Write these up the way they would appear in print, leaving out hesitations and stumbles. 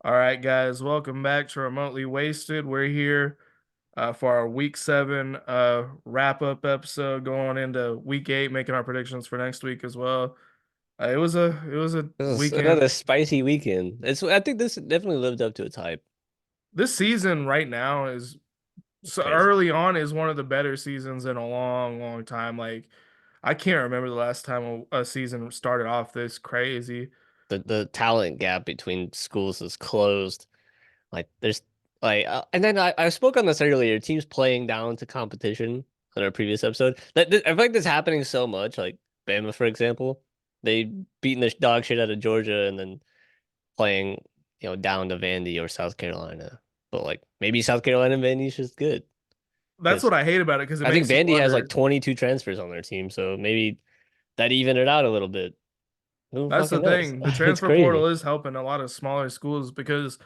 All right, guys, welcome back to Remotely Wasted. We're here for our week 7 wrap-up episode, going into week 8, making our predictions for next week as well. It was a This is weekend. another spicy weekend. I think this definitely lived up to its hype. This season right now is It's so crazy. early on is one of the better seasons in a long, long time. Like I can't remember the last time a season started off this crazy. The talent gap between schools is closed. Like there's and then I spoke on this earlier. Teams playing down to competition on our previous episode. I feel like this happening so much. Like Bama, for example, they beating the dog shit out of Georgia and then playing down to Vandy or South Carolina. But like maybe South Carolina and Vandy's just good That's because what I hate about it because it I think makes you Vandy has like wonder. 22 transfers on their team, so maybe that evened it out a little bit. Who That's the fucking knows? thing. The It's transfer portal crazy. is helping a lot of smaller schools because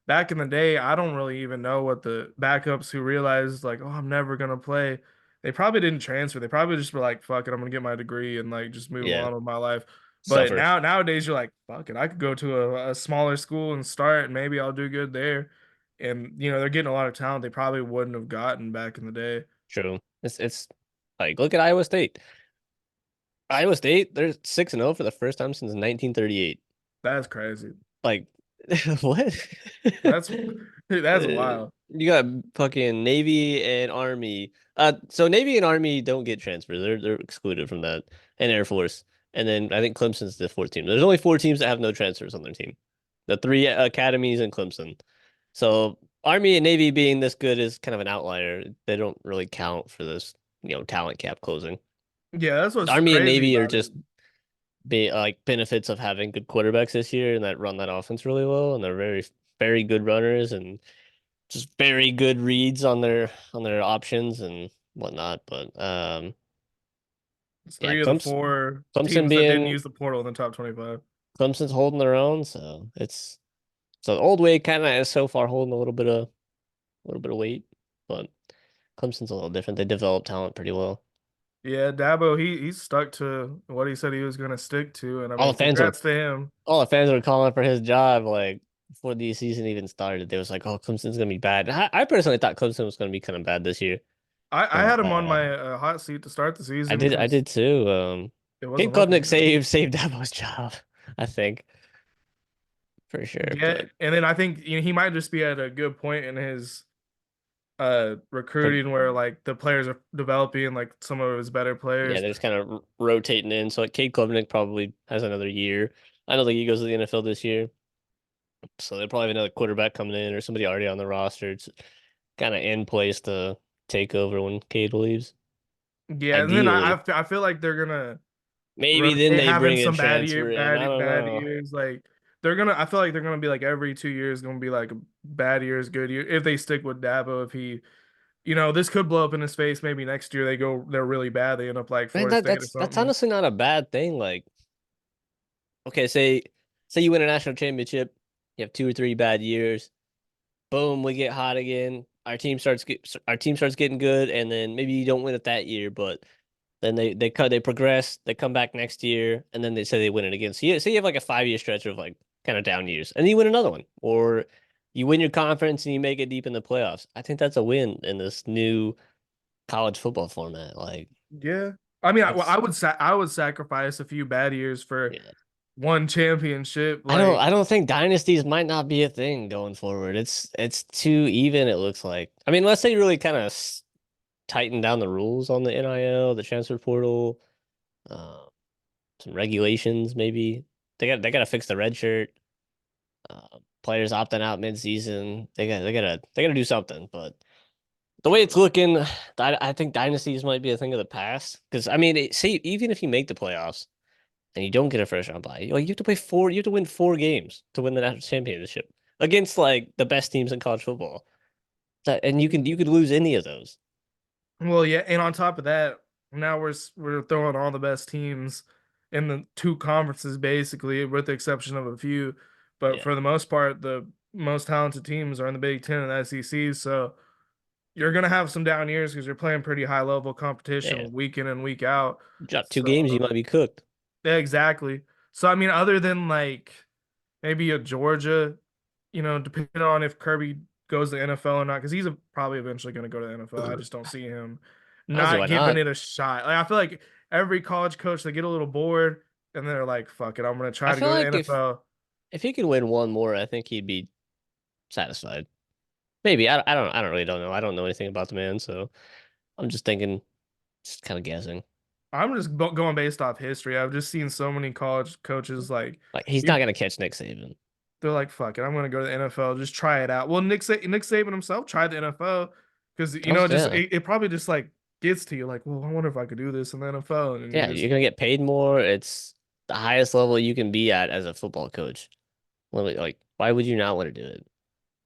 back in the day, I don't really even know what the backups who realized like, oh, I'm never gonna play. They probably didn't transfer. They probably just were like, fuck it, I'm gonna get my degree and like just move Yeah, on with my life. But suffer. nowadays you're like, fuck it, I could go to a smaller school and start and maybe I'll do good there. And they're getting a lot of talent they probably wouldn't have gotten back in the day. True. It's like look at Iowa State. Iowa State, they're 6-0 for the first time since 1938. That's crazy. Like what? That's that's wild. You got fucking Navy and Army. So Navy and Army don't get transfers. They're excluded from that. And Air Force. And then I think Clemson's the fourth team. There's only four teams that have no transfers on their team. The three academies and Clemson. So Army and Navy being this good is kind of an outlier. They don't really count for this, talent cap closing. Yeah, that's what's Army and crazy Navy are about it. just be like benefits of having good quarterbacks this year and that run that offense really well, and they're very, very good runners and just very good reads on their options and whatnot. But It's yeah, three of the four Clemson teams that didn't being use the portal in the top 25. Clemson's holding their own, so it's so the old way kind of is so far holding a little bit of weight, but Clemson's a little different. They develop talent pretty well. Yeah, Dabo, he's stuck to what he said he was going to stick to, and I All mean, the fans were congrats to him. all the fans were calling for his job like before the season even started. They was like, "Oh, Clemson's gonna be bad." I personally thought Clemson was gonna be kind of bad this year, I but had him on my hot seat to start the I season I because did too. it Kate wasn't looking Klubnik good. saved Dabo's job, I think for sure. Yeah, But and then I think he might just be at a good point in his for recruiting where like the players are developing like some of his better yeah, players. they're just kind of rotating in. So like Kate Klubnik probably has another year. I don't think he goes to the NFL this year, so they'll probably have another quarterback coming in or somebody already on the roster. It's kind of in place to take over when Cade leaves. Yeah, and then Ideally, I feel like they're gonna maybe then rotate they having bring a some transfer in. I don't bad know. years. Like they're gonna I feel like they're gonna be like every 2 years gonna be like bad years, good year. If they stick with Dabo, if he this could blow up in his face. Maybe next year they're really bad. They end up like Man, Florida State or that's something. honestly not a bad thing. Like, okay, say you win a national championship, you have 2 or 3 bad years. Boom, we get hot again. Our team starts getting good, and then maybe you don't win it that year, but then they progress, they come back next year, and then they say they win it again. So you have like a 5 year stretch of like kind of down years, and then you win another one, or you win your conference and you make it deep in the playoffs. I think that's a win in this new college football format. Like Yeah, I mean that's I would sacrifice a few bad years for yeah. one championship. Like I don't think dynasties might not be a thing going forward. It's too even, it looks like. I mean, unless they really kind of tighten down the rules on the NIL, the transfer portal, uh, some regulations maybe. They gotta fix the red shirt. Players opting out mid-season. They gotta do something. But the way it's looking, I think dynasties might be a thing of the past. Because I mean, say even if you make the playoffs and you don't get a first round bye, like you have to you have to win 4 games to win the national championship against like the best teams in college football. And you could lose any of those. well, yeah, and on top of that, now we're throwing all the best teams in the two conferences basically, with the exception of a few. But Yeah, for the most part, the most talented teams are in the Big Ten and SEC. So you're gonna have some down years because you're playing pretty high level yeah. competition week in and week out. Drop 2 games, you So might be cooked. yeah, exactly. So I mean, other than like maybe a Georgia. depending on if Kirby goes to the NFL or not, because he's probably eventually going to go to the NFL. I just don't see him Honestly, not why giving not? it a shot. Like I feel like every college coach they get a little bored and they're like, "Fuck it, I'm going to I try to feel go to the like NFL." if he could win one more, I think he'd be satisfied. Maybe I don't really don't know. I don't know anything about the man, so I'm just thinking, just kind of guessing. I'm just going based off history. I've just seen so many college coaches like Like he's not you. gonna catch Nick Saban. They're like, "Fuck it, I'm going to go to the NFL. Just try it out." Well, Nick Saban himself tried the NFL because Oh just yeah, it probably just like gets to you like, well, I wonder if I could do this in the NFL, and then you yeah. just You're gonna get paid more. It's the highest level you can be at as a football coach. Literally, like, why would you not want to do it?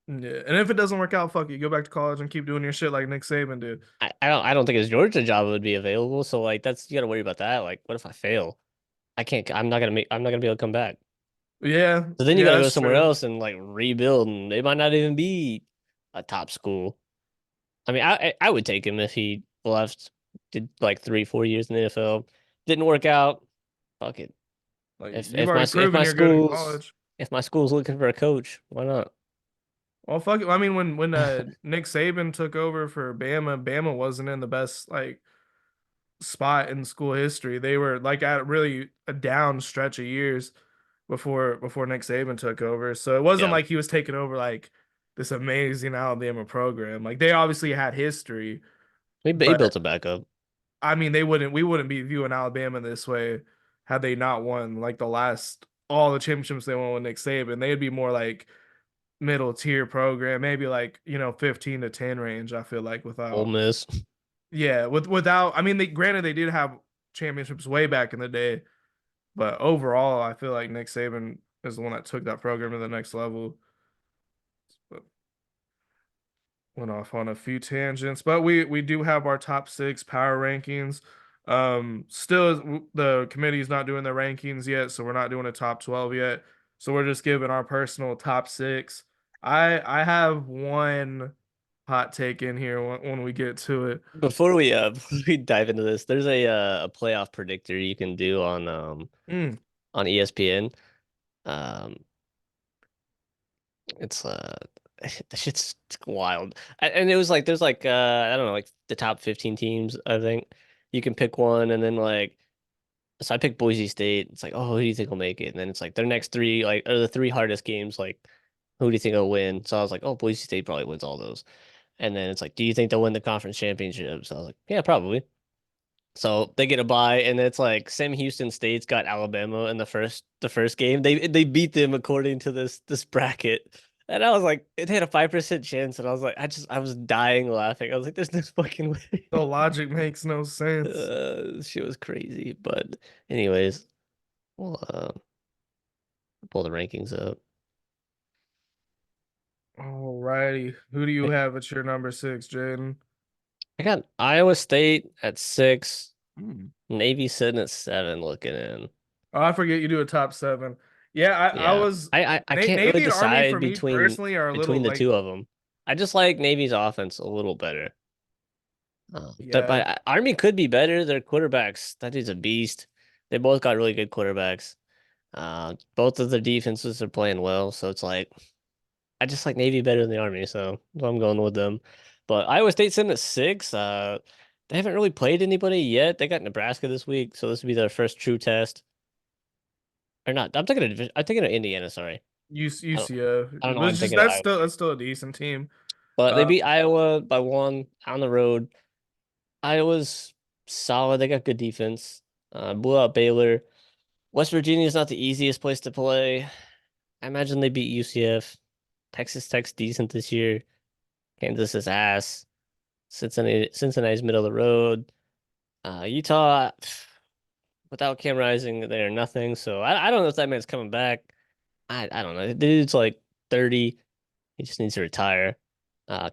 yeah. And if it doesn't work out, fuck it, go back to college and keep doing your shit like Nick Saban did. I don't think his Georgia job would be available. So like that's you gotta worry about that. Like, what if I fail? I can't. I'm not gonna be able to come back. Yeah, So then you yeah, gotta go that's somewhere true. else and like rebuild, and it might not even be a top school. I mean, I would take him if he left, did like 3 4 years in the NFL, didn't work out. Fuck it. Like If you've if my already if proven my you're good in school's college. if my school's looking for a coach, why not? Well, fuck it. I mean, when Nick Saban took over for Bama, Bama wasn't in the best like spot in school history. They were like at really a down stretch of years before Nick Saban took over. So it wasn't Yeah, like he was taking over like this amazing Alabama program. Like they obviously had history, he but built it back up. I mean we wouldn't be viewing Alabama this way had they not won like the last all the championships they won with Nick Saban. They'd be more like middle tier program, maybe like, 15 to 10 range, I feel like Ole without Miss. yeah, without I mean they granted they did have championships way back in the day, but overall I feel like Nick Saban is the one that took that program to the next level. But went off on a few tangents, but we do have our top six power rankings. Still the committee's not doing their rankings yet, so we're not doing a top 12 yet. So we're just giving our personal top six. I have one hot take in here when we get to it. Before we dive into this, there's a playoff predictor you can do Mm, on ESPN. Um, it's the shit's wild. And it was like there's like I don't know, like the top 15 teams, I think. You can pick one and then like so I picked Boise State. It's like, oh, who do you think will make it? And then it's like their next three like are the three hardest games, like who do you think will win? So I was like, oh, Boise State probably wins all those. And then it's like, do you think they'll win the conference championship? So I was like, yeah, probably. So they get a bye, and it's like Sam Houston State's got Alabama in the first game. They beat them according to this bracket. And I was like, it had a 5% chance, and I was like, I was dying laughing. I was like, there's no fucking way. the logic makes no sense. Shit was crazy. But anyways, we'll pull the rankings up. Alrighty, who do you I have at your number six, Jaden? I got Iowa State at 6, Hmm. Navy sitting at 7 looking in. Oh, I forget you do a top seven. Yeah, I Yeah. was I can't really Navy and Army decide for me personally are a between little the like two of them. I just like Navy's offense a little better. yeah. But Army could be better. Their quarterbacks, that dude's a beast. They both got really good quarterbacks. Both of their defenses are playing well, so it's like I just like Navy better than the Army, so I'm going with them. But Iowa State's in at 6. They haven't really played anybody yet. They got Nebraska this week, so this will be their first true test. Or not? I'm thinking of Indiana. Sorry, I don't UCF, I don't know but why it's I'm just thinking of Iowa. that's still a decent team. But they Uh, beat Iowa by 1 on the road. Iowa's solid. They got good defense. Blew out Baylor. West Virginia is not the easiest place to play. I imagine they beat UCF. Texas Tech's decent this year. Kansas is ass. Cincinnati's middle of the road. Utah, without Cam Rising, they're nothing. So I don't know if that man's coming back. I don't know. The dude's like 30. He just needs to retire.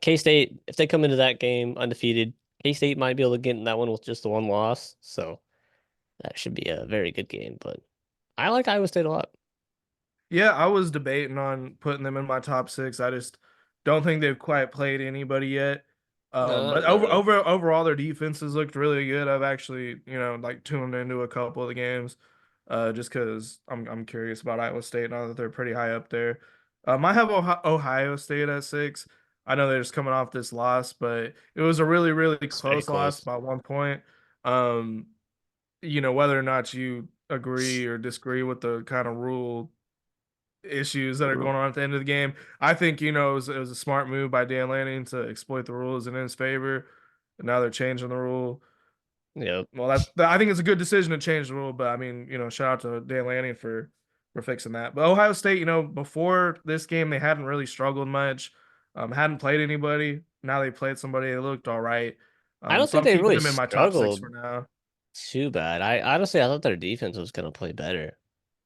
K-State, if they come into that game undefeated, K-State might be able to get in that one with just the one loss. So that should be a very good game. But I like Iowa State a lot. yeah, I was debating on putting them in my top six. I just don't think they've quite played anybody yet. But Not really. overall, their defenses looked really good. I've actually, like tuned into a couple of the games, just because I'm curious about Iowa State now that they're pretty high up there. I have Ohio State at 6. I know they're just coming off this loss, but it was a really, really It's very close loss close. by 1 point. Um, whether or not you agree or disagree with the kind of rule issues that are Mhm. going on at the end of the game, I think, it was a smart move by Dan Lanning to exploit the rules in his favor. And now they're changing the rule. Yep. Well, I think it's a good decision to change the rule, but I mean, shout out to Dan Lanning for fixing that. But Ohio State, before this game, they hadn't really struggled much. Hadn't played anybody. Now they played somebody. They looked all right. I don't So think I'm they keeping really them in my top six struggled for now. too bad. I honestly I thought their defense was gonna play better.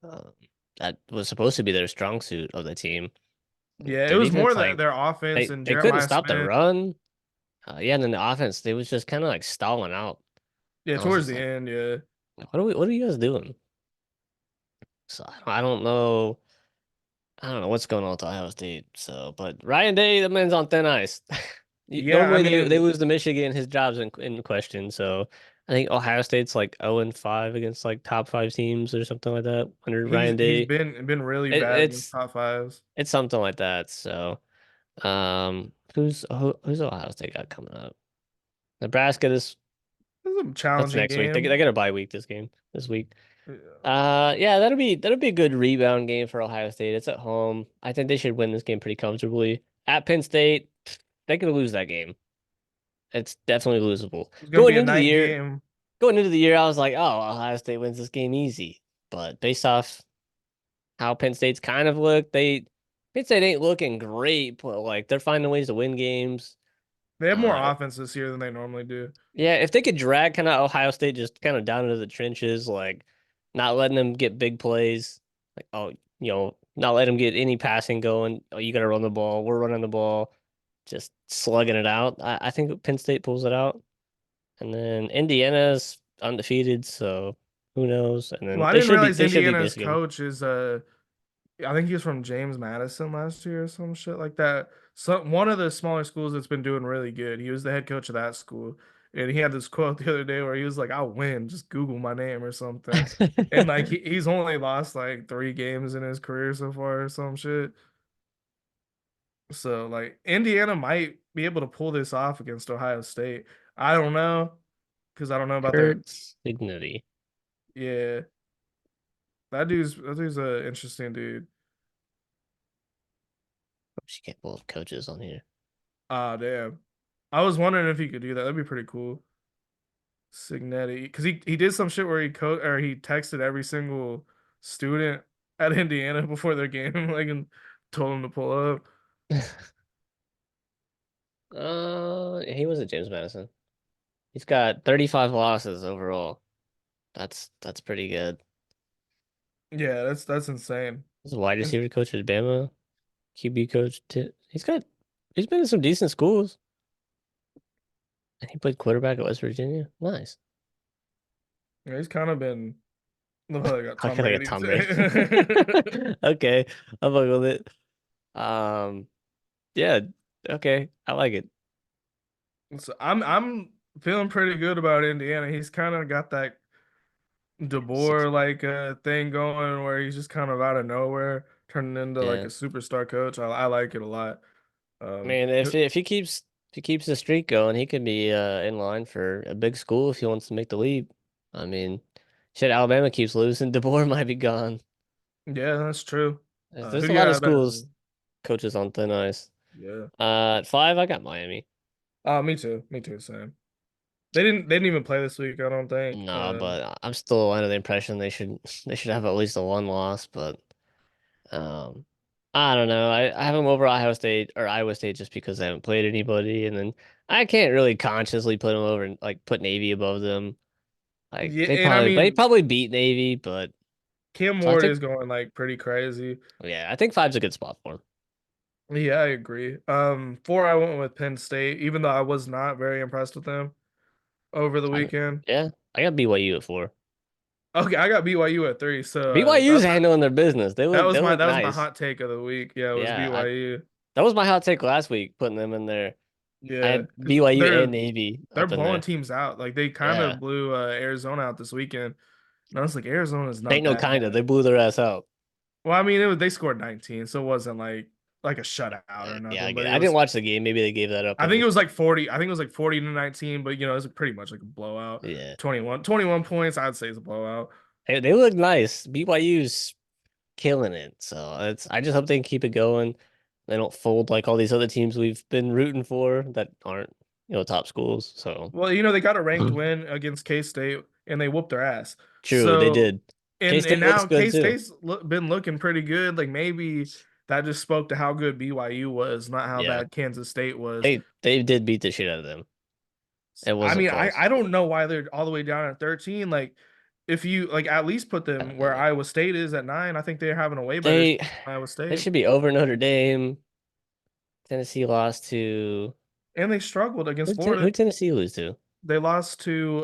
Um, that was supposed to be their strong suit of the team. Yeah, it Their was more defense, that like their offense and they couldn't Jeremiah stop the Smith. run. Yeah, and then the offense, they was just kind of like stalling out. Yeah, I was towards just the like, end, yeah. what are you guys doing? So I don't know. I don't know what's going on with Ohio State. So, but Ryan Day, the man's on thin ice. Yeah, I Normally they mean, lose to Michigan, his job's in question. So I think Ohio State's like 0-5 against like top five teams or something like that under he's Ryan he's Day. been really It, bad against it's top fives. it's something like that. So who's Ohio State got coming up? Nebraska this It was a that's challenging next week. They game. get a bye week this week. Yeah. Yeah, that'll be a good rebound game for Ohio State. It's at home. I think they should win this game pretty comfortably. At Penn State, they could lose that game. It's definitely losable. It's gonna be a night game. Going into the year, I was like, oh, Ohio State wins this game easy. But based off how Penn State's kind of looked, Penn State ain't looking great, but like they're finding ways to win games. They have more Uh, offense this year than they normally do. Yeah, if they could drag kind of Ohio State just kind of down into the trenches, like not letting them get big plays, like not letting them get any passing going. Oh, you got to run the ball. We're running the ball, just slugging it out. I think Penn State pulls it out, and then Indiana's undefeated, so who knows? And Well, then I didn't realize they should beat Indiana's Michigan. coach is I think he was from James Madison last year or some shit like that. So one of the smaller schools that's been doing really good. He was the head coach of that school. And he had this quote the other day where he was like, I'll win, just Google my name or something. And like he's only lost like 3 games in his career so far or some shit. So like Indiana might be able to pull this off against Ohio State. I don't know because I don't know about their. Kurt's dignity. Yeah, that dude's a interesting dude. She can't pull coaches on here. Ah, damn. I was wondering if he could do that. That'd be pretty cool. Signetti, because he did some shit where he texted every single student at Indiana before their game, like and told them to pull up. He was at James Madison. He's got 35 losses overall. That's pretty good. Yeah, that's insane. He's a wide And receiver coach at Bama, QB coach. He's been in some decent schools, and he played quarterback at West Virginia. Nice. yeah, he's kind of been. Look how they got I Tom gotta get Brady Tom Brady. too. Okay, I'm fucking with it. Um, yeah, okay, I like it. So I'm feeling pretty good about Indiana. He's kind of got that Six, DeBoer like thing going where he's just kind of out of nowhere turning into like yeah. a superstar coach. I like it a lot. I Um, mean, if he keeps the streak going, he could be in line for a big school if he wants to make the leap. I mean, shit, Alabama keeps losing. DeBoer might be gone. yeah, that's true. There's Who a do you lot of got there? schools coaches on thin ice. Yeah. At five, I got Miami. Me too. Me too, Sam. They didn't even play this week, I don't think. No, but I'm still under the impression they should have at least a one loss, but um I don't know. I have them over Ohio State or Iowa State just because they haven't played anybody, and then I can't really consciously put them over and like put Navy above them. Like Yeah, and I they mean probably beat Navy, but Cam so I Ward think is going like pretty crazy. yeah, I think five's a good spot for him. Yeah, I agree. 4 I went with Penn State, even though I was not very impressed with them over the weekend. Yeah, I got BYU at four. Okay, I got BYU at 3, so BYU's handling their business. They look that was my nice. hot take of the week. Yeah, it was Yeah, BYU. that was my hot take last week, putting them in there. I Yeah, had because BYU and Navy they're up in blowing there. teams out. Like they kind Yeah. of blew Arizona out this weekend. And I was like, Arizona's not Ain't no that kinda. bad. They blew their ass out. Well, I mean, they scored 19, so it wasn't like a shutout or Yeah, I nothing, get but it. it I didn't was. watch the game. Maybe they gave that up I in think the it was like 40. I think it was like 40 to 19, but it was pretty much like a blowout. yeah. 21 points, I'd say is a blowout. They look nice. BYU's killing it. So it's I just hope they can keep it going. They don't fold like all these other teams we've been rooting for that aren't, top schools. So Well, they got a ranked win against K-State and they whooped their ass. true, they So, did. and K-State looks now good too. K-State's been looking pretty good. Like maybe that just spoke to how good BYU was, not how Yeah. bad Kansas State was. They did beat the shit out of them. It I wasn't mean, I close. I don't know why they're all the way down at 13. Like if you like at least put them where Uh, Iowa State is at 9, I think they're having a way better season they than Iowa they State. should be over Notre Dame. Tennessee lost to And they struggled against who Florida. Tennessee lose to? They lost to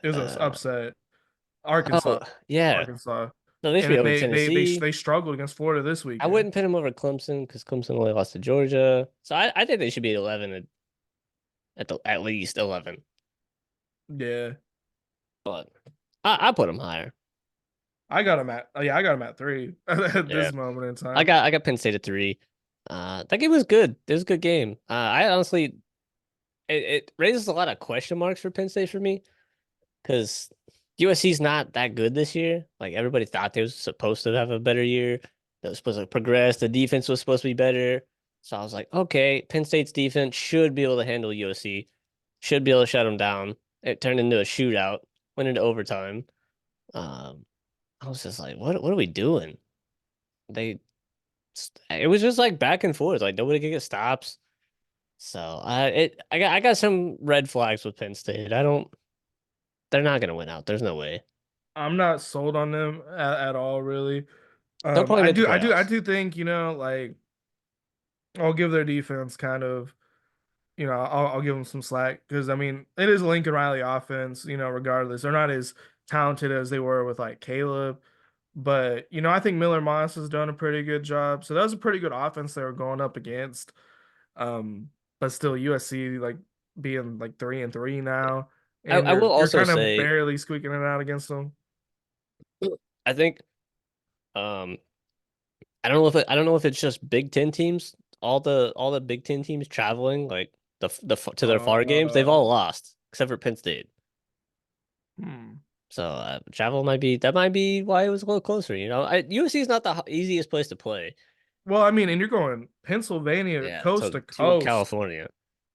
it was an Uh upset. oh Arkansas. yeah. Arkansas. No, they should And be then over they Tennessee. they struggled against Florida this I weekend. wouldn't put them over Clemson because Clemson only lost to Georgia. So I think they should be 11 at least 11. Yeah. But I put them higher. I got them at 3 at Yeah. this moment in I time. got I got Penn State at 3. That game was good. It was a good game. I honestly it raises a lot of question marks for Penn State for me because USC's not that good this year. Like everybody thought they was supposed to have a better year. They was supposed to progress. The defense was supposed to be better. So I was like, okay, Penn State's defense should be able to handle USC. Should be able to shut them down. It turned into a shootout, went into overtime. Um, I was just like, what are we doing? They it was just like back and forth. Like nobody could get stops. So I got some red flags with Penn State. I don't they're not gonna win out. There's no way. I'm not sold on them at all, really. They'll probably I make the do I playoffs. do think, like I'll give their defense kind of, I'll give them some slack because I mean it is a Lincoln Riley offense. Regardless, they're not as talented as they were with like Caleb, but I think Miller Moss has done a pretty good job. So that was a pretty good offense they were going up against. Um, but still USC like being like 3-3 now, and I will you're also kind of say barely squeaking it out against them. I think um I don't know if it's just Big Ten teams, all the Big Ten teams traveling like to their far games, they've all Uh, lost except for Penn State. hmm. So travel might be why it was a little closer. USC is not the easiest place to play. Well, I mean, and you're going Pennsylvania Yeah, coast to to coast, California.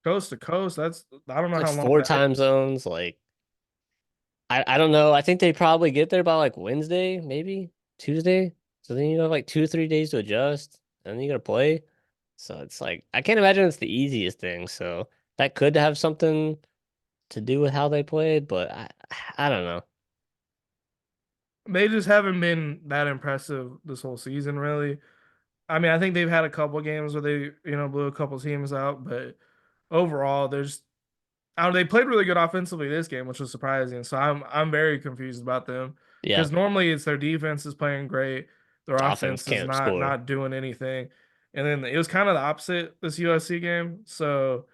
coast to coast. That's I don't It's know like how long four that time is. zones. Like I don't know. I think they probably get there by like Wednesday, maybe Tuesday. So then you have like 2 or 3 days to adjust, and then you gotta play. So it's like I can't imagine it's the easiest thing. So that could have something to do with how they played, but I don't know. They just haven't been that impressive this whole season, really. I mean, I think they've had a couple games where they, blew a couple teams out, but overall, there's I don't know, they played really good offensively this game, which was surprising. So I'm very confused about them Yeah, because normally it's their defense is playing great, their offense offense is can't not score. not doing anything, and then it was kind of the opposite this USC game. So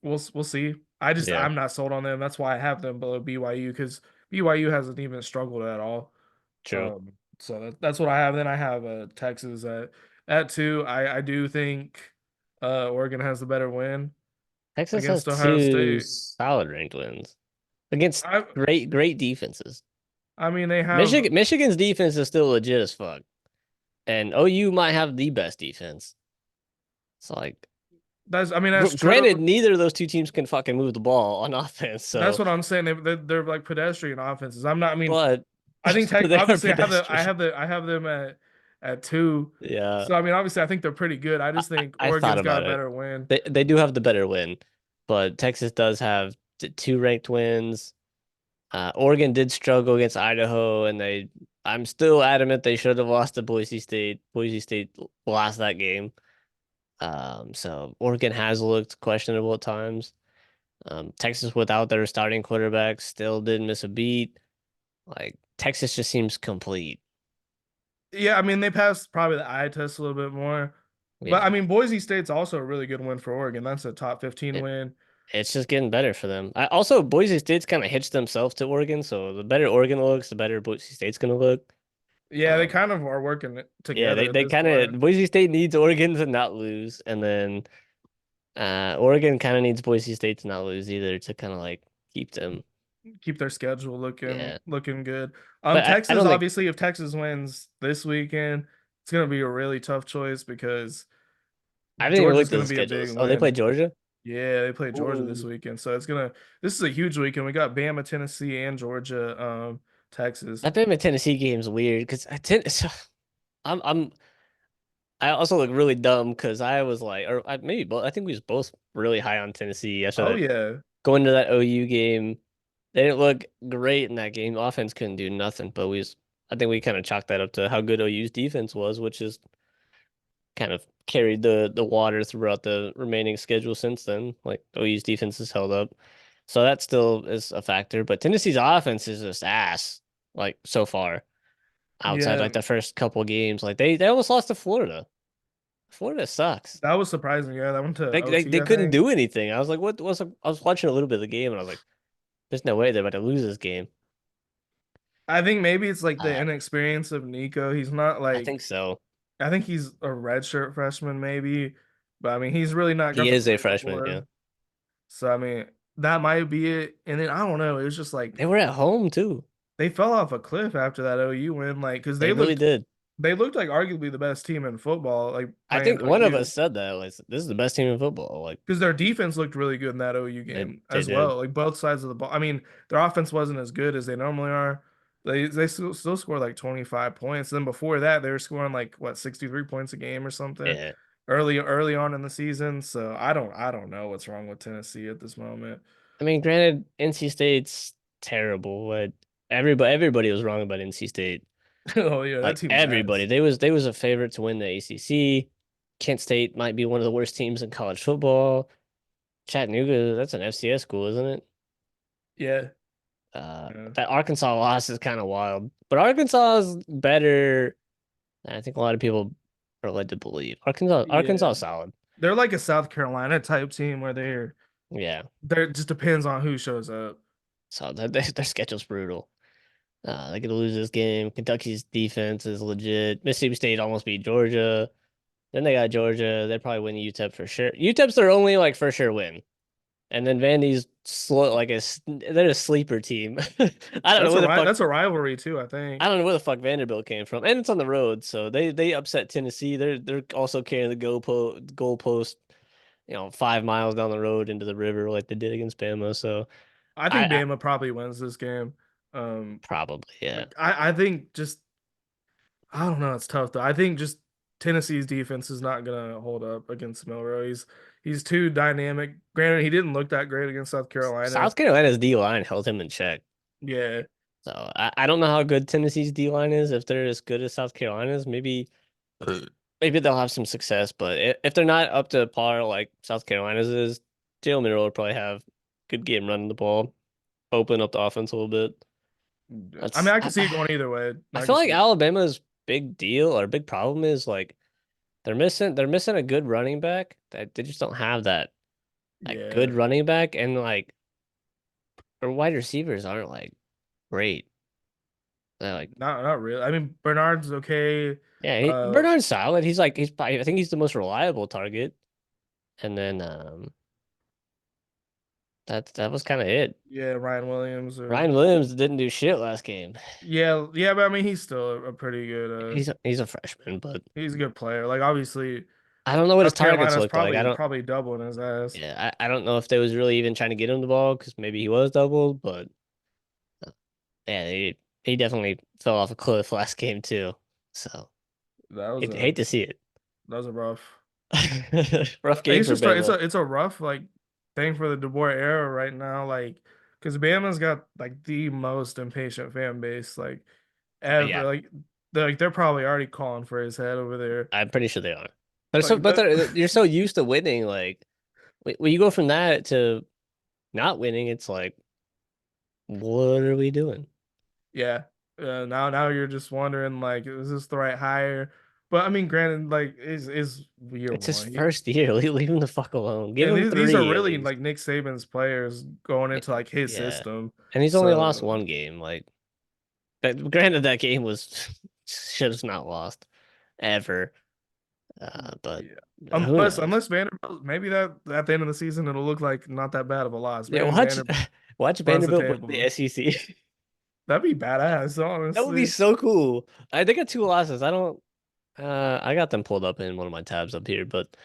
we'll see. Yeah, I'm not sold on them. That's why I have them below BYU because BYU hasn't even struggled at all. true. So that's what I have. Then I have Texas at 2. I do think Oregon has the better win Texas has against Ohio two State. solid ranked wins against I great defenses. I mean they have Michigan's defense is still legit as fuck, and OU might have the best defense. So like, that's I mean that's true. granted, neither of those two teams can fucking move the ball on offense. That's So, what I'm saying. They're like pedestrian offenses. I'm not. I mean, but I think but tech. they are Obviously, pedestrian. I have them at 2. Yeah, So I mean, obviously, I think they're pretty good. I just think I thought Oregon's got a about it. better win. They do have the better win, but Texas does have two ranked wins. Oregon did struggle against Idaho, and I'm still adamant they should have lost to Boise State. Boise State lost that game. So Oregon has looked questionable at times. Texas without their starting quarterback still didn't miss a beat. Like Texas just seems complete. Yeah, I mean, they passed probably the eye test a little bit more, but I Yeah, mean, Boise State's also a really good win for Oregon. That's a top 15 it win. it's just getting better for them. Also, Boise State's kind of hitched themselves to Oregon, so the better Oregon looks, the better Boise State's gonna look. Yeah, they Um, kind of are working yeah, together at they this kind of point. Boise State needs Oregon to not lose, and then Oregon kind of needs Boise State to not lose either to kind of like keep them. Keep their schedule looking Yeah, looking good. but I Texas, don't think obviously, if Texas wins this weekend, it's gonna be a really tough choice because I didn't even look Georgia's at gonna the be a big schedules. Oh, they play win. Georgia. Yeah, they play Georgia this Ooh. weekend, so this is a huge weekend. We got Bama, Tennessee, and Georgia, Texas. That Bama Tennessee game's weird because I'm I also look really dumb because I was like, or maybe both. I think we was both really high on Tennessee after Oh that yeah, going to that OU game. They didn't look great in that game. Offense couldn't do nothing, but I think we kind of chalked that up to how good OU's defense was, which is kind of carried the water throughout the remaining schedule since then. Like OU's defense has held up. So that still is a factor. But Tennessee's offense is just ass, like so far, outside yeah, like the first couple games. Like they almost lost to Florida. Florida sucks. that was surprising. Yeah, that went to OT, They I couldn't think. do anything. I was like, what was I was watching a little bit of the game and I was like, there's no way they're about to lose this game. I think maybe it's like the Uh, inexperience of Nico. He's not I think like so. I think he's a redshirt freshman, maybe, but I mean he's really not got He to is a play freshman, yeah. before. So I mean that might be it. And then I don't know. It was just like They were at home too. they fell off a cliff after that OU win, like because They really did. they looked like arguably the best team in football, like I playing think one of OU. us said that was this is the best team in football. Like Because their defense looked really good in that OU game they as did. well. Like both sides of the ball. I mean, their offense wasn't as good as they normally are. They still scored like 25 points. Then before that, they were scoring like what 63 points a game or something Yeah. early on in the season. So I don't know what's wrong with Tennessee at this moment. I mean, granted, NC State's terrible, but everybody was wrong about NC State. Oh yeah, that Like team's everybody. ass. They was a favorite to win the ACC. Kent State might be one of the worst teams in college football. Chattanooga, that's an FCS school, isn't it? Yeah. Yeah. That Arkansas loss is kind of wild, but Arkansas is better than I think a lot of people are led to believe. Arkansas Yeah. is solid. They're like a South Carolina type team where Yeah, they're it just depends on who shows up. so their schedule's brutal. They could lose this game. Kentucky's defense is legit. Mississippi State almost beat Georgia. Then they got Georgia. They probably win UTEP for sure. UTEP's their only like for sure win. And then Vandy's slow like they're a sleeper team. I don't know where the fuck That's a rivalry too, I I think. don't know where the fuck Vanderbilt came from, and it's on the road, so they upset Tennessee. They're also carrying the goalpost, 5 miles down the road into the river like they did against Bama. So I think I Bama probably wins this game. probably yeah. I think just I don't know, it's tough though. I think just Tennessee's defense is not gonna hold up against Milrow. He's too dynamic. Granted, he didn't look that great against South Carolina. South Carolina's D line held him in check. Yeah, So I don't know how good Tennessee's D line is. If they're as good as South Carolina's, maybe they'll have some success. But if they're not up to par like South Carolina's is, Jalen Milrow will probably have good game running the ball, open up the offense a little bit. I mean, That's I can see it going either way. I I feel can like see. Alabama's big deal or big problem is like they're missing a good running back. That they just don't have that good Yeah, running back, and like their wide receivers aren't like great. They're like not really. I mean, Bernard's okay. yeah, Uh, Bernard's solid. He's probably I think he's the most reliable target. And then that was kind of it. yeah, Ryan Williams or Ryan Williams didn't do shit last game. yeah, but I mean, he's still a pretty good. He's a freshman, but He's a good player. Like obviously, I don't know what his South targets Carolina's looked like. I don't probably doubling his ass. yeah, I don't know if they was really even trying to get him the ball because maybe he was doubled, but uh, yeah, he definitely fell off a cliff last game too. So That was hate to see it. that was a rough. Rough game for Bama. It's a rough like thing for the DeBoer era right now. Like, because Bama's got like the most impatient fan base like Yeah, ever. They're probably already calling for his head over there. I'm pretty sure they are. But Like that, you're so used to winning, like when you go from that to not winning, it's like, what are we doing? yeah. Now you're just wondering like, is this the right hire? But I mean, granted, like is year It's his one. first year. Leave him the fuck alone. Give And him these are 3 at really least. like Nick Saban's players going into like his Yeah. system. And he's only lost So one game. Like that, granted, that game was should have not lost ever. But Yeah. who knows? Unless Vanderbilt, maybe that at the end of the season it'll look like not that bad of a loss. Yeah, Maybe watch Vanderbilt watch runs the Vanderbilt win the table. SEC. That'd be badass, That would be honestly. so cool. They got two losses. I don't. I got them pulled up in one of my tabs up here, but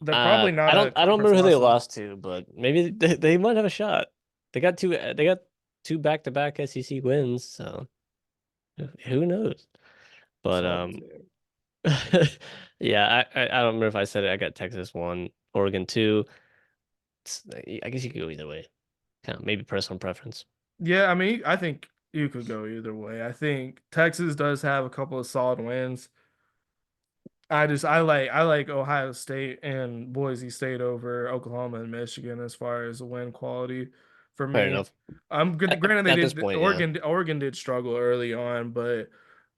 They're probably I not don't. a I don't conference remember who they losses. lost to, but maybe they might have a shot. They got two. They got two back-to-back SEC wins, so who knows? That's But all I'm saying. yeah, I don't remember if I said it. I got Texas one, Oregon two. I guess you could go either way. Kind of maybe personal preference. Yeah, I mean, I think you could go either way. I think Texas does have a couple of solid wins. I like Ohio State and Boise State over Oklahoma and Michigan as far as win quality for Fair me. enough. Granted they At this did point, yeah. Oregon did struggle early on, but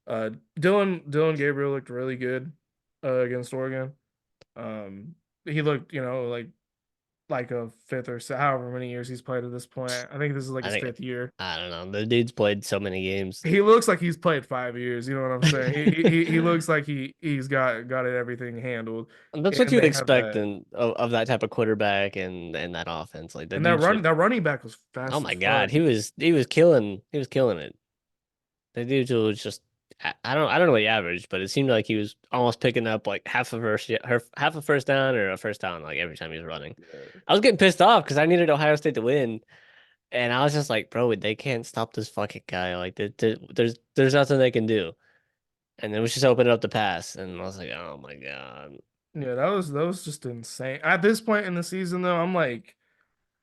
Dylan Gabriel looked really good against Oregon. Um he looked, like a fifth or so, however many years he's played at this point. I think this is like I his think fifth year. I don't know. The dude's played so many games. He looks like he's played 5 years. You know what I'm saying? He looks like he's got it everything handled, That's what and you would they have expect that. of that type of quarterback and that offense. Like the And dude should. that running back was Oh fast as my God, fuck. he was killing it. The dude was just I don't know what he averaged, but it seemed like he was almost picking up like half a first down or a first down like every time he was running. Yeah, I was getting pissed off because I needed Ohio State to win, and I was just like, bro, they can't stop this fucking guy. Like there's nothing they can do. And then we just opened up the pass, and I was like, oh my God. yeah, that was just insane. At this point in the season, though, I'm like,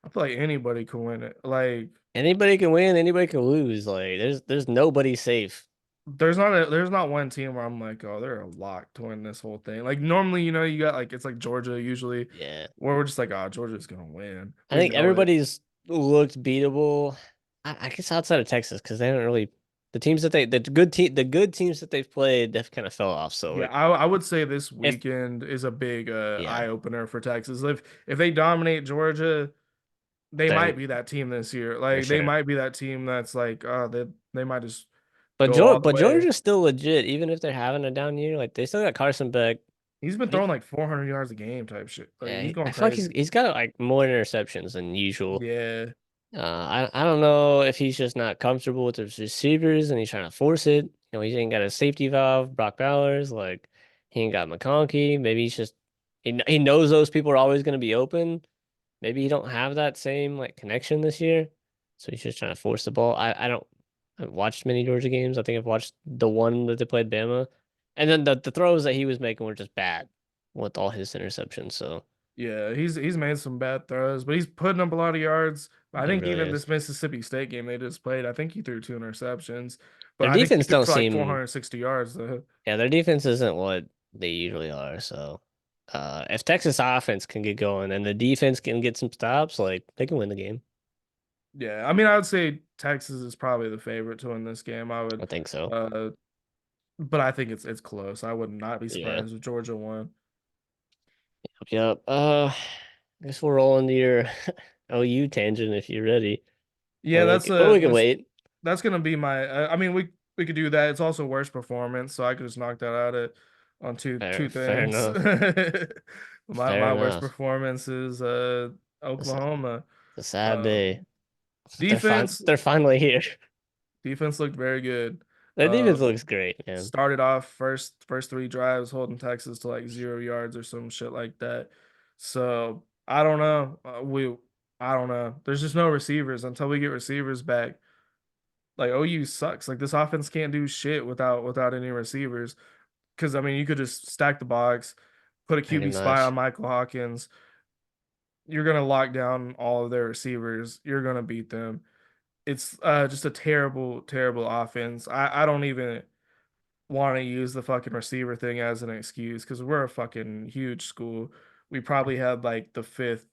I feel like anybody can win it. Like, Anybody can win, anybody can lose. Like there's nobody safe. there's not one team where I'm like, oh, they're a lock to win this whole thing. Like normally, you got like it's like Georgia usually, Yeah. where we're just like, oh, Georgia's gonna win. I We think know it. everybody's looked beatable. I guess outside of Texas, because they haven't really the good teams that they've played they've kind of fell off. So Yeah, like I would say this if weekend is a big yeah, eye opener for Texas. If they dominate Georgia, they then might be that team this year. for Like they sure. might be that team that's like, they might just go all the But way. Georgia's still legit, even if they're having a down year. Like they still got Carson Beck. He's been throwing He, like 400 yards a game type shit. Like yeah, he's going I feel like crazy. he's got like more interceptions than usual. Yeah, I don't know if he's just not comfortable with his receivers and he's trying to force it. You know, he ain't got a safety valve, Brock Bowers, like he ain't got McConkey. Maybe he's just he knows those people are always going to be open. Maybe he don't have that same like connection this year, so he's just trying to force the ball. I haven't watched many Georgia games. I think I've watched the one that they played Bama, and then the throws that he was making were just bad with all his interceptions. So yeah, he's made some bad throws, but he's putting up a lot of yards. I he think really even is. this Mississippi State game they just played, I think he threw two interceptions, but Their I think he defense threw don't for like seem 460 yards though. Yeah, their defense isn't what they usually are. So, if Texas offense can get going and the defense can get some stops, like they can win the game. Yeah, I mean, I would say Texas is probably the favorite to win this game. I think so. Uh, but I think it's close. I would not be Yeah. surprised if Georgia won. Yep. I guess we'll roll into your OU tangent if you're ready, Yeah, or we can wait. that's gonna be my. I mean, we could do that. It's also worst performance, so I could just knock that out on two Fair things. enough. Fair My worst enough. performance is It's a, Oklahoma. it's a sad day. Um, defense They're finally here. defense looked very good. Their defense looks great, man. Started off first three drives holding Texas to like 0 yards or some shit like that. So I don't know. I don't know. There's just no receivers until we get receivers back. Like OU sucks. Like this offense can't do shit without any receivers. Because I mean, you could just stack the box, put a Pretty QB spy on much. Michael Hawkins. You're gonna lock down all of their receivers. You're gonna beat them. It's just a terrible offense. I don't even want to use the fucking receiver thing as an excuse because we're a fucking huge school. We probably had like the fifth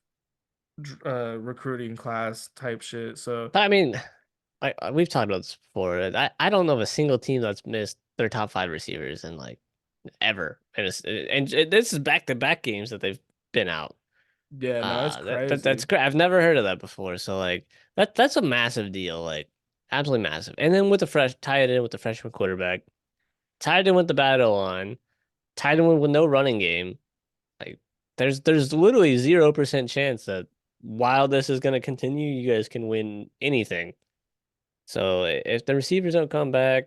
recruiting class type shit. So I mean, we've talked about this before. I don't know of a single team that's missed their top five receivers in like ever. This is back to back games that they've been out. yeah, no, it's That's crazy. great. I've never heard of that before. So like that's a massive deal, like absolutely massive. And then with the fresh tie it in with the freshman quarterback. tied in with the battle on, tied in with no running game. Like there's literally 0% chance that while this is gonna continue, you guys can win anything. So if the receivers don't come back,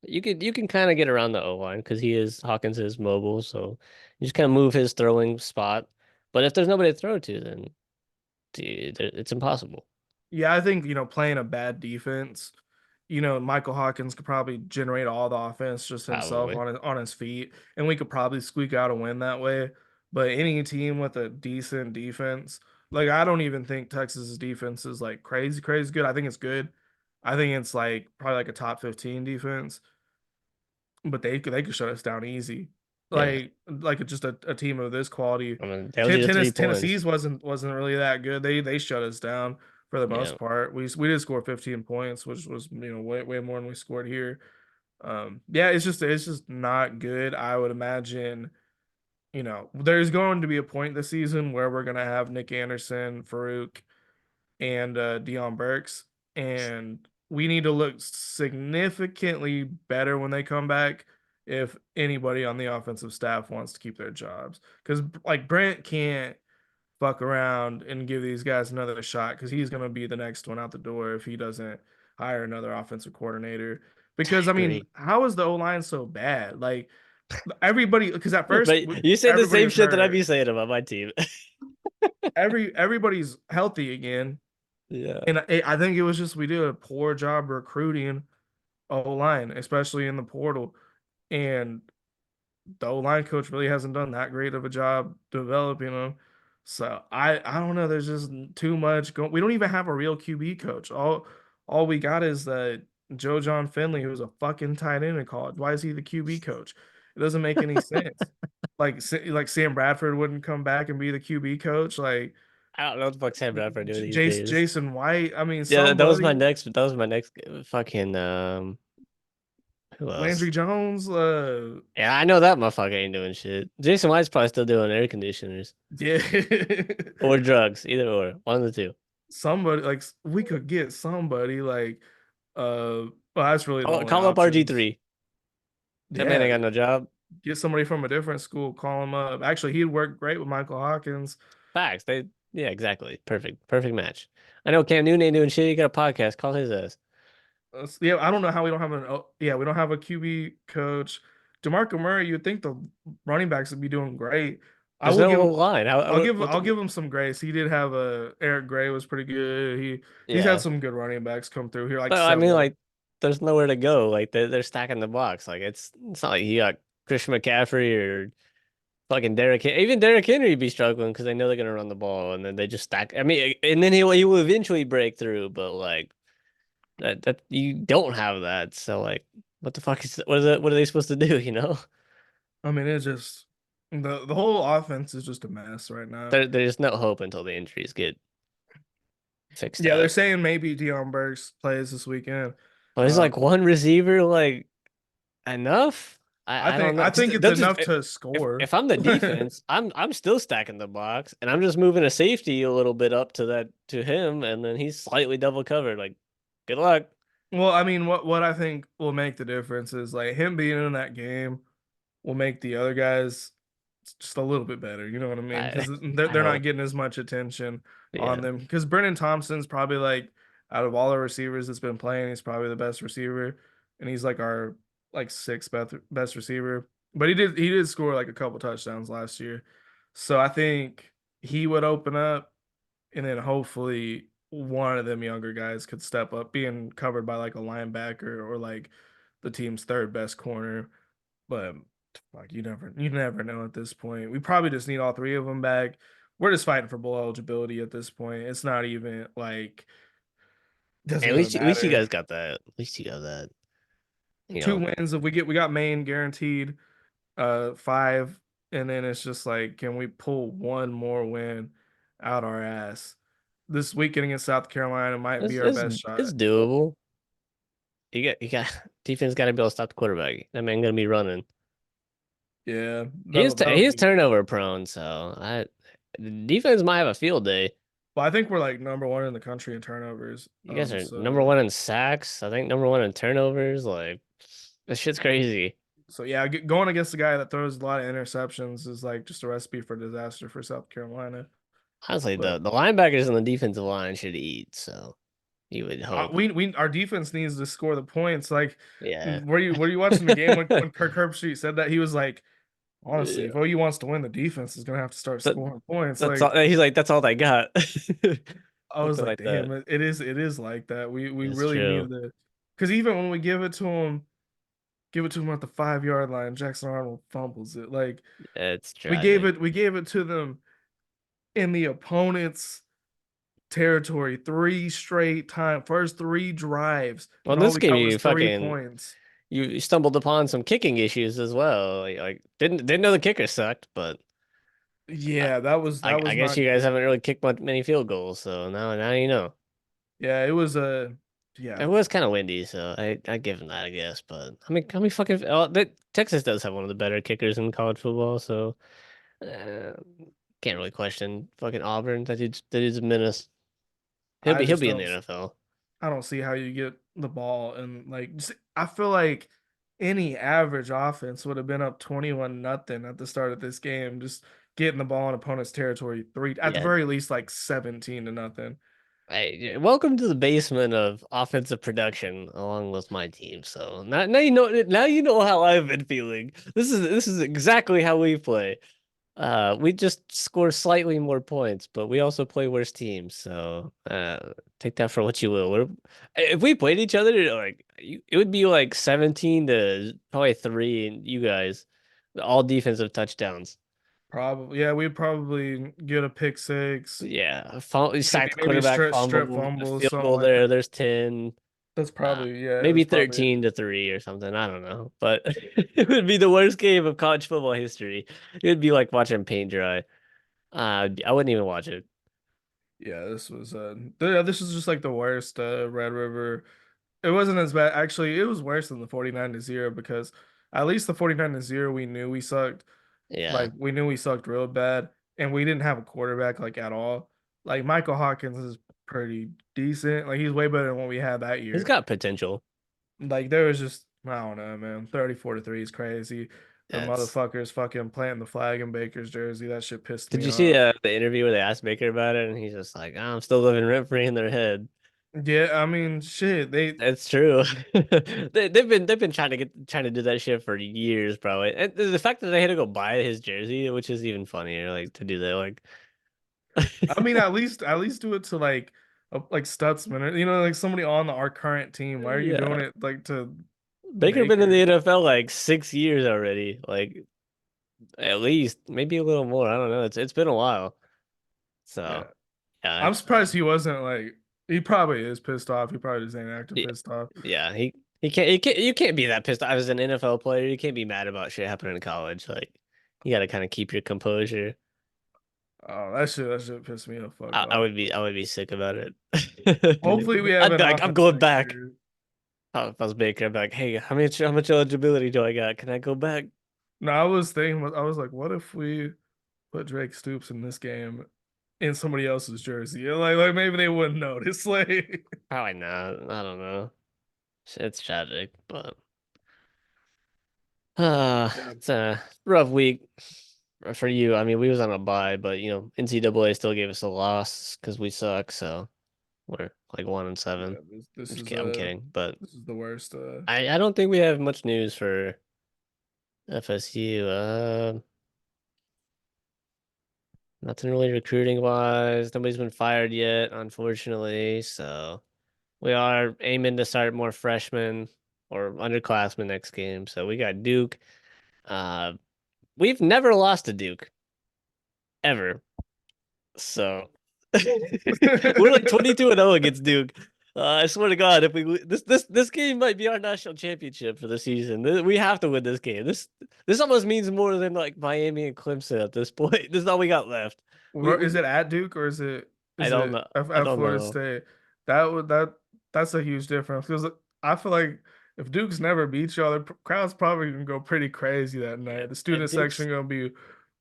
you can kind of get around the O line because Hawkins is mobile, so you just kind of move his throwing spot. But if there's nobody to throw to, then dude, it's impossible. Yeah, I think, playing a bad defense, Michael Hawkins could probably generate all the offense just himself Probably. on his feet, and we could probably squeak out a win that way. But any team with a decent defense, like I don't even think Texas's defense is like crazy, crazy good. I think it's good. I think it's like probably like a top 15 defense, but they could shut us down easy. Yeah. Like just a team of this quality. I mean, they'll do the 3 points. Tennessee's wasn't really that good. They shut us down for the Yeah. most part. We did score 15 points, which was way more than we scored here. Yeah, it's just not good. I would imagine, there's going to be a point this season where we're gonna have Nick Anderson, Farouk, and Dion Burks, and we need to look significantly better when they come back if anybody on the offensive staff wants to keep their jobs. Because like Brent can't fuck around and give these guys another shot because he's gonna be the next one out the door if he doesn't hire another offensive coordinator. I Because I mean, agree. how is the O line so bad? Like everybody, because at first But you say the everybody same was shit that I'd be hurt. saying about my team. Everybody's healthy again. Yeah. And I think it was just we did a poor job recruiting O line, especially in the portal. And the O line coach really hasn't done that great of a job developing them. So I don't know. There's just too much going. We don't even have a real QB coach. All we got is that Joe John Finley, who was a fucking tight end in college. Why is he the QB coach? It doesn't make any sense. Like Sam Bradford wouldn't come back and be the QB coach. Like I don't know what the fuck Sam Bradford doing these days. Jason White. I mean, Yeah, somebody. that was my next fucking who else? Landry Jones. Yeah, I know that motherfucker ain't doing shit. Jason White's probably still doing air conditioners Yeah. or drugs, either or, one of the two. Somebody like we could get somebody like well, that's really the only Call up options. RG3. That man ain't Yeah, got no job. get somebody from a different school, call him up. Actually, he'd work great with Michael Hawkins. Facts. Yeah, exactly. Perfect match. I know Cam Newton ain't doing shit. He got a podcast. Call his ass. Yeah, I don't know how we don't have yeah, we don't have a QB coach. DeMarco Murray, you'd think the running backs would be doing great. I There's will no give line. What I'll the, give him some grace. He did have a Eric Gray was pretty good. He's had yeah. some good running backs come through here, like But I mean, several. like, there's nowhere to go. Like they're stacking the box. Like it's not like you got Christian McCaffrey or fucking Even Derrick Henry be struggling because they know they're gonna run the ball, and then they just stack. I mean, and then he will eventually break through, but like that you don't have that. So like, what the fuck is what are they supposed to do? You know, I mean, it's just the whole offense is just a mess right now. there's no hope until the injuries get fixed Yeah, they're up. saying maybe Dion Burks plays this weekend. But there's like Um, one receiver, like enough. I don't know. I 'Cause think it's they'll just enough to if score. I'm the defense, I'm still stacking the box and I'm just moving a safety a little bit up to him, and then he's slightly double covered. Like, good luck. Well, I mean, what I think will make the difference is like him being in that game will make the other guys just a little bit better. You know what I mean? I Because I they're not hope. getting as much attention on Yeah. them. Because Brennan Thompson's probably like out of all the receivers that's been playing, he's probably the best receiver, and he's like our like sixth best receiver. But he did score like a couple touchdowns last year, so I think he would open up, and then hopefully one of them younger guys could step up, being covered by like a linebacker or like the team's third best corner. But like you never know at this point. We probably just need all three of them back. We're just fighting for bowl eligibility at this point. It's not even like doesn't At really least you matter. guys got that. At least you got that. You Two know, wins if we got Maine guaranteed, five, and then it's just like, can we pull one more win out our ass? This weekend against South Carolina might be our best it's shot. doable. You got defense got to be able to stop the quarterback. That man gonna be running. Yeah, that'll He is be good. turnover prone, so I defense might have a field day. Well, I think we're like number one in the country in turnovers. You guys are number So one in sacks. I think number one in turnovers. Like, this shit's crazy. So yeah, going against a guy that throws a lot of interceptions is like just a recipe for disaster for South Carolina. Honestly, But the linebackers on the defensive line should eat, so you would hope. we our defense needs to score the points. Like, Yeah. were you watching the game when Kirk Herbstreit said that? He was like, honestly, Yeah. if OU wants to win, the defense is gonna have to start That scoring points. that's all Like, he's like, that's all they got. I was Something like, like that. damn, it is like that. We It's really need true. to, because even when we give it to him at the 5 yard line, Jackson Arnold fumbles it. Like, It's tragic. we gave it to them in the opponent's territory three straight time, first three drives, Well, and all this we game got was you three fucking points. you stumbled upon some kicking issues as well. Like didn't know the kicker sucked, but I, Yeah, that I was guess not you guys good. haven't really kicked many field goals, so now you know. Yeah, it was a yeah. It was kind of windy, so I give him that, I guess. But how many fucking Texas does have one of the better kickers in college football, so uh, can't really question fucking Auburn. That dude's a menace. I He'll just be in the NFL. I don't see how you get the ball and like I feel like any average offense would have been up 21 nothing at the start of this game, just getting the ball in opponent's territory three at the Yeah. very least like 17 to nothing. Hey, welcome to the basement of offensive production along with my team. So now you know how I've been feeling. This is exactly how we play. We just score slightly more points, but we also play worse teams. So take that for what you will. If we played each other, like it would be like 17 to probably 3, and you guys all defensive touchdowns. Probably yeah, we'd probably get a pick six, Yeah, sacked maybe a quarterback strip fumble, a fumble, field something goal like there. that. There's 10. That's probably yeah, Maybe that's probably it. 13 to 3 or something. I don't know. But it would be the worst game of college football history. It would be like watching paint dry. I wouldn't even watch it. Yeah, this was just like the worst Red River. It wasn't as bad. Actually, it was worse than the 49-0 because at least the 49-0 we knew we sucked. Yeah. Like we knew we sucked real bad and we didn't have a quarterback like at all. Like Michael Hawkins is pretty decent. Like he's way better than what we had that He's year. got potential. Like there was just I don't know, man. 34 to 3 is crazy. The That's motherfuckers fucking planting the flag in Baker's jersey. That shit pissed Did me you see off. the interview where they asked Baker about it and he's just like, "Oh, I'm still living rent free in their head." Yeah, I mean, shit. That's true. They've been trying to do that shit for years, probably. And the fact that they had to go buy his jersey, which is even funnier, like to do that, like I mean, at least do it to like Stutzman or like somebody on our current team. Why are you doing yeah. it like to Baker been in the Baker? NFL like 6 years already, like at least maybe a little more. I don't know. It's been a while. So Yeah, yeah, I'm it's surprised he wasn't like he probably is pissed off. He probably just ain't acting yeah, pissed off. yeah. He can't you can't be that pissed off as an NFL player. You can't be mad about shit happening in college. Like you got to kind of keep your composure. Oh, that shit pissed me the fuck off. I would be sick about it. Hopefully, we have I'd an be like, I'm offense going next back. year. If I was Baker, I'd be like, hey, how much eligibility do I got? Can I go back? No, I was thinking, I was like, what if we put Drake Stoops in this game in somebody else's jersey? Like maybe they wouldn't notice. Like, Probably not. I don't know. It's tragic, but yeah, it's a rough week for you. I mean, we was on a bye, but NCAA still gave us a loss because we suck. So we're like 1-7. yeah, I'm kidding, but this is the worst. I don't think we have much news for FSU. Nothing really recruiting wise. Nobody's been fired yet, unfortunately. So we are aiming to start more freshmen or underclassmen next game. So we got Duke. Uh, we've never lost to Duke ever. So we're like 22-0 against Duke. I swear to God, if we this game might be our national championship for the season. We have to win this game. This almost means more than like Miami and Clemson at this point. This is all we got left. Where We is it at Duke or I is don't it know. I at don't Florida know. State? That's a huge difference because I feel like if Duke's never beat y'all, the crowd's probably gonna go pretty crazy that Yeah, night. The and student section gonna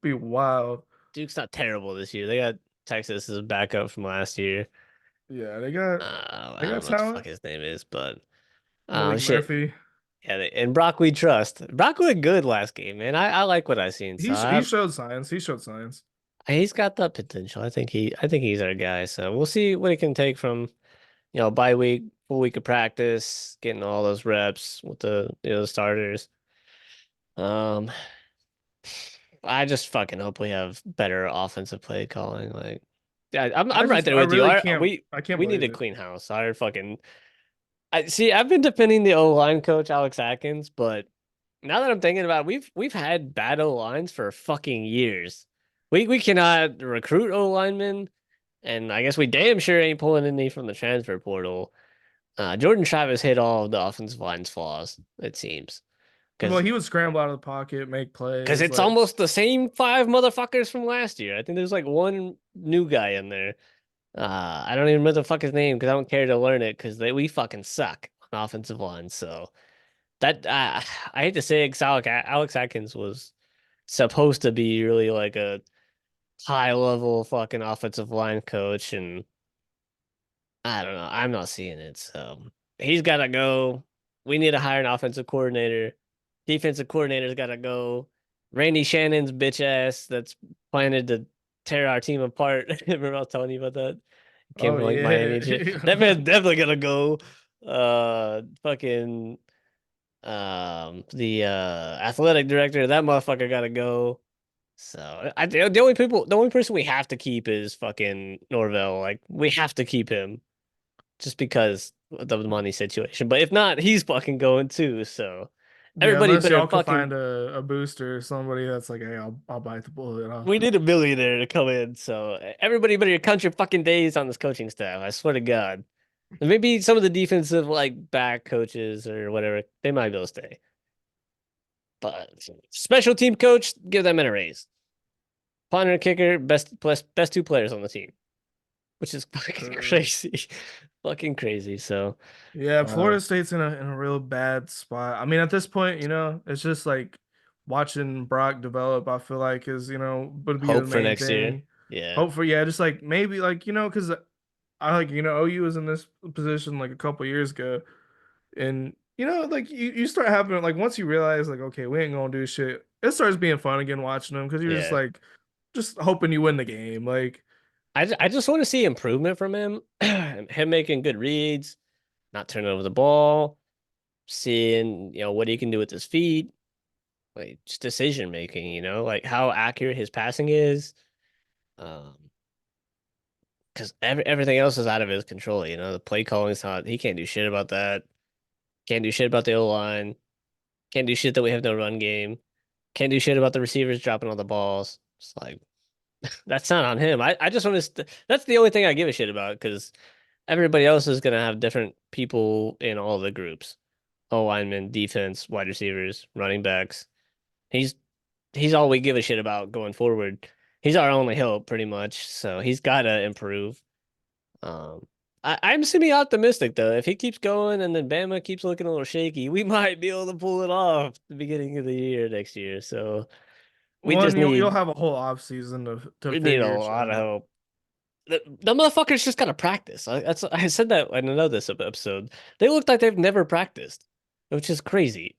be wild. Duke's not terrible this year. They got Texas as backup from last year. Yeah, I they don't got know what the fuck talent. his name is, but Malik shit. Murphy. Yeah, and Brock we trust. Brock looked good last game, man. I like what I seen. So He showed signs. He showed signs. he's got that potential. I think he's our guy. So we'll see what he can take from, bye week, full week of practice, getting all those reps with the starters. Um, I just fucking hope we have better offensive play calling. Like, yeah, I'm right there I with you. really Our, can't. we I can't we need believe a it. clean house. Our fucking I see. I've been defending the O line coach Alex Atkins, but now that I'm thinking about it, we've had bad O lines for fucking years. We cannot recruit O linemen, and I guess we damn sure ain't pulling any from the transfer portal. Jordan Travis hit all of the offensive line's flaws, it seems, Well, because he would scramble out of the pocket, make plays. it's Like, almost the same five motherfuckers from last year. I think there's like one new guy in there. I don't even remember the fuck his name because I don't care to learn it because we fucking suck on offensive line. So that I hate to say it, 'cause Alex Atkins was supposed to be really like a high level fucking offensive line coach, and I don't know. I'm not seeing it. So he's got to go. We need to hire an offensive coordinator. Defensive coordinator's got to go. Randy Shannon's bitch ass that's planning to tear our team apart. Remember I was telling you about that? Came oh from like Miami yeah, and shit. That man's definitely gonna go. Fucking the athletic director, that motherfucker gotta go. So the only person we have to keep is fucking Norvell. Like we have to keep him just because of the money situation. But if not, he's fucking going too. So yeah. everybody Unless better y'all could fucking. find a booster, somebody that's like, hey, I'll bite the bullet. We need a millionaire to come in. So everybody better count your fucking days on this coaching staff. I swear to God. And maybe some of the defensive like back coaches or whatever, they might be able to stay. But special team coach, give them a raise. Punter, kicker, best two players on the team, which is fucking Uh, crazy, fucking crazy. So, yeah, um, Florida State's in a real bad spot. I mean, at this point, it's just like watching Brock develop. I feel like is would be the hope for main next year. thing. Yeah, Hopefully, yeah, just like maybe like because I like OU was in this position like a couple years ago, and like you start having like once you realize like okay we ain't gonna do shit, it starts being fun again watching them because you're just yeah. like just hoping you win the game. Like I just want to see improvement from him. Him making good reads, not turning over the ball, seeing what he can do with his feet, like just decision making. Like how accurate his passing is. Um, because everything else is out of his control. The play calling is not. He can't do shit about that. Can't do shit about the O line. Can't do shit that we have no run game. Can't do shit about the receivers dropping all the balls. It's like that's not on him. I just want to. That's the only thing I give a shit about because everybody else is gonna have different people in all the groups. O linemen, defense, wide receivers, running backs. He's he's all we give a shit about going forward. He's our only hope, pretty much. So he's got to improve. Um, I'm semi-optimistic though. If he keeps going and then Bama keeps looking a little shaky, we might be able to pull it off at the beginning of the year next year. So we one just you'll need have a whole off season to we need a figure shit lot of out. help. The motherfuckers just gotta practice. I said that in another episode. They look like they've never practiced, which is crazy.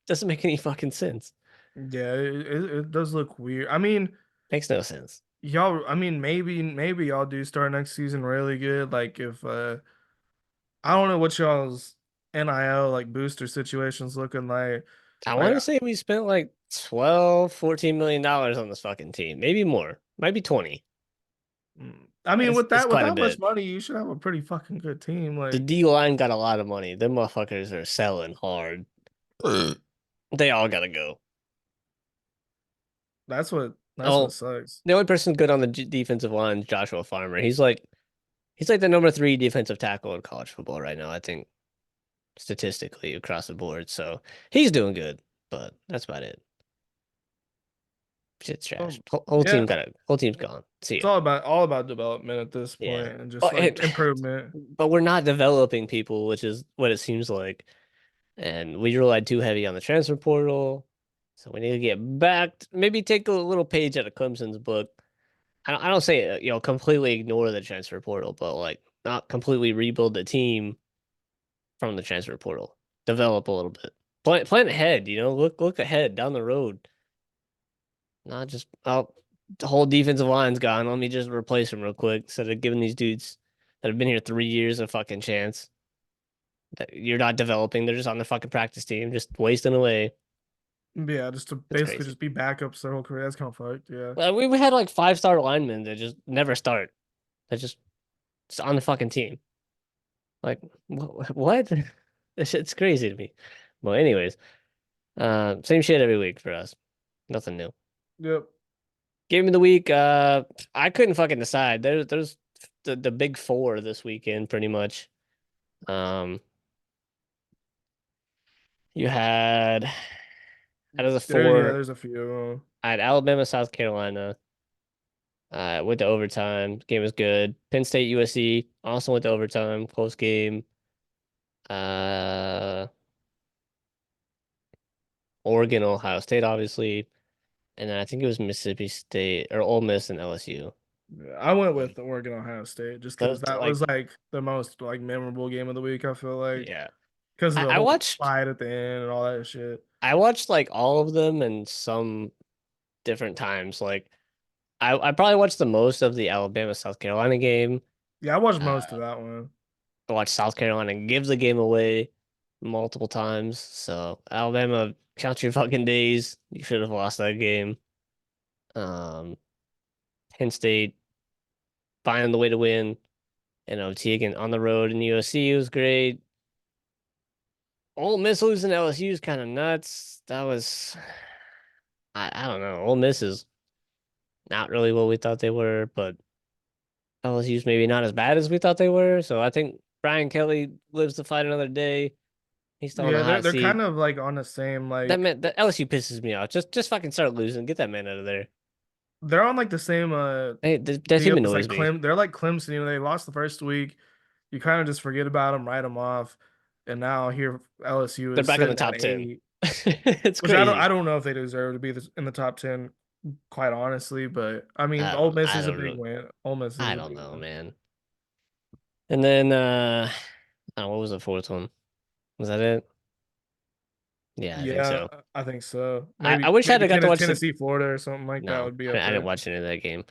Doesn't make any fucking sense. Yeah, it does look weird. I mean, Makes no sense. y'all. I mean, maybe y'all do start next season really good. Like if I don't know what y'all's NIL like booster situations looking like. I Like want to say we spent like 12, $14 million on this fucking team. Maybe more. Might be 20. I mean, It's with quite a that much bit. money, you should have a pretty fucking good team. The Like D line got a lot of money. Them motherfuckers are selling hard. They all gotta go. that's what Oh, sucks. the only person good on the defensive line is Joshua Farmer. He's like the number three defensive tackle in college football right now, I think, statistically across the board. So he's doing good, but that's about it. Shit's trash. Whole Yeah, team whole team's gone. See it's ya. all about development at this Yeah. point and Oh, just like improvement. but we're not developing people, which is what it seems like. And we relied too heavy on the transfer portal. So we need to get back, maybe take a little page out of Clemson's book. I don't say, completely ignore the transfer portal, but like not completely rebuild the team from the transfer portal. Develop a little bit. plan ahead, look ahead down the road. Not just the whole defensive line's gone. Let me just replace him real quick instead of giving these dudes that have been here 3 years a fucking chance. That you're not developing. They're just on the fucking practice team, just wasting away. Yeah, just to It's basically crazy. just be backups their whole career. That's kind of fucked. Yeah. Well, we had like 5-star linemen that just never start. That just on the fucking team. Like what? This shit's crazy to me. Well, anyways, same shit every week for us. Nothing new. Yep. Game of the week. I couldn't fucking decide. There's the big four this weekend, pretty much. Um, you had out of the Yeah, four, there's a few. I had Alabama, South Carolina. Went to overtime. Game was good. Penn State, USC also went to overtime. Close game. Uh, Oregon, Ohio State, obviously, and then I think it was Mississippi State or Ole Miss and LSU. Yeah, I went with Um, the Oregon Ohio State just because those that like was like the most like memorable game of the week. I feel like yeah. because of the I whole watched fight at the end and all that shit. I watched like all of them and some different times. Like I probably watched the most of the Alabama South Carolina game. Yeah, I watched Uh, most of that one. I watched South Carolina give the game away multiple times. So Alabama, count your fucking days. You should have lost that game. Um, Penn State finding the way to win. And OT again on the road in USC was great. Ole Miss losing to LSU is kind of nuts. That was I don't know. Ole Miss is not really what we thought they were, but LSU's maybe not as bad as we thought they were. So I think Brian Kelly lives to fight another day. He's still on the Yeah, hot they're kind seat. of like on the same That like man, that LSU pisses me off. Just fucking start losing. Get that man out of there. they're on like the same Hey, that team deal as like annoys me. They're like Clemson. They lost the first week. You kind of just forget about them, write them off, and now here LSU They're is back in the sitting at top 10. 8, It's which I crazy. don't know if they deserve to be in the top 10, quite honestly. But I mean, Ole Miss I is a don't big know. win. Ole Miss is I a don't big know, win. man. And then what was the fourth one? Was that it? Yeah, I think Yeah, so. I think so. I Maybe wish I'd have got to watch the Tennessee, Florida, or something like that no, would be up I didn't there. watch any of that game.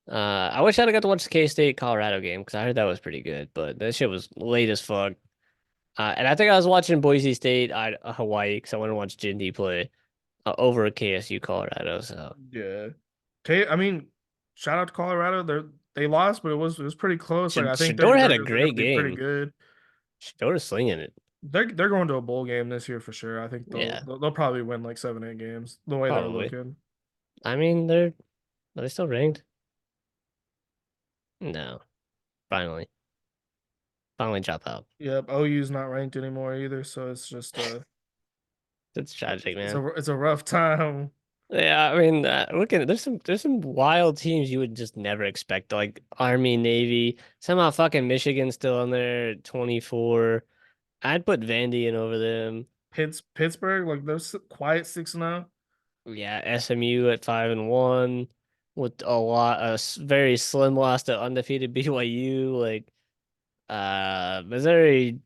I wish I'd have got to watch the K-State Colorado game because I heard that was pretty good, but that shit was late as fuck. And I think I was watching Boise State, Hawaii, because I want to watch Jindy play over KSU Colorado. So Yeah. I mean, shout out to Colorado. They lost, but it was pretty close. Like I think Shador had they're a they're gonna great be pretty game. good. Shador's slinging it. They're going to a bowl game this year for sure. I think Yeah, they'll probably win like 7, 8 games the way they're probably. looking. I mean, are they still ranked? No, finally, finally drop out. Yep, OU's not ranked anymore either, so it's just It's tragic, it's man. a rough time. Yeah, I mean, there's some wild teams you would just never expect, like Army, Navy. Somehow fucking Michigan's still on there at 24. I'd put Vandy in over them. Pittsburgh, like they're quiet 6-0. Yeah, SMU at 5-1 with very slim loss to undefeated BYU. Like, Missouri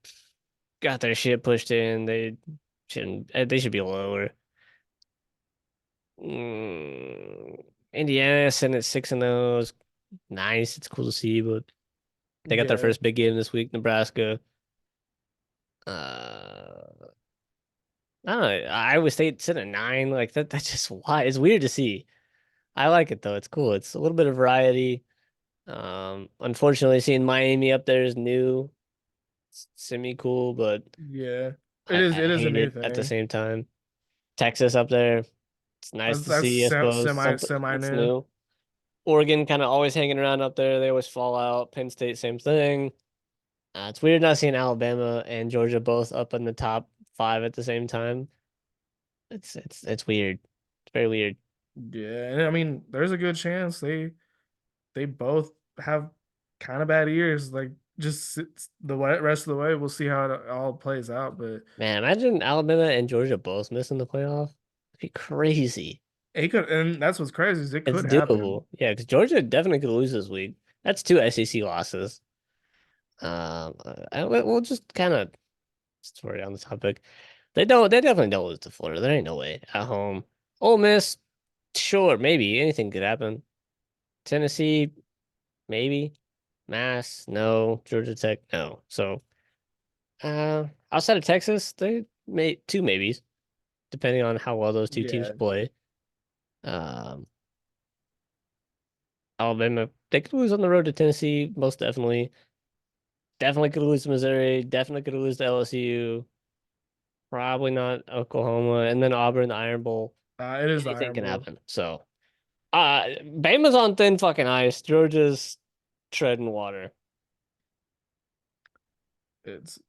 got their shit pushed in. They should be lower. Indiana sitting at 6-0 is nice. It's cool to see, but they got their Yeah, first big game this week, Nebraska. Uh, I don't know. Iowa State sitting at 9. Like that. That's just why it's weird to see. I like it though. It's cool. It's a little bit of variety. Unfortunately, seeing Miami up there is new. It's semi cool, but yeah. I It is a hate new it at the thing. same time. Texas up there. It's nice to That's see, I suppose. Something semi that's new. new. Oregon kind of always hanging around up there. They always fall out. Penn State, same thing. It's weird not seeing Alabama and Georgia both up in the top 5 at the same time. It's weird. It's very weird. Yeah, and I mean, there's a good chance they both have kind of bad years. Like rest of the way, we'll see how it all plays out. But Man, imagine Alabama and Georgia both missing the playoff. It'd be crazy. it could, and that's what's crazy is it It's could happen. doable. Yeah, because Georgia definitely could lose this week. That's 2 SEC losses. We'll just kind of story on the topic. They definitely don't lose to Florida. There ain't no way at home. Ole Miss, sure, maybe anything could happen. Tennessee, maybe. Mass, no. Georgia Tech, no. So, outside of Texas, they made two maybes, depending on how well those two teams Yeah, play. Um, Alabama, they could lose on the road to Tennessee, most definitely. Definitely could lose to Missouri. Definitely could lose to LSU. Probably not Oklahoma, and then Auburn, the Iron Bowl. it is the Anything Iron can Bowl. happen. So, Bama's on thin fucking ice. Georgia's treading water.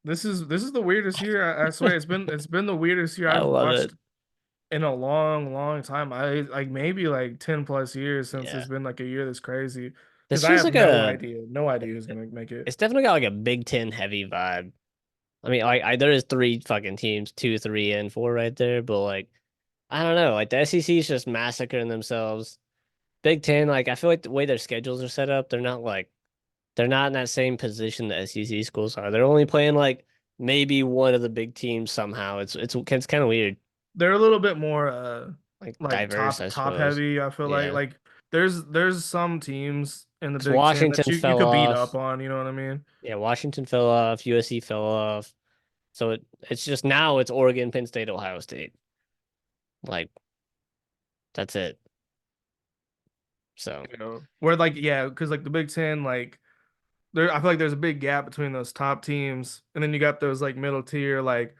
This is the weirdest year. I swear it's been the weirdest year I I've love it. watched in a long, long time. I like maybe like 10 plus years since Yeah. it's been like a year that's crazy. Because This I feels have like a no idea who's gonna make it. it's definitely got like a Big Ten heavy vibe. I mean, like there is three fucking teams, two, three, and four right there, but like I don't know, like the SEC is just massacring themselves. Big Ten, like I feel like the way their schedules are set up, they're not in that same position the SEC schools are. They're only playing like maybe one of the big teams somehow. It's kind of weird, They're a little bit more like like diverse, I top suppose. heavy, I feel Yeah, like there's some teams in the because Big Ten that Washington you fell could beat up off. on, you know what I mean? Yeah, Washington fell off. USC fell off. So it's just now it's Oregon, Penn State, Ohio State. Like that's it. So You know, where like yeah, because like the Big Ten, like there, I feel like there's a big gap between those top teams, and then you got those like middle tier like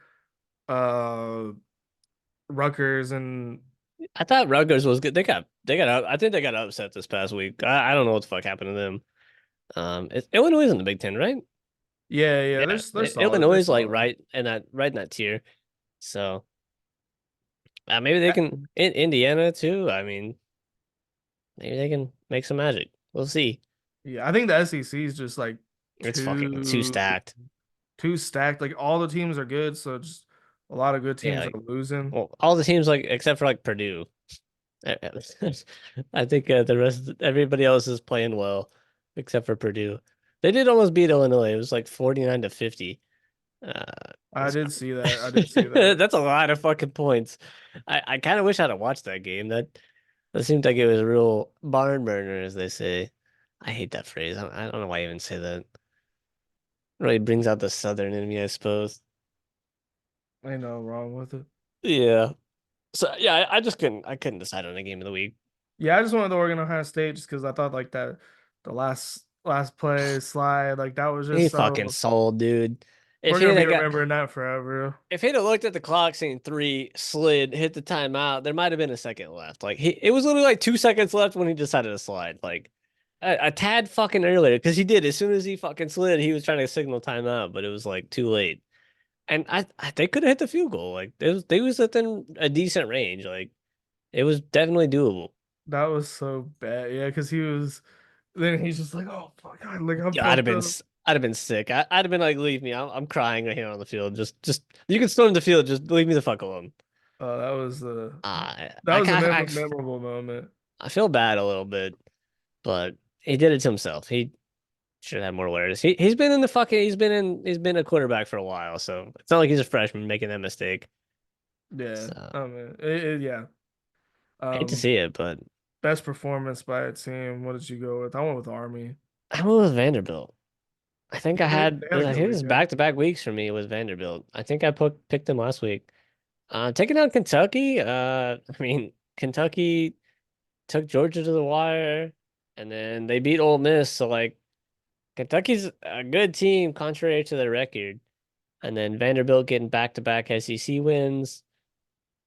uh Rutgers and I thought Rutgers was good. I think they got upset this past week. I don't know what the fuck happened to them. Illinois is in the Big Ten, right? yeah, Yeah, they're solid, Illinois they're is like solid. right in that tier. So maybe they Uh, can in Indiana too. I mean, maybe they can make some magic. We'll see. Yeah, I think the SEC is just like It's fucking too too stacked. too stacked. Like all the teams are good, so just a lot of good Yeah, teams like are losing. well, all the teams like except for like Purdue. I think the rest everybody else is playing well except for Purdue. They did almost beat Illinois. It was like 49 to 50. Uh, I it's did see that. I did see that. that's a lot of fucking points. I kind of wish I'd have watched that game. That seemed like it was a real barn burner, as they say. I hate that phrase. I don't know why I even say that. Really brings out the Southern in me, I suppose. Ain't no wrong with it. Yeah. So yeah, I couldn't decide on a game of the week. Yeah, I just wanted the Oregon Ohio State just because I thought like that the last play slide like that was He just fucking so sold, dude. If we're he gonna had be got remembering that forever. if he'd have looked at the clock, seen three, slid, hit the timeout, there might have been a second left. Like it was literally like 2 seconds left when he decided to slide. Like a tad fucking earlier, because he did as soon as he fucking slid, he was trying to signal timeout, but it was like too late. And they could have hit the field goal. Like they was within a decent range. Like it was definitely doable. That was so bad. Yeah, because he was then he's just like, oh fuck, God, like I'm Yeah, fucked up. I'd have been sick. I'd have been like, leave me. I'm crying right here on the field. Just you can storm the field. Just leave me the fuck alone. That was the that I was a kind of memorable moment. I feel bad a little bit, but he did it to himself. He should have more awareness. He's been in the fucking he's been a quarterback for a while, so it's not like he's a freshman making that mistake. Yeah, So I mean, yeah. hate to Um, see it, but best performance by a team. What did you go with? I went with Army. I went with Vanderbilt. I Yeah, they had a I good think this is weekend. back to back weeks for me with Vanderbilt. I think I picked them last week. Taking out Kentucky. I mean Kentucky took Georgia to the wire, and then they beat Ole Miss. So like Kentucky's a good team, contrary to their record. And then Vanderbilt getting back to back SEC wins.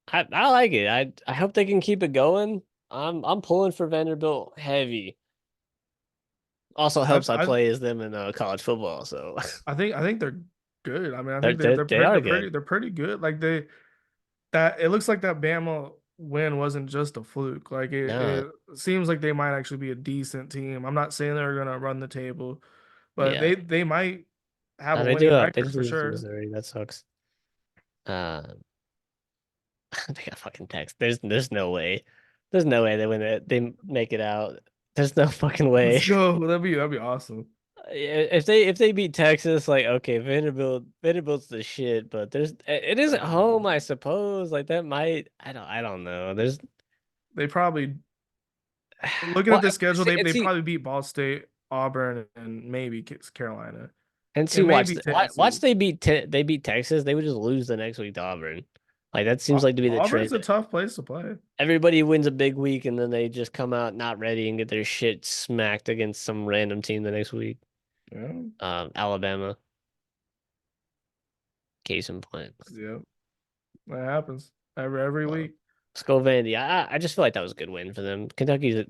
I like it. I hope they can keep it going. I'm pulling for Vanderbilt heavy. Also helps I I play as them in college football, so I think they're good. I mean, I think they are good. they're pretty good. Like they that it looks like that Bama win wasn't just a fluke. Like No, it seems like they might actually be a decent team. I'm not saying they're gonna run the table, but yeah. they might have a They winning they record just for lose to sure. Missouri. That sucks. Uh, they got fucking text. There's no way. There's no way they win it. They make it out. There's no fucking Let's way. go. That'd be awesome. If they beat Texas, like okay, Vanderbilt's the shit, but it is at home, I suppose. Like that might I don't know. There's They probably looking well, at the schedule, and they see probably beat Ball State, Auburn, and maybe Carolina, and see and watch maybe the, watch, Tennessee. watch they beat Texas, they would just lose the next week to Auburn. Like that seems like to be the Auburn's trend. a tough place to play. Everybody wins a big week and then they just come out not ready and get their shit smacked against some random team the next week. Yeah, Alabama, case in point. yeah, that happens every Uh, week. let's go Vandy. I just feel like that was a good win for them. Kentucky's a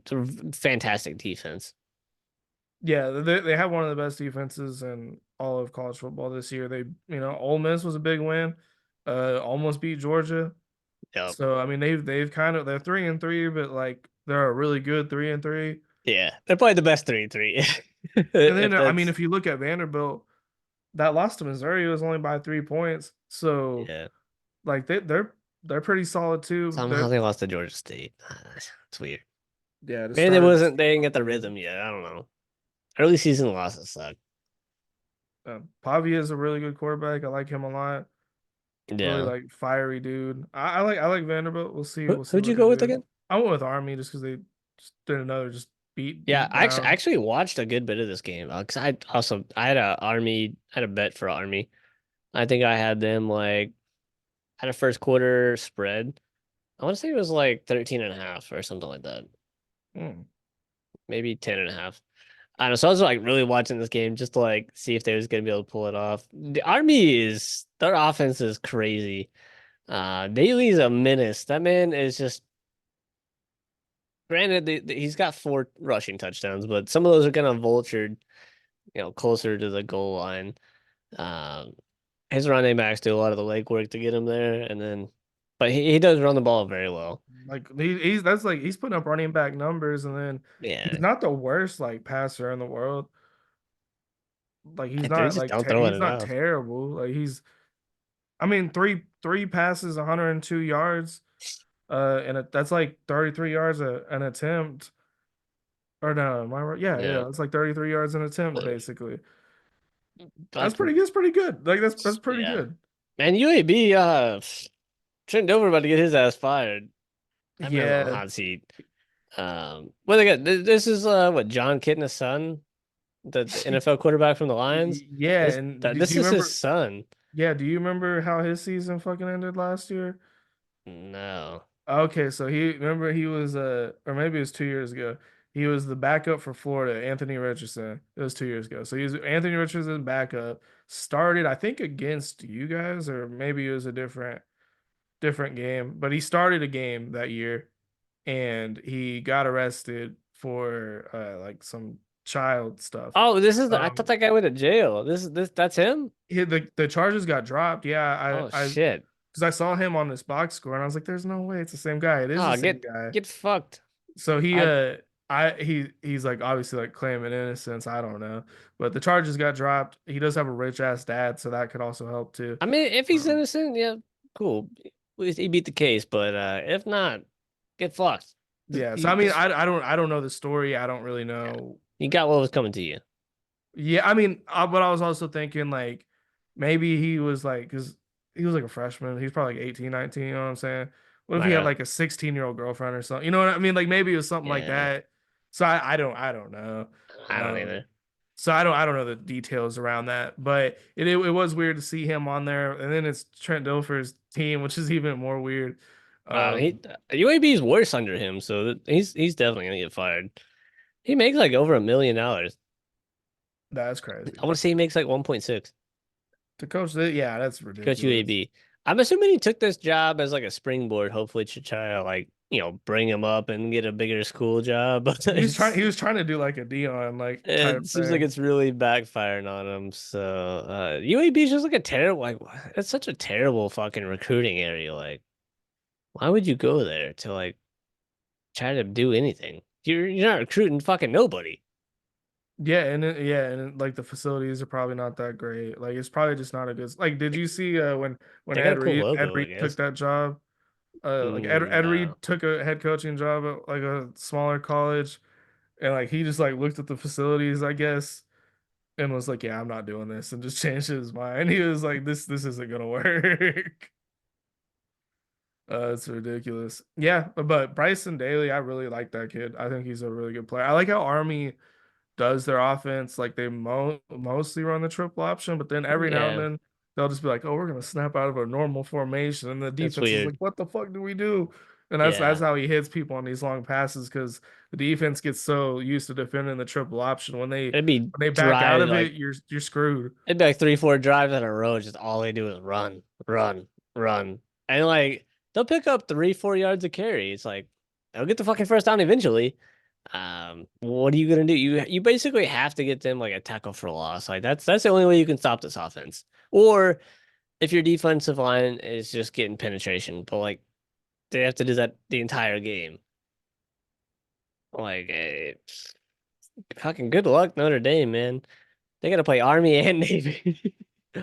fantastic defense. Yeah, they have one of the best defenses in all of college football this year. Ole Miss was a big win, almost beat Georgia. Yep. So I mean, they've kind of they're 3-3, but like they're a really good 3-3. Yeah, they're probably the best 3-3. And then If I mean, that's if you look at Vanderbilt, that loss to Missouri was only by 3 points. So yeah. like they're pretty solid too. Somehow they lost to Georgia State. It's weird. Yeah, to Maybe start they didn't get the the year. rhythm yet. I don't know. Early season losses suck. Pavia is a really good quarterback. I like him a lot. Really Yeah. like fiery dude. I like Vanderbilt. We'll see Who'd you what they go with do. again? I went with Army just because they just did another just Yeah, beat I down. actually watched a good bit of this game because I had I had a bet for Army. I think I had them like had a first quarter spread. I want to say it was like 13 and a half or something like that. Hmm. Maybe 10 and a half. I don't know. So I was like really watching this game just to like see if they was gonna be able to pull it off. The Army is their offense is crazy. Daly's a menace. That man is just granted he's got 4 rushing touchdowns, but some of those are kind of vultured, closer to the goal line. Um, his running backs do a lot of the legwork to get him there, and then, but he does run the ball very well. Like he's that's like he's putting up running back numbers, and then he's Yeah, not the worst like passer in the world. Like they just don't throw it he's not enough. terrible. Like I mean three passes, 102 yards, that's like 33 yards an attempt. Or no, am I right? Yeah, Yeah, yeah, it's like 33 yards an attempt basically. That's but pretty. That's pretty good. Like that's pretty yeah, good. and UAB, Trent Dover about to get his ass fired. That man's on the Yeah, hot seat. What they got? This is what John Kitna's son, the NFL quarterback from the Lions. yeah. And do This you is his remember? son. Yeah, do you remember how his season fucking ended last year? No, Okay, so he was or maybe it was 2 years ago. He was the backup for Florida, Anthony Richardson. It was 2 years ago. So he was Anthony Richardson backup. Started, I think, against you guys, or maybe it was a different game. But he started a game that year, and he got arrested for like some child stuff. oh, this is I thought Um, that guy went to jail. That's him. the charges got dropped. Yeah, Oh I shit. because I saw him on this box score, and I was like, "There's no way it's the same guy." It is the Oh, same guy. get fucked. So I he's like obviously like claiming innocence. I don't know, but the charges got dropped. He does have a rich ass dad, so that could also help too. I mean, if he's Um, innocent, yeah, cool. At least he beat the case, but if not, get fucked. yeah. So You I mean, just I don't know the story. I don't really yeah. know. You got what was coming to you. Yeah, I mean, but I was also thinking like maybe he was like because he was like a freshman. He's probably like 18, 19. You know what I'm saying? What if Might he had have like a 16-year-old girlfriend or something? You know what I mean? Like maybe it was something like yeah. that. So I don't know. I don't Um, either. So I don't know the details around that, but it was weird to see him on there, and then it's Trent Dilfer's team, which is even more weird. He Um, UAB is worse under him, so he's definitely gonna get fired. He makes like over $1 million. that's I crazy want to say he makes like 1.6 to coach. Yeah, that's to coach ridiculous. UAB. I'm assuming he took this job as like a springboard, hopefully to try to like, bring him up and get a bigger school job. But He was trying to do like a Dion like type it seems like thing. it's really backfiring on him. So UAB is just like a terrible like it's such a terrible fucking recruiting area. Like, why would you go there to like try to do anything? You're not recruiting fucking nobody. Yeah, like the facilities are probably not that great. Like it's probably just not a good. Like, did you see when They got a cool Ed logo, I Reed took guess. that job? Like Ed No. Reed took a head coaching job at like a smaller college, and like he just like looked at the facilities, I guess, and was like, "Yeah, I'm not doing this," and just changed his mind. He was like, "This isn't gonna work." It's ridiculous. Yeah, but Bryson Daly, I really like that kid. I think he's a really good player. I like how Army does their offense. Like they mostly run the triple option, but then every now and Yeah, then they'll just be like, "Oh, we're gonna snap out of a normal formation," and the that's defense is like, weird. "What the fuck do we do?" And that's Yeah, how he hits people on these long passes because the defense gets so used to defending the triple option it'd be when they back out drive of it, like you're screwed. it'd be like 3, 4 drives in a row. Just all they do is run, run, run, and like they'll pick up 3, 4 yards of carry. It's like they'll get the fucking first down eventually. What are you gonna do? You basically have to get them like a tackle for loss. Like that's the only way you can stop this offense. Or if your defensive line is just getting penetration, but like they have to do that the entire game. Like, fucking good luck, Notre Dame, man. They got to play Army and Navy.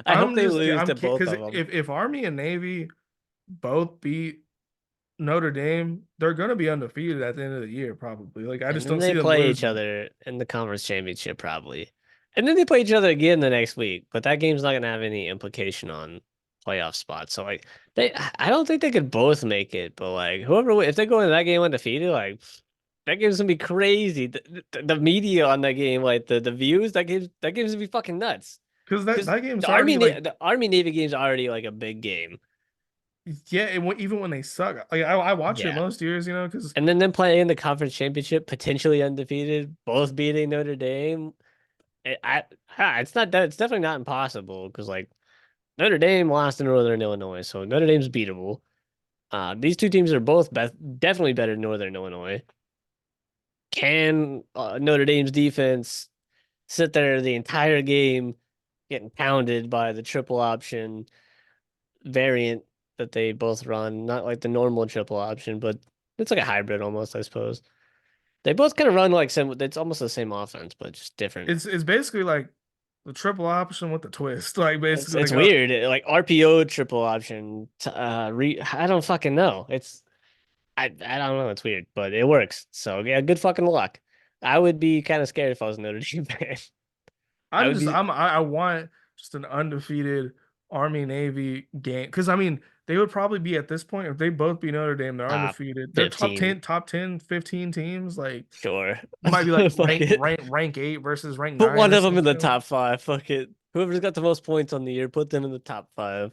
I hope they lose I'm to both because of them, if Army and Navy both beat Notre Dame, they're gonna be undefeated at the end of the year, probably. Like I and just then don't they see them play each losing. other in the conference championship probably, and then they play each other again the next week. But that game's not gonna have any implication on playoff spots. So like I don't think they could both make it. But like whoever, if they go into that game undefeated, like that game's gonna be crazy. The media on that game, like the views, that game's gonna be fucking nuts. Because Because that game's already like The Army Navy game's already like a big game. yeah, even when they suck, like I watch it Yeah. most years, because And then them playing the conference championship, potentially undefeated, both beating Notre Dame. It's not that it's definitely not impossible because like Notre Dame lost to Northern Illinois, so Notre Dame's beatable. These two teams are both definitely better than Northern Illinois. Can Notre Dame's defense sit there the entire game getting pounded by the triple option variant that they both run? Not like the normal triple option, but it's like a hybrid almost, I suppose. They both kind of run like some. It's almost the same offense, but just different. it's basically like the triple option with the twist. Like It's basically it's like weird. Like RPO triple option. I don't fucking know. I don't know. It's weird, but it works. So yeah, good fucking luck. I would be kind of scared if I was a Notre Dame fan. I would be. I want just an undefeated Army Navy game because I mean they would probably be at this point if they both beat Notre Dame, they're Top undefeated. They're 15. top 10, 15 teams. Like Sure. it might be like Fuck it. rank 8 versus rank Put 9 one or of them some in the shit. top five. Fuck it. Whoever's got the most points on the year, put them in the top five.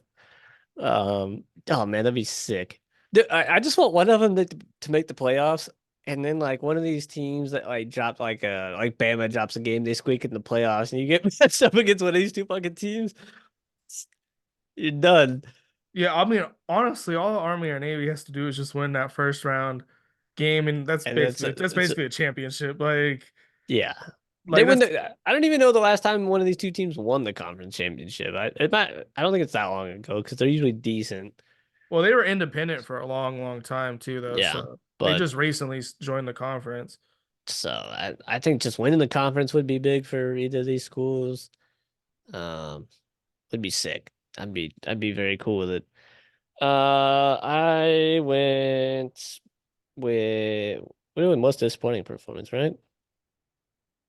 Oh man, that'd be sick. Dude, I just want one of them to make the playoffs, and then like one of these teams that like drop like Bama drops a game, they squeak in the playoffs, and you get matched up against one of these two fucking teams. You're done. Yeah, I mean, honestly, all Army or Navy has to do is just win that first round game, and And that's basically a championship. yeah. They Like win that's I don't even know the last time one of these two teams won the conference championship. I don't think it's that long ago because they're usually decent. well, they were independent for a long time too, though. Yeah, So they but just recently joined the conference. so I think just winning the conference would be big for either of these schools. Um, would be sick. I'd be very cool with it. I went with most disappointing performance, right?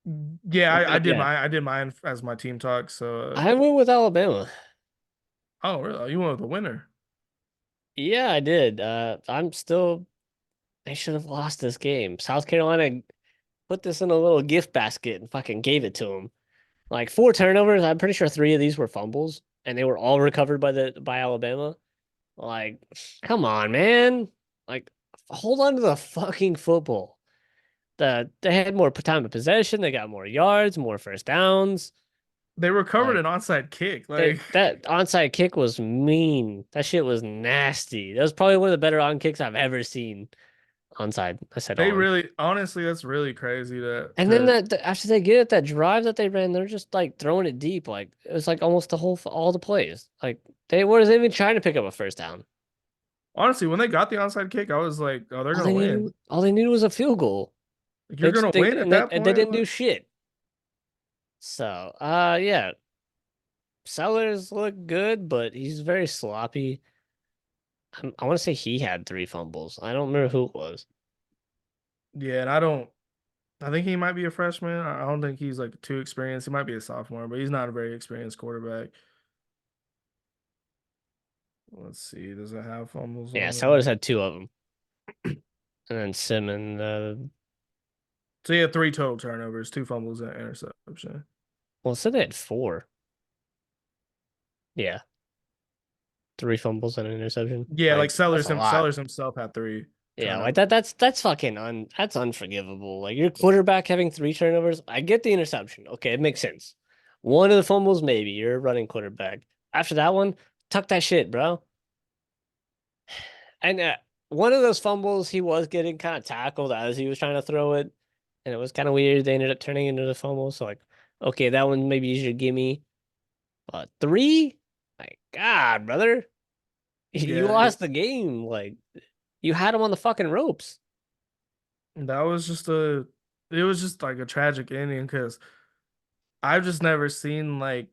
Yeah, Yeah, I did mine as my team talk. So, I went with Alabama. oh, really? You went with the winner? Yeah, I did. I'm still. They should have lost this game. South Carolina put this in a little gift basket and fucking gave it to them. Like 4 turnovers. I'm pretty sure 3 of these were fumbles, and they were all recovered by Alabama. Like, come on, man. Like, hold on to the fucking football. They had more time of possession. They got more yards, more first downs. They recovered Like an onside kick. they Like that onside kick was mean. That shit was nasty. That was probably one of the better on kicks I've ever seen. Onside. I said they on. really, honestly, that's really crazy And then to after they get it, that drive that they ran, they're just like throwing it deep. Like it was like almost all the plays. Like they weren't even trying to pick up a first down. honestly when they got the onside kick, I was like, oh, they're gonna win. All they needed was a field goal. Like you're gonna win at that And they point. didn't do Like, shit. So, yeah, Sellers looked good, but he's very sloppy. I want to say he had 3 fumbles. I don't remember who it was. yeah, and I don't. I think he might be a freshman. I don't think he's like too experienced. He might be a sophomore, but he's not a very experienced quarterback. Let's see. Does it have fumbles Yeah, on Sellers there? had two of them, and then Simmons. So he had three total turnovers, two fumbles and an interception. Well, it said they had four. Yeah, three fumbles and an interception. Yeah, like Like that's a lot. Sellers himself had three Yeah, like turnovers. that's fucking that's unforgivable. Like your quarterback having three turnovers. I get the interception. Okay, it makes sense. One of the fumbles, maybe you're a running quarterback. After that one, tuck that shit, bro. And one of those fumbles, he was getting kind of tackled as he was trying to throw it, and it was kind of weird. They ended up turning into the fumble. So like, okay, that one maybe you should give me. But three, my God, brother, you Yeah, lost the game. Like you had him on the fucking ropes. that was just a it was just like a tragic ending because I've just never seen like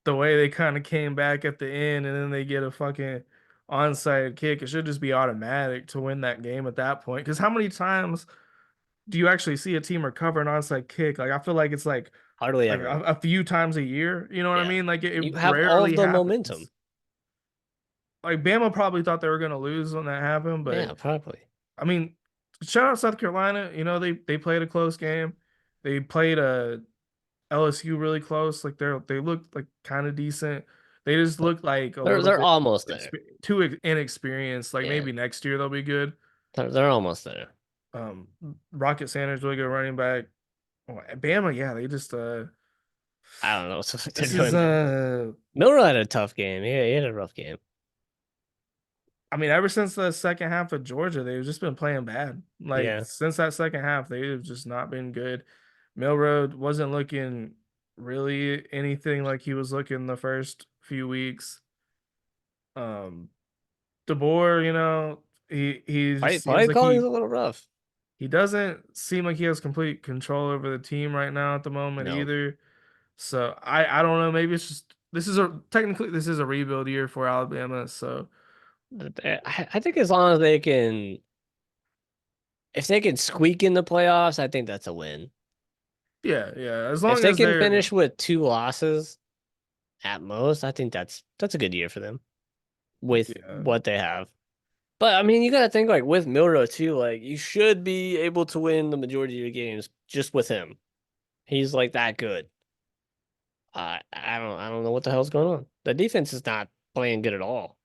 the way they kind of came back at the end and then they get a fucking onside kick. It should just be automatic to win that game at that point. Because how many times do you actually see a team recover an onside kick? Like I feel like it's Hardly like ever. a few times a year. You know what I Yeah. mean? Like it You have all of rarely the momentum. happens. Like Bama probably thought they were gonna lose when that happened, Yeah, but probably. I mean, shout out South Carolina. You know they played a close game. They played a LSU really close. Like they looked like kind of decent. They just But looked like a they're little they're bit almost there. too inexperienced. Like Yeah. maybe next year they'll be good. They're almost there. Um, Rocket Sanders really good running back. Oh, Bama, yeah, they just I don't know what they're this is doing. Milrow had a tough game. Yeah, he had a rough game. I mean, ever since the second half of Georgia, they've just been playing bad. Like Yeah. since that second half, they've just not been good. Milroad wasn't looking really anything like he was looking the first few weeks. Um, DeBoer, he just seems Play like calling is a little rough. he doesn't seem like he has complete control over the team right now at the moment No. either. So I don't know. Maybe it's just this is a rebuild year for Alabama. So I think as long as they can, if they can squeak in the playoffs, I think that's a win. yeah, yeah. As If long they as can they're finish with two losses at most, I think that's a good year for them with yeah. what they have. But I mean, you gotta think like with Milrow too, like you should be able to win the majority of your games just with him. He's like that good. I don't know what the hell's going on. The defense is not playing good at all.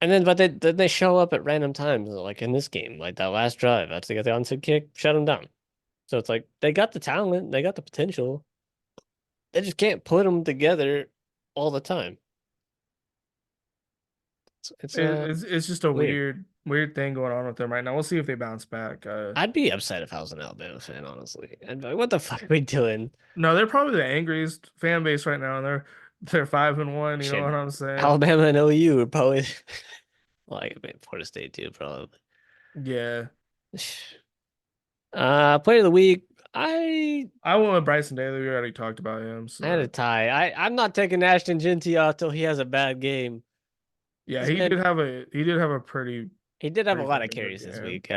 And then then they show up at random times, like in this game, like that last drive after they got the onside kick, shut them down. So it's like they got the talent, they got the potential. They just can't put them together all the time. It's It's just a weird. weird thing going on with them right now. We'll see if they bounce back. I'd be upset if I was an Alabama fan, honestly. And like, what the fuck are we doing? No, they're probably the angriest fan base right now, and they're 5-1. You know Shit, what I'm saying? Alabama and OU are probably like I mean, Florida State too, probably. Yeah, Player of the week. I I went with Bryson Daly. We already talked about him, I had a so tie. I'm not taking Ashton Genty off till he has a bad game. yeah, This man, he did have a he did have a pretty lot of fucking good carries this game. week.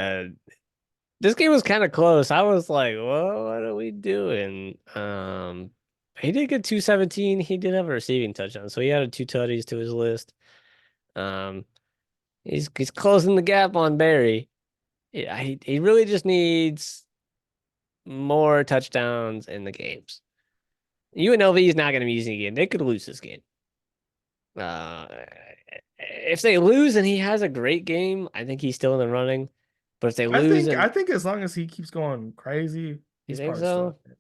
This game was kind of close. I was like, "Whoa, what are we doing?" He did get 217. He did have a receiving touchdown, so he added two tutties to his list. Um, he's closing the gap on Barry. Yeah, he really just needs more touchdowns in the games. UNLV is not going to be easy again. They could lose this game. Uh, if they lose and he has a great game, I think he's still in the running. But if they lose I and think as long as he keeps going crazy, you he's think probably still so?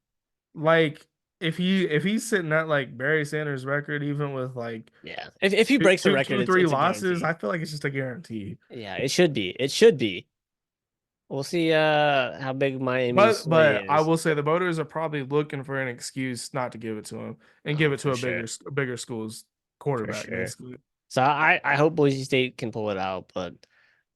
like if he's sitting at like Barry Sanders' record, even with like Yeah. If he breaks the record, two, it's a losses, I guarantee. feel like it's just a guarantee. Yeah, it should be. It should be. We'll see how big Miami's sway But I is. will say the voters are probably looking for an excuse not to give it to him and give Oh, it to for sure. a bigger school's For quarterback, sure. basically. So I hope Boise State can pull it out, but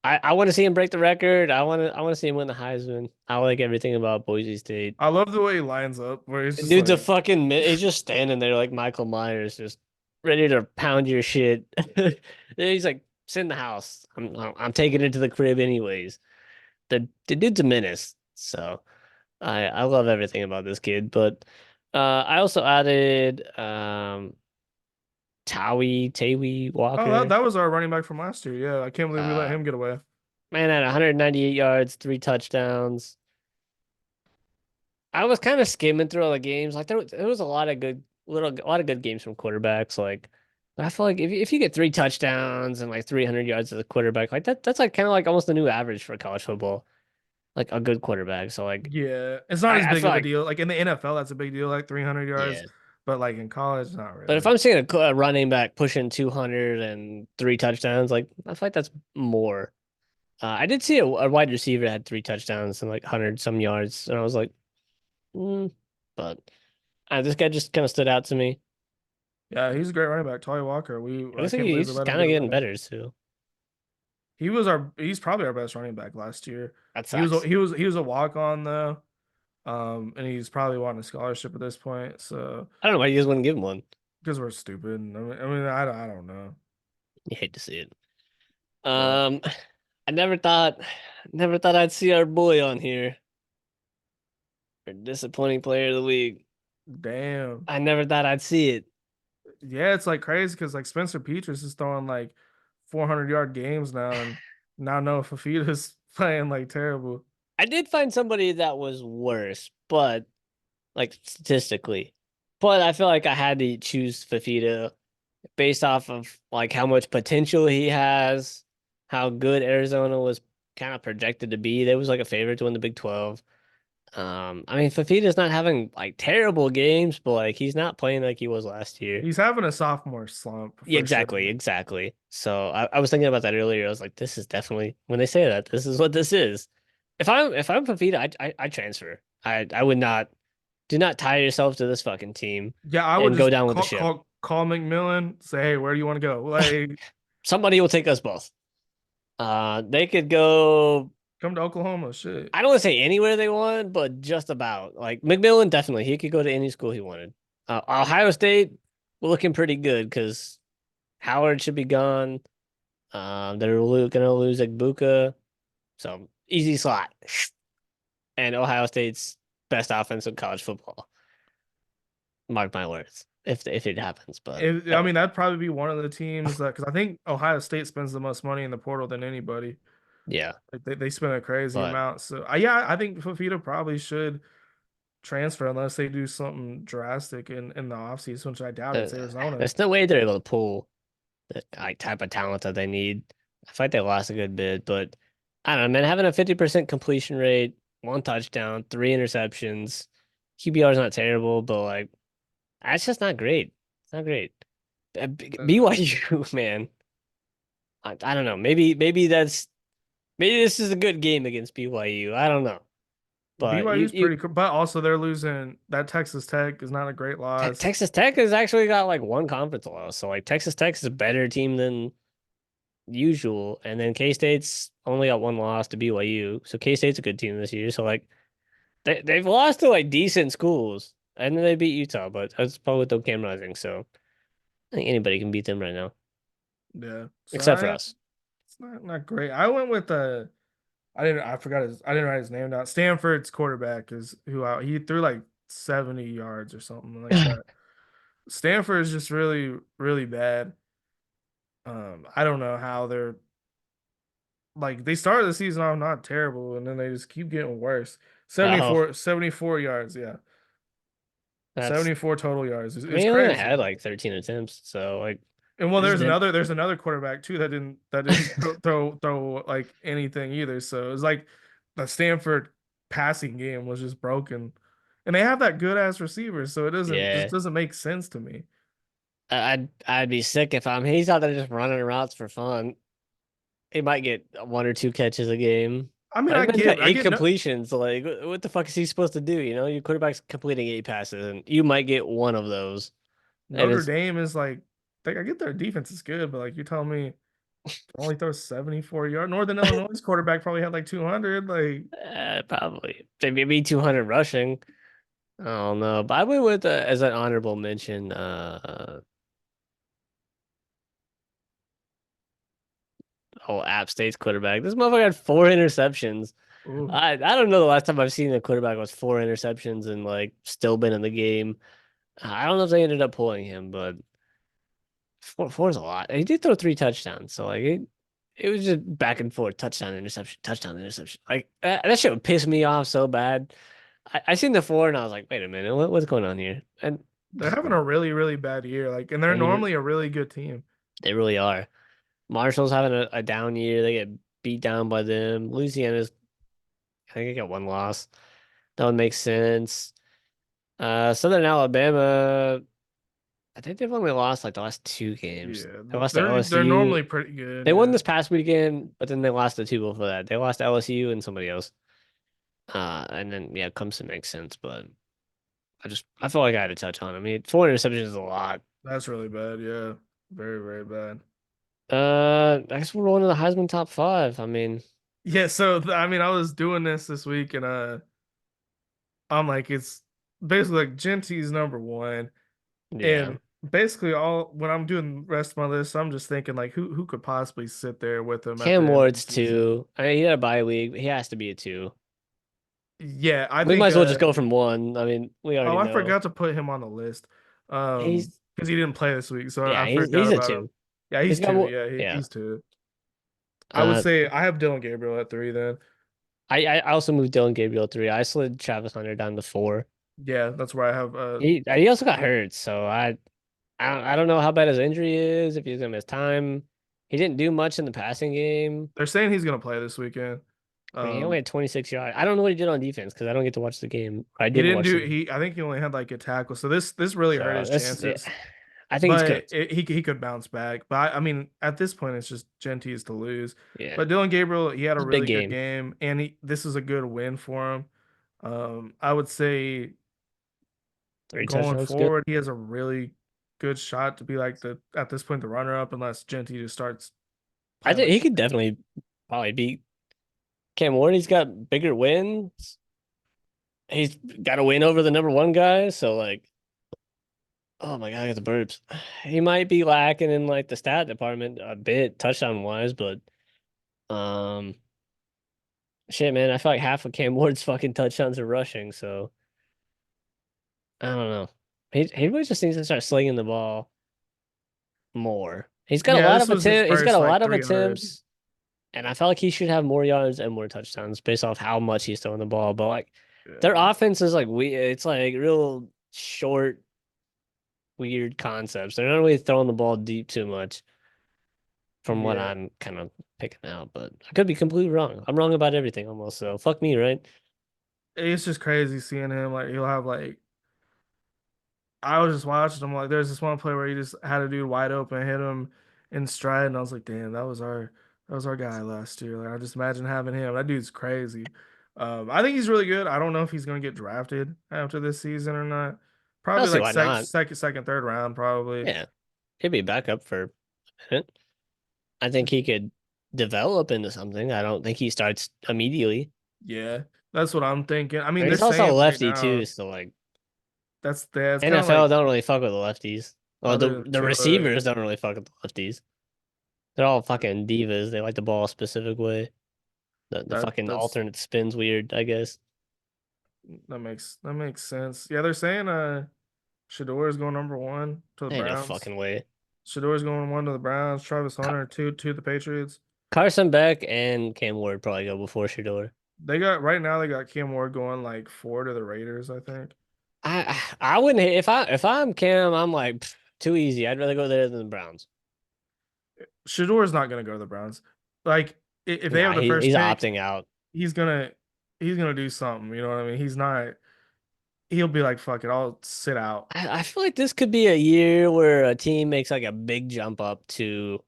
I want to see him break the record. I want to see him win the Heisman. I like everything about Boise State. I love the way he lines up, where he's The just dude's a like, fucking he's just standing there like Michael Myers, just ready to pound your shit. He's like, sit in the house. I'm taking it to the crib anyways. The dude's a menace. So I love everything about this kid, but I also added Tawi Oh, that, Walker. that was our running back from last year. Yeah, I can't believe we let Uh him get away. Man had 198 yards, 3 touchdowns. I was kind of skimming through all the games. Like there was a lot of a lot of good games from quarterbacks. Like, but I feel like if you get 3 touchdowns and like 300 yards as a quarterback, like that's like kind of like almost the new average for college football. Like a good quarterback. So like Yeah, it's not as I big feel of a like deal. Like in the NFL, that's a big deal, like 300 yards. yeah. But like in college, not But if really. I'm seeing a running back pushing 203 touchdowns, like I feel like that's more. I did see a wide receiver had 3 touchdowns and like 100 some yards, and I was like, mm. But this guy just kind of stood out to me. Yeah, he's a great running back, Tony Walker. It I looks like can't believe we he's let him kind of get getting away. better too. He's probably our best running back last year. That He was a, sucks. he was a walk on though. And he's probably wanting a scholarship at this point. So I don't know why you guys wouldn't give him one. because we're stupid. I don't know. You hate to see it. But Um, I never thought I'd see our boy on here for disappointing player of the week. damn. I never thought I'd see it. Yeah, it's like crazy because like Spencer Petras is throwing like 400-yard games now, and now Noah Fafita's playing like terrible. I did find somebody that was worse, but like statistically. But I feel like I had to choose Fafita based off of like how much potential he has, how good Arizona was kind of projected to be. They was like a favorite to win the Big 12. I mean Fafita's not having like terrible games, but like he's not playing like he was last year. He's having a sophomore slump Yeah, for sure. exactly, exactly. So I was thinking about that earlier. I was like, this is definitely when they say that, this is what this is. If I'm Fafita, I transfer. I would not do not tie yourself to this fucking team Yeah, I would and go just down with the call ship. McMillan, say, hey, where do you want to go? Like, Somebody will take us both. They could go. come to Oklahoma. Shit. I don't want to say anywhere they want, but just about. Like McMillan, definitely he could go to any school he wanted. Ohio State looking pretty good because Howard should be gone. Gonna lose Egbuka, so easy slot. And Ohio State's best offense in college football. Mark my words, if it happens. But I mean, that'd probably be one of the teams that, because I think Ohio State spends the most money in the portal than anybody. yeah, Like they spend a crazy but amount. So, yeah, I think Fafita probably should transfer unless they do something drastic in the offseason, which I doubt uh, it's Arizona. there's no way they're able to pull the like type of talent that they need. I feel like they lost a good bit, but I don't know, man. Having a 50% completion rate, 1 touchdown, 3 interceptions, QBR is not terrible, but like that's just not great. It's not great. Uh, BYU, man. I don't know. Maybe this is a good game against BYU. I don't know. But BYU's pretty cool, but also they're losing. That Texas Tech is not a great loss. Texas Tech has actually got like one conference loss. So like Texas Tech is a better team than usual. And then K-State's only got one loss to BYU. So K-State's a good team this year. So like they've lost to like decent schools. And then they beat Utah, but that's probably with Cam Rising. So I think anybody can beat them right now. Yeah, so Except for us. it's not great. I went with I didn't write his name down. Stanford's quarterback is he threw like 70 yards or something like that. Stanford is just really bad. I don't know how they're like they started the season off not terrible and then they just keep getting worse. Oh, 74 yards, yeah. that's 74 total yards. I It's mean, he only crazy. had like 13 attempts. So like And well, this did there's another quarterback too that didn't throw like anything either. So it's like the Stanford passing game was just broken, and they have that good ass receiver, so it doesn't just yeah. doesn't make sense to me. I'd be sick if he's out there just running routes for fun. He might get 1 or 2 catches a game. I mean, But I mean, he's got I eight get no, completions. Like, what the fuck is he supposed to do? You know, your quarterback's completing 8 passes, and you might get one of those. And Notre it's Dame is like I get their defense is good, but like you're telling me only throw 74 yards. Northern Illinois' quarterback probably had like 200. Like probably maybe 200 rushing. I don't know, but I went with as an honorable mention. App State's quarterback. This motherfucker had 4 interceptions. Ooh. I don't know the last time I've seen a quarterback with 4 interceptions and like still been in the game. I don't know if they ended up pulling him, but four is a lot. He did throw 3 touchdowns, so like it was just back and forth, touchdown, interception, touchdown, interception. Like that shit would piss me off so bad. I seen the four and I was like, wait a minute, what's going on here? And They're having a really, really bad year. Like, and they're they normally a really good team. they really are. Marshall's having a down year. They get beat down by them. Louisiana's, I think they got 1 loss. That would make sense. Southern Alabama, I think they've only lost like the last 2 games. Yeah, They lost to they're LSU. normally pretty good. They won Yeah, this past weekend, but then they lost the two before that. They lost to LSU and somebody else. And then yeah, Clemson makes sense, but I feel like I had to touch on. I mean, 4 interceptions is a lot. that's really bad. Yeah, very, very bad. I guess we're rolling to the Heisman top five. I mean, Yeah. So I mean, I was doing this week, and I'm like, it's basically like Genty's number one, yeah, and basically all when I'm doing the rest of my list, I'm just thinking like, who could possibly sit there with him at the Cam end of the Ward's season? 2. I mean, he had a bye week. He has to be a 2. Yeah, I We might think. as well just go from 1. I mean, we Oh, already I know forgot to put him on the list, he's because he didn't play this week, so yeah, I forgot he's a about him. 2. Yeah, He's he's got two. more. Yeah, Yeah. he's two. I would Uh, say I have Dylan Gabriel at three then. I also moved Dylan Gabriel 3. I slid Travis Hunter down to 4. Yeah, that's where I have. He also got hurt, so I don't know how bad his injury is, if he's gonna miss time. He didn't do much in the passing game. They're saying he's gonna play this weekend. I mean, he only Um, had 26 yards. I don't know what he did on defense because I don't get to watch the game. I he didn't didn't watch do. the game. He I think he only had like a tackle, so this really hurt So his that's yeah, chances. I think he's But cooked. he could bounce back. But I mean, at this point, it's just Genty's to lose. Yeah. But Dylan Gabriel, he had a It's a big really good game. game, and this is a good win for him. I would say Three going touchdowns, good. forward, he has a really good shot to be like the at this point the runner up, unless Genty just starts I playing think like he could shit. definitely probably beat Cam Ward. He's got bigger wins. He's got a win over the number 1 guy. So like, oh my God, I got the burps. He might be lacking in like the stat department a bit, touchdown wise, but um, shit, man, I feel like half of Cam Ward's fucking touchdowns are rushing. So I don't know. He really just needs to start slinging the ball more. He's got a Yeah, lot this of was his attempt. He's got first a like lot of 300. attempts. And I felt like he should have more yards and more touchdowns based off how much he's throwing the ball. But like their Yeah, offense is like it's like real short, weird concepts. They're not really throwing the ball deep too much from what yeah. I'm kind of picking out. But I could be completely wrong. I'm wrong about everything almost. So fuck me, right? It's just crazy seeing him. Like he'll have like I was just watching him. Like there's this one play where he just had a dude wide open, hit him in stride, and I was like, damn, that was our guy last year. Like I just imagine having him. That dude's crazy. I think he's really good. I don't know if he's gonna get drafted after this season or not. I don't Probably see like why not. second, third round, probably. Yeah, he'd be back up for a minute. I think he could develop into something. I don't think he starts immediately. Yeah, that's what I'm thinking. I mean, And they're he's also a saying right lefty too, now so like that's kind of NFL like don't really fuck with the lefties. Well, other the than the Tua. receivers don't really fuck with the lefties. They're all fucking divas. They like the ball a specific way. The fucking That's alternate spins weird, I guess. that makes sense. Yeah, they're saying Shador is going number one to the Ain't no Browns. fucking way. Shador is going one to the Browns. Travis Ca- Hunter two to the Patriots. Carson Beck and Cam Ward probably go before Shador. They got right now they got Cam Ward going like four to the Raiders, I think. I wouldn't if I'm Cam, I'm like too easy. I'd rather go there than the Browns. Shador is not going to go to the Browns. Like if they Nah, have the first he's pick, opting out. he's gonna he's gonna do something. You know what I mean? He's not. He'll be like, "Fuck it, I'll sit out." I feel like this could be a year where a team makes like a big jump up to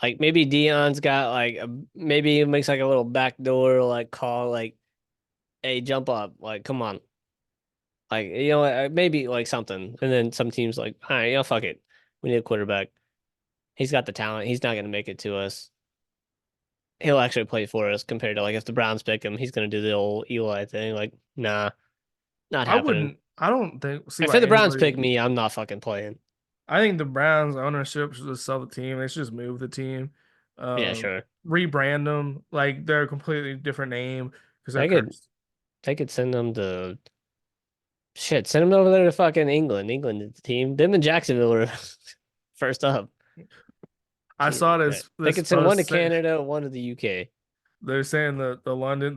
like maybe Dion's got like maybe he makes like a little backdoor like call like hey jump up like come on like maybe like something and then some teams like all right fuck it we need a quarterback he's got the talent he's not gonna make it to us he'll actually play for us compared to like if the Browns pick him he's gonna do the old Eli thing like nah not I happening wouldn't. I don't think. See if why the Browns anybody. pick me I'm not fucking playing. I think the Browns ownership should just sell the team. They should just move the team, Yeah, sure. rebrand them like they're a completely different name. because they're They could cursed. they could send them to shit. Send them over there to fucking England. England is the team. Them and Jacksonville were first up. I saw Jesus Christ. They this could send one to post say Canada, one to the UK. they're saying the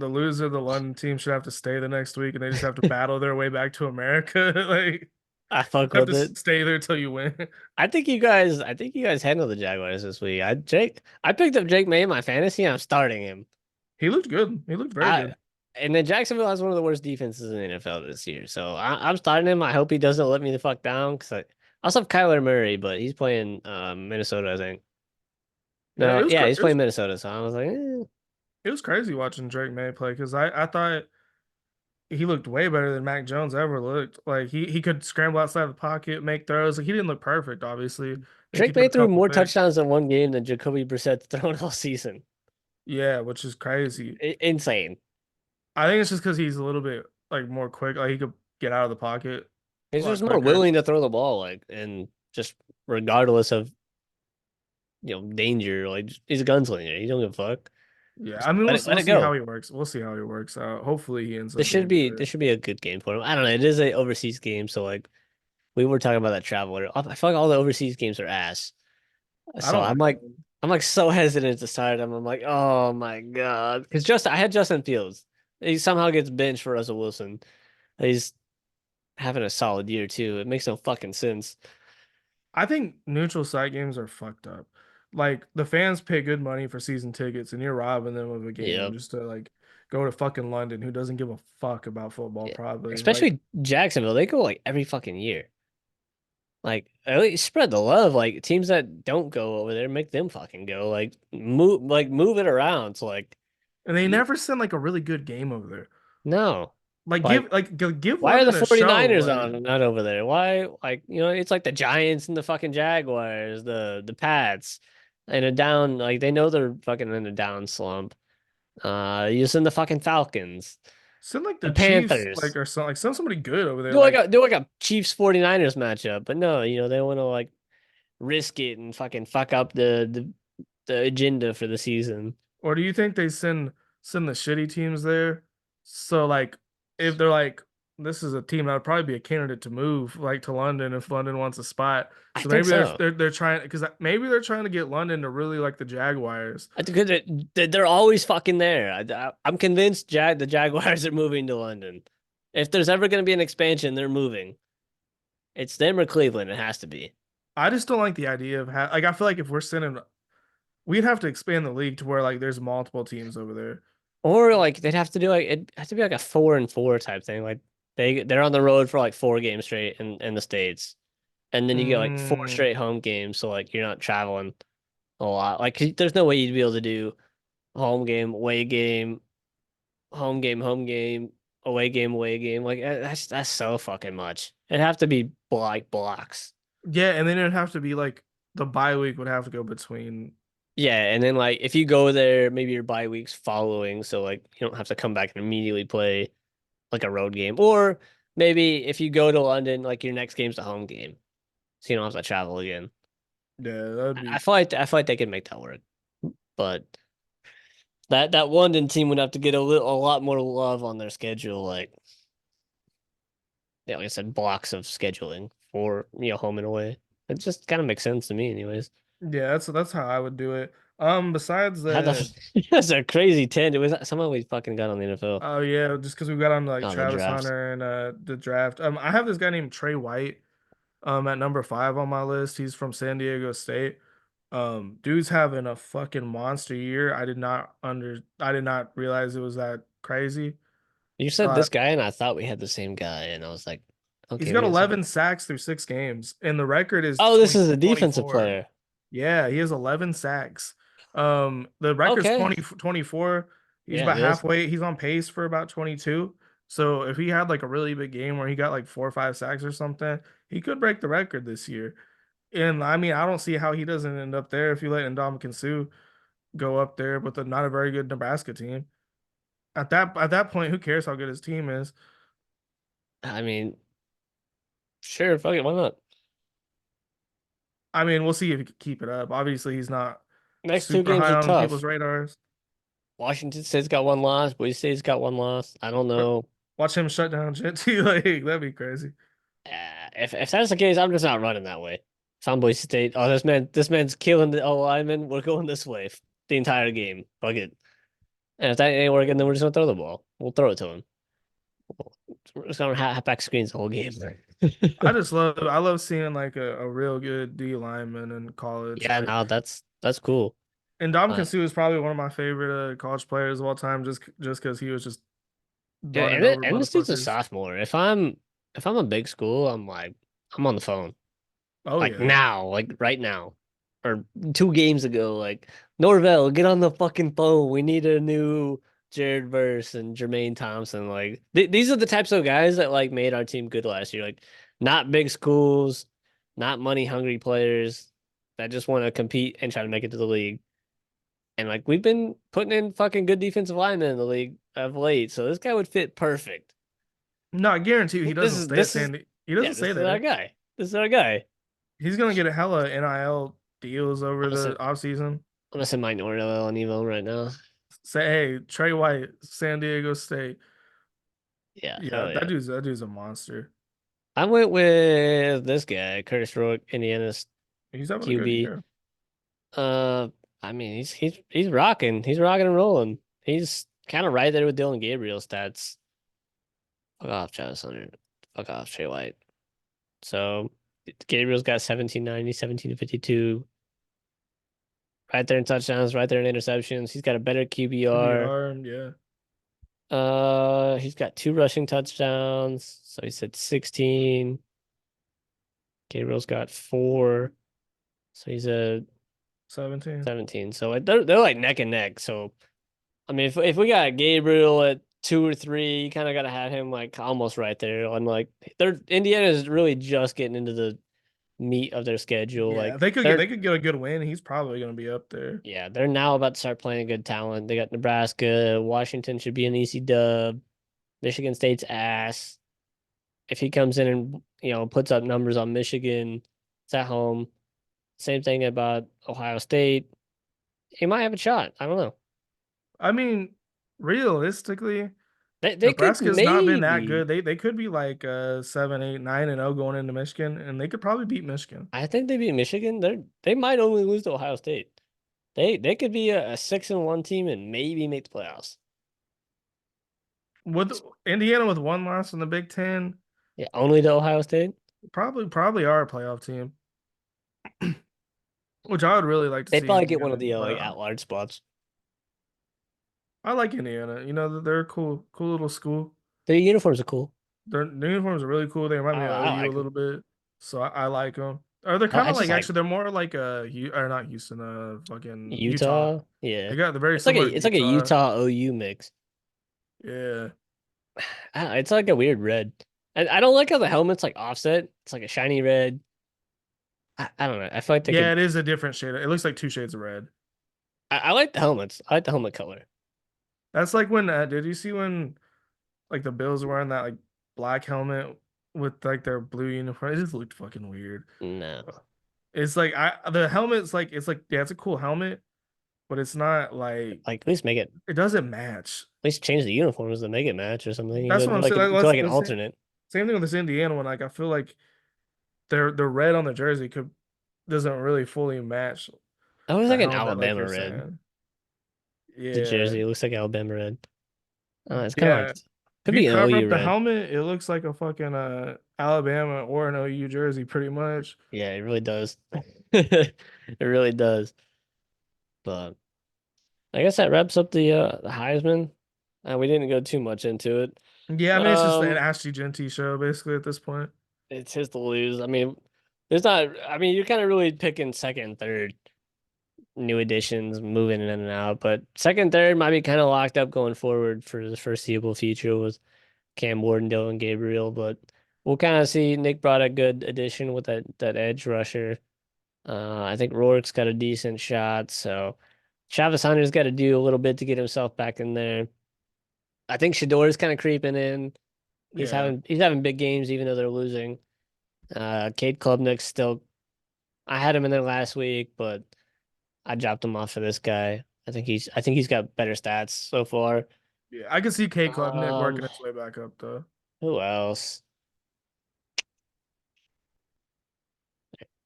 loser of the London team should have to stay the next week, and they just have to battle their way back to America. Like I fuck you have to with it. stay there till you win. I think you guys handled the Jaguars this week. I picked up Jake May in my fantasy. I'm starting him. He looked good. He looked very I good. and then Jacksonville has one of the worst defenses in the NFL this year. So I'm starting him. I hope he doesn't let me the fuck down because I also have Kyler Murray, but he's playing Minnesota, I think. Yeah, No, yeah, he's playing Minnesota. So I was like, it was crazy watching Drake May play because I thought he looked way better than Mac Jones ever looked. Like he could scramble outside the pocket, make throws. Like he didn't look perfect, obviously. I think he Drake threw May a threw couple more picks. touchdowns in one game than Jacoby Brissett thrown all season. Yeah, which is crazy. Insane. I think it's just because he's a little bit like more quick. Like he could get out of the pocket a He's lot just more quicker. willing to throw the ball, like, and just regardless of danger, like he's a gunslinger. He don't give a fuck. Yeah, Just I mean let we'll it see how go. he works. We'll see how he works out. Hopefully he ends This up should getting be better. this should be a good game for him. I don't know. It is a overseas game, so like we were talking about that traveler. I feel like all the overseas games are ass. I So don't I'm like like him. I'm like so hesitant to start him. I'm like, oh my God. Because just I had Justin Fields. He somehow gets benched for Russell Wilson. He's having a solid year too. It makes no fucking sense. I think neutral site games are fucked up. Like the fans pay good money for season tickets, and you're robbing them of a game Yeah. just to like go to fucking London, who doesn't give a fuck about football, Yeah. probably. Like, Especially Jacksonville. They go like every fucking year. Like at least spread the love. Like teams that don't go over there, make them fucking go. Like move it around. So like and they you never send like a really good game over there. no. Like Like give why are the London a show. 49ers Like, on and not over there? Why like it's like the Giants and the fucking Jaguars, the Pats, and a down like they know they're fucking in a down slump. You send the fucking Falcons, send like the the Chiefs, Panthers. like or something. Like send somebody good over there. Do like a Chiefs 49ers matchup. But no, they want to like risk it and fucking fuck up the agenda for the season. Or do you think they send the shitty teams there? So like if they're like this is a team that would probably be a candidate to move like to London if London wants a spot. I So think maybe they're so. they're, they're trying because maybe they're trying to get London to really like the Jaguars. I think they're always fucking there. I'm convinced the Jaguars are moving to London. If there's ever going to be an expansion, they're moving. It's them or Cleveland. It has to be. I just don't like the idea of like I feel like if we're sending we'd have to expand the league to where like there's multiple teams over there. Or like they'd have to do like it has to be like a 4-4 type thing. Like they're on the road for like 4 games straight in the States. And then you get like four Mm, straight home games, so like you're not traveling a lot. Like there's no way you'd be able to do home game, away game, home game, away game. Like that's so fucking much. It'd have to be like blocks. yeah, and then it'd have to be like the bye week would have to go between. Yeah, and then like if you go there, maybe your bye weeks following, so like you don't have to come back and immediately play like a road game. Or maybe if you go to London, like your next game's a home game, so you don't have to travel again. Yeah, that'd I be. feel like they could make that work, but that London team would have to get a lot more love on their schedule. Like yeah, like I said, blocks of scheduling for home and away. It just kind of makes sense to me, anyways. Yeah, that's how I would do it. Besides How that, the that's a crazy tangent. Was that somehow we fucking got on the NFL oh yeah, just because we got on like on the Travis draft? Hunter and the draft. I have this guy named Trey White at number 5 on my list. He's from San Diego State. Dude's having a fucking monster year. I did not realize it was that crazy. You said Uh, this guy, and I thought we had the same guy, and I was like, he's okay, we got got some. 11 sacks through 6 games, and the record is Oh, this 20 is a defensive 24. player. Yeah, he has 11 sacks. The record's Okay, 24. He's yeah, it about is. halfway. He's on pace for about 22. So if he had like a really big game where he got like 4 or 5 sacks or something, he could break the record this year. And I mean, I don't see how he doesn't end up there if you let Ndamukong Suh go up there with a not a very good Nebraska team. At that point, who cares how good his team is? I mean, sure, fuck it, why not? I mean, we'll see if he can keep it up. Obviously, he's not Next two super games high are on people's tough. radars. Washington State's got one loss. Boise State's got one loss. I don't Or know. watch him shut down Genty. Like that'd be crazy. If that's the case, I'm just not running that way. If I'm Boise State, oh this man's killing the O lineman. We're going this way the entire game. Fuck it. And if that ain't working, then we're just gonna throw the ball. We'll throw it to him. We're just gonna have back screens the whole game. I love seeing like a real good D lineman in college. Yeah, Like no, that's cool. and Dom Uh, Kinsu is probably one of my favorite college players of all time, just because he was just Dude, running over and this dude's a motherfuckers. sophomore. If I'm a big school, I'm like I'm on the phone. Oh Like yeah. now, like right now. Or 2 games ago, like Norvell, get on the fucking phone. We need a new Jared Verse and Jermaine Thompson. Like these are the types of guys that like made our team good last year. Like not big schools, not money hungry players that just want to compete and try to make it to the league. And like we've been putting in fucking good defensive linemen in the league of late, so this guy would fit perfect. No, I guarantee you he This doesn't is stay at this is Sandy. He yeah, doesn't this stay is our there. guy. This is our guy. He's gonna get a hella NIL deals I'm over gonna the send offseason. I'm gonna send my Norvell on Evo right now. Say, hey, Trey White, San Diego State. Yeah, Yeah, hell yeah. that dude's a monster. I went with this guy, Curtis Rourke, Indiana's He's having a good QB. year. Uh, I mean, he's rocking. He's rocking and rolling. He's kind of right there with Dylan Gabriel stats. Fuck off, Travis Hunter. Fuck off, Trey White. So Gabriel's got 1790, 17 to 52. Right there in touchdowns, right there in interceptions. He's got a better QBR. QBR, yeah, He's got 2 rushing touchdowns. So he's at 16. Gabriel's got 4. So he's a 17. 17. So like, they're like neck and neck. So I mean, if we got Gabriel at 2 or 3, you kind of got to have him like almost right there. I'm like, they're Indiana is really just getting into the meat of their schedule. Yeah, Like they they're could get a good win. He's probably gonna be up there. yeah, they're now about to start playing good talent. They got Nebraska, Washington should be an easy dub. Michigan State's ass. If he comes in and puts up numbers on Michigan, it's at home. Same thing about Ohio State. He might have a shot. I don't know. I mean, realistically, They could Nebraska's not been that maybe. good. They could be like 7, 8, 9-0 going into Michigan, and they could probably beat Michigan. I think they beat Michigan. They might only lose to Ohio State. They could be a 6-1 team and maybe make the playoffs. With Indiana with one loss in the Big Ten, Yeah, only to Ohio State. probably are a playoff team, which I would really like to They'd see probably get one Indiana of the do. But like at-large spots. I like Indiana. You know, they're a cool little school. Their uniforms are cool. Their uniforms are really cool. They remind me of I OU a like them. little bit, so I like them. Or they're kind I of just like like actually they're more like or not Houston, fucking Utah. Utah. Yeah, They're very similar to it's like a Utah. Utah OU mix. Yeah. It's like a weird red. I don't like how the helmet's like offset. It's like a shiny red. I don't know. I feel like they Yeah, could. it is a different shade. It looks like two shades of red. I like the helmets. I like the helmet color. That's like when did you see when like the Bills were wearing that like black helmet with like their blue uniform? It just looked fucking weird. No. It's like the helmet's like yeah, it's a cool helmet, but it's not like Like at least make it it doesn't match. at least change the uniforms to make it match or something. You That's what know, I'm like saying. Like, do like an the alternate. same thing with this Indiana one. Like I feel like the red on the jersey could doesn't really fully match That was the like an helmet, like Alabama you're red. saying. The Yeah, jersey it looks like Alabama red. It's kind of like yeah. If could you be an cover OU up the red. helmet, it looks like a fucking Alabama or an OU jersey, pretty much. Yeah, it really does. It really does. But I guess that wraps up the Heisman. We didn't go too much into it. Yeah, I mean it's just an Um, Ashley Genty show basically at this point. it's his to lose. I mean, there's not. I mean, you're kind of really picking second, third new additions, moving in and out. But second, third might be kind of locked up going forward for the foreseeable future with Cam Ward and Dylan Gabriel. But we'll kind of see. Nick brought a good addition with that edge rusher. I think Rourke's got a decent shot. So Travis Hunter's got to do a little bit to get himself back in there. I think Shador's kind of creeping in. Yeah. He's having big games even though they're losing. Cade Klubnik's still. I had him in there last week, but I dropped him off for this guy. I think he's got better stats so far. Yeah, I can see K Klubnik Um, working its way back up though. who else?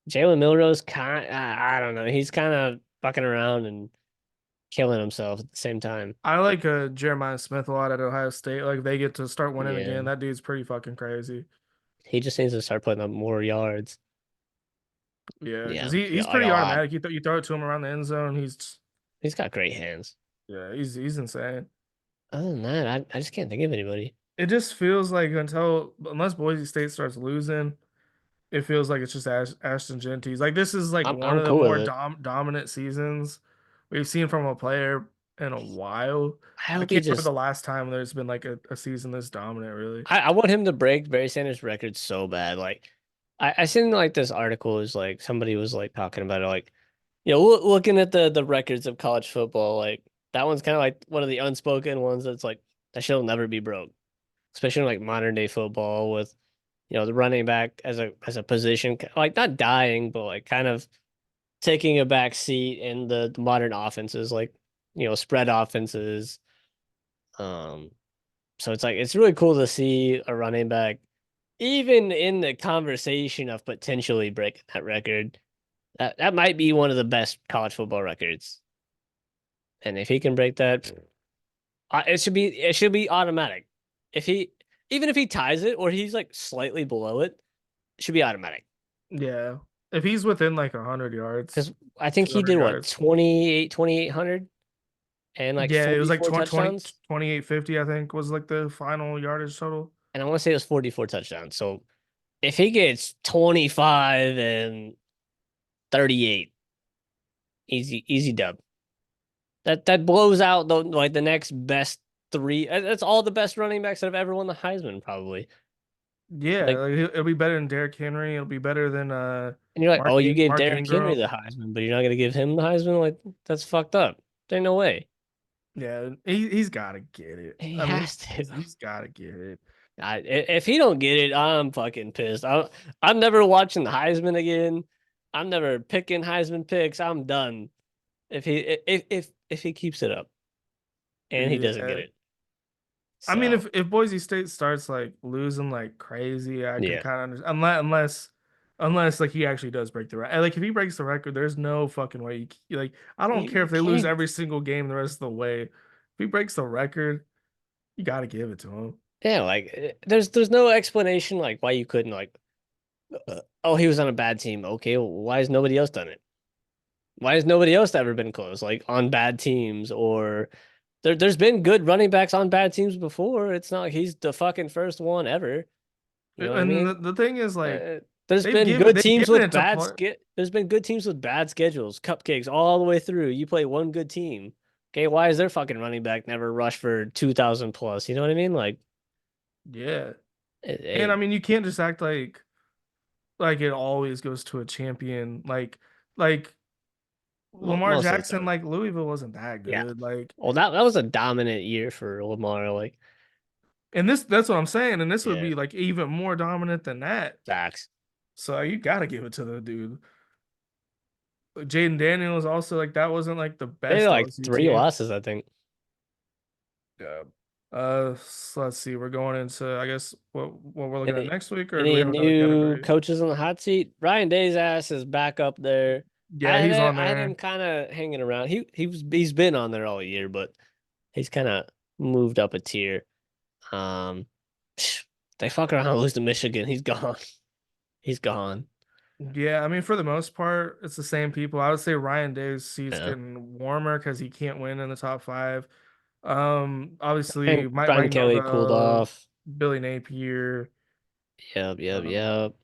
Jalen Milrose I don't know. He's kind of fucking around and killing himself at the same time. I like Jeremiah Smith a lot at Ohio State. Like if they get to start winning Yeah. again, that dude's pretty fucking crazy. He just needs to start putting up more yards. Yeah, because Yeah. he's Like a pretty lot. automatic. You throw it to him around the end zone, He's got great hands. yeah, he's insane. Other than that, I just can't think of anybody. It just feels like unless Boise State starts losing, it feels like it's just Ashton Genty's. Like this is like one I'm of the cool with more it. dominant seasons we've seen from a player in a while. I I hope he can't remember just the last time there's been like a season this dominant, really. I want him to break Barry Sanders' record so bad. Like I seen like this article is like somebody was like talking about it like looking at the records of college football, like that one's kind of like one of the unspoken ones that's like that shit'll never be broke. Especially in like modern day football with the running back as a position like not dying but like kind of taking a back seat in the modern offenses like spread offenses. Um so it's like it's really cool to see a running back even in the conversation of potentially breaking that record. That might be one of the best college football records. And if he can break that, it should be automatic. If he even if he ties it or he's like slightly below it, it should be automatic. Yeah, if he's within like 100 yards, Because I think he 200 did what, yards. 2,800 and like Yeah, it was like 44 20 touchdowns. 2850, I think was like the final yardage total. And I want to say it was 44 touchdowns. So if he gets 25 and 38, easy dub. That blows out the next best three. That's all the best running backs that have ever won the Heisman, probably. Yeah, Like, like it'll be better than Derrick Henry. It'll be better than and you're like, oh, you gave Mark Derrick Henry Ingram. the Heisman, but you're not gonna give him the Heisman? Like, that's fucked up. There ain't no way. Yeah, he's got to get it. He I mean, has to. he's got to get it. If he don't get it, I'm fucking pissed. I'm never watching the Heisman again. I'm never picking Heisman picks. I'm done. If he keeps it up and he doesn't get Yeah. it. I mean, So if Boise State starts like losing like crazy, I can yeah, kind of understand. Unless like he actually does break the record. Like if he breaks the record, there's no fucking way. Like I don't care you if they lose can't. every single game the rest of the way. If he breaks the record, you got to give it to him. Yeah, like there's no explanation like why you couldn't like. Oh, he was on a bad team. Okay, well, why has nobody else done it? Why has nobody else ever been close, like on bad teams? Or there's been good running backs on bad teams before. It's not like he's the fucking first one ever. You know what I And mean? the thing is like There's been good they've teams given with it to play. there's been good teams with bad schedules, cupcakes all the way through. You play one good team. Okay, why is their fucking running back never rushed for 2,000 plus? You know what I mean? Like Yeah. And I it mean, you can't just act like it always goes to a champion. Like Lamar most of the Jackson, time. like Louisville wasn't that Yeah. good. Like, Well, that was a dominant year for Lamar. Like, and that's what I'm saying. And this would yeah, be like even more dominant than that. facts. So you gotta give it to the dude. Like, Jaden Daniels also like that wasn't like the They had best like LSU three team. losses, I think. Yeah. So let's see. We're going into I guess what we're looking at Any next week, or do we any have another new category? coaches on the hot seat? Ryan Day's ass is back up there. Yeah, he's on I had him there. kind of hanging around. He's been on there all year, but he's kind of moved up a tier. Um, they fuck around and lose to Michigan. He's gone. He's gone. Yeah, I mean, for the most part, it's the same people. I would say Ryan Day's seat's Yeah. getting warmer because he can't win in the top five. Obviously, And Brian Mike Kelly cooled Norvell, off. Billy Napier. Um, Yep.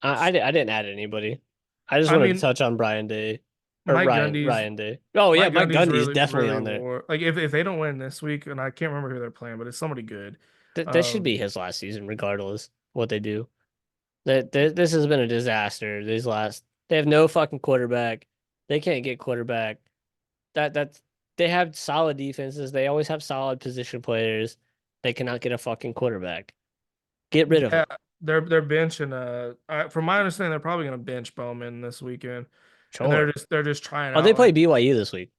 I didn't add anybody. I just I wanted to mean, touch on Brian Day or Mike Gundy's Ryan Day. Oh yeah, Mike Mike Gundy's Gundy's really definitely really on there. war. Like if they don't win this week, and I can't remember who they're playing, but it's somebody good. This should be Um, his last season, regardless what they do. This has been a disaster. They have no fucking quarterback. They can't get quarterback. That's they have solid defenses. They always have solid position players. They cannot get a fucking quarterback. Get rid of yeah, him. they're benching. From my understanding, they're probably gonna bench Bowman this weekend, and Sure. they're just trying Oh, they out like play BYU this week.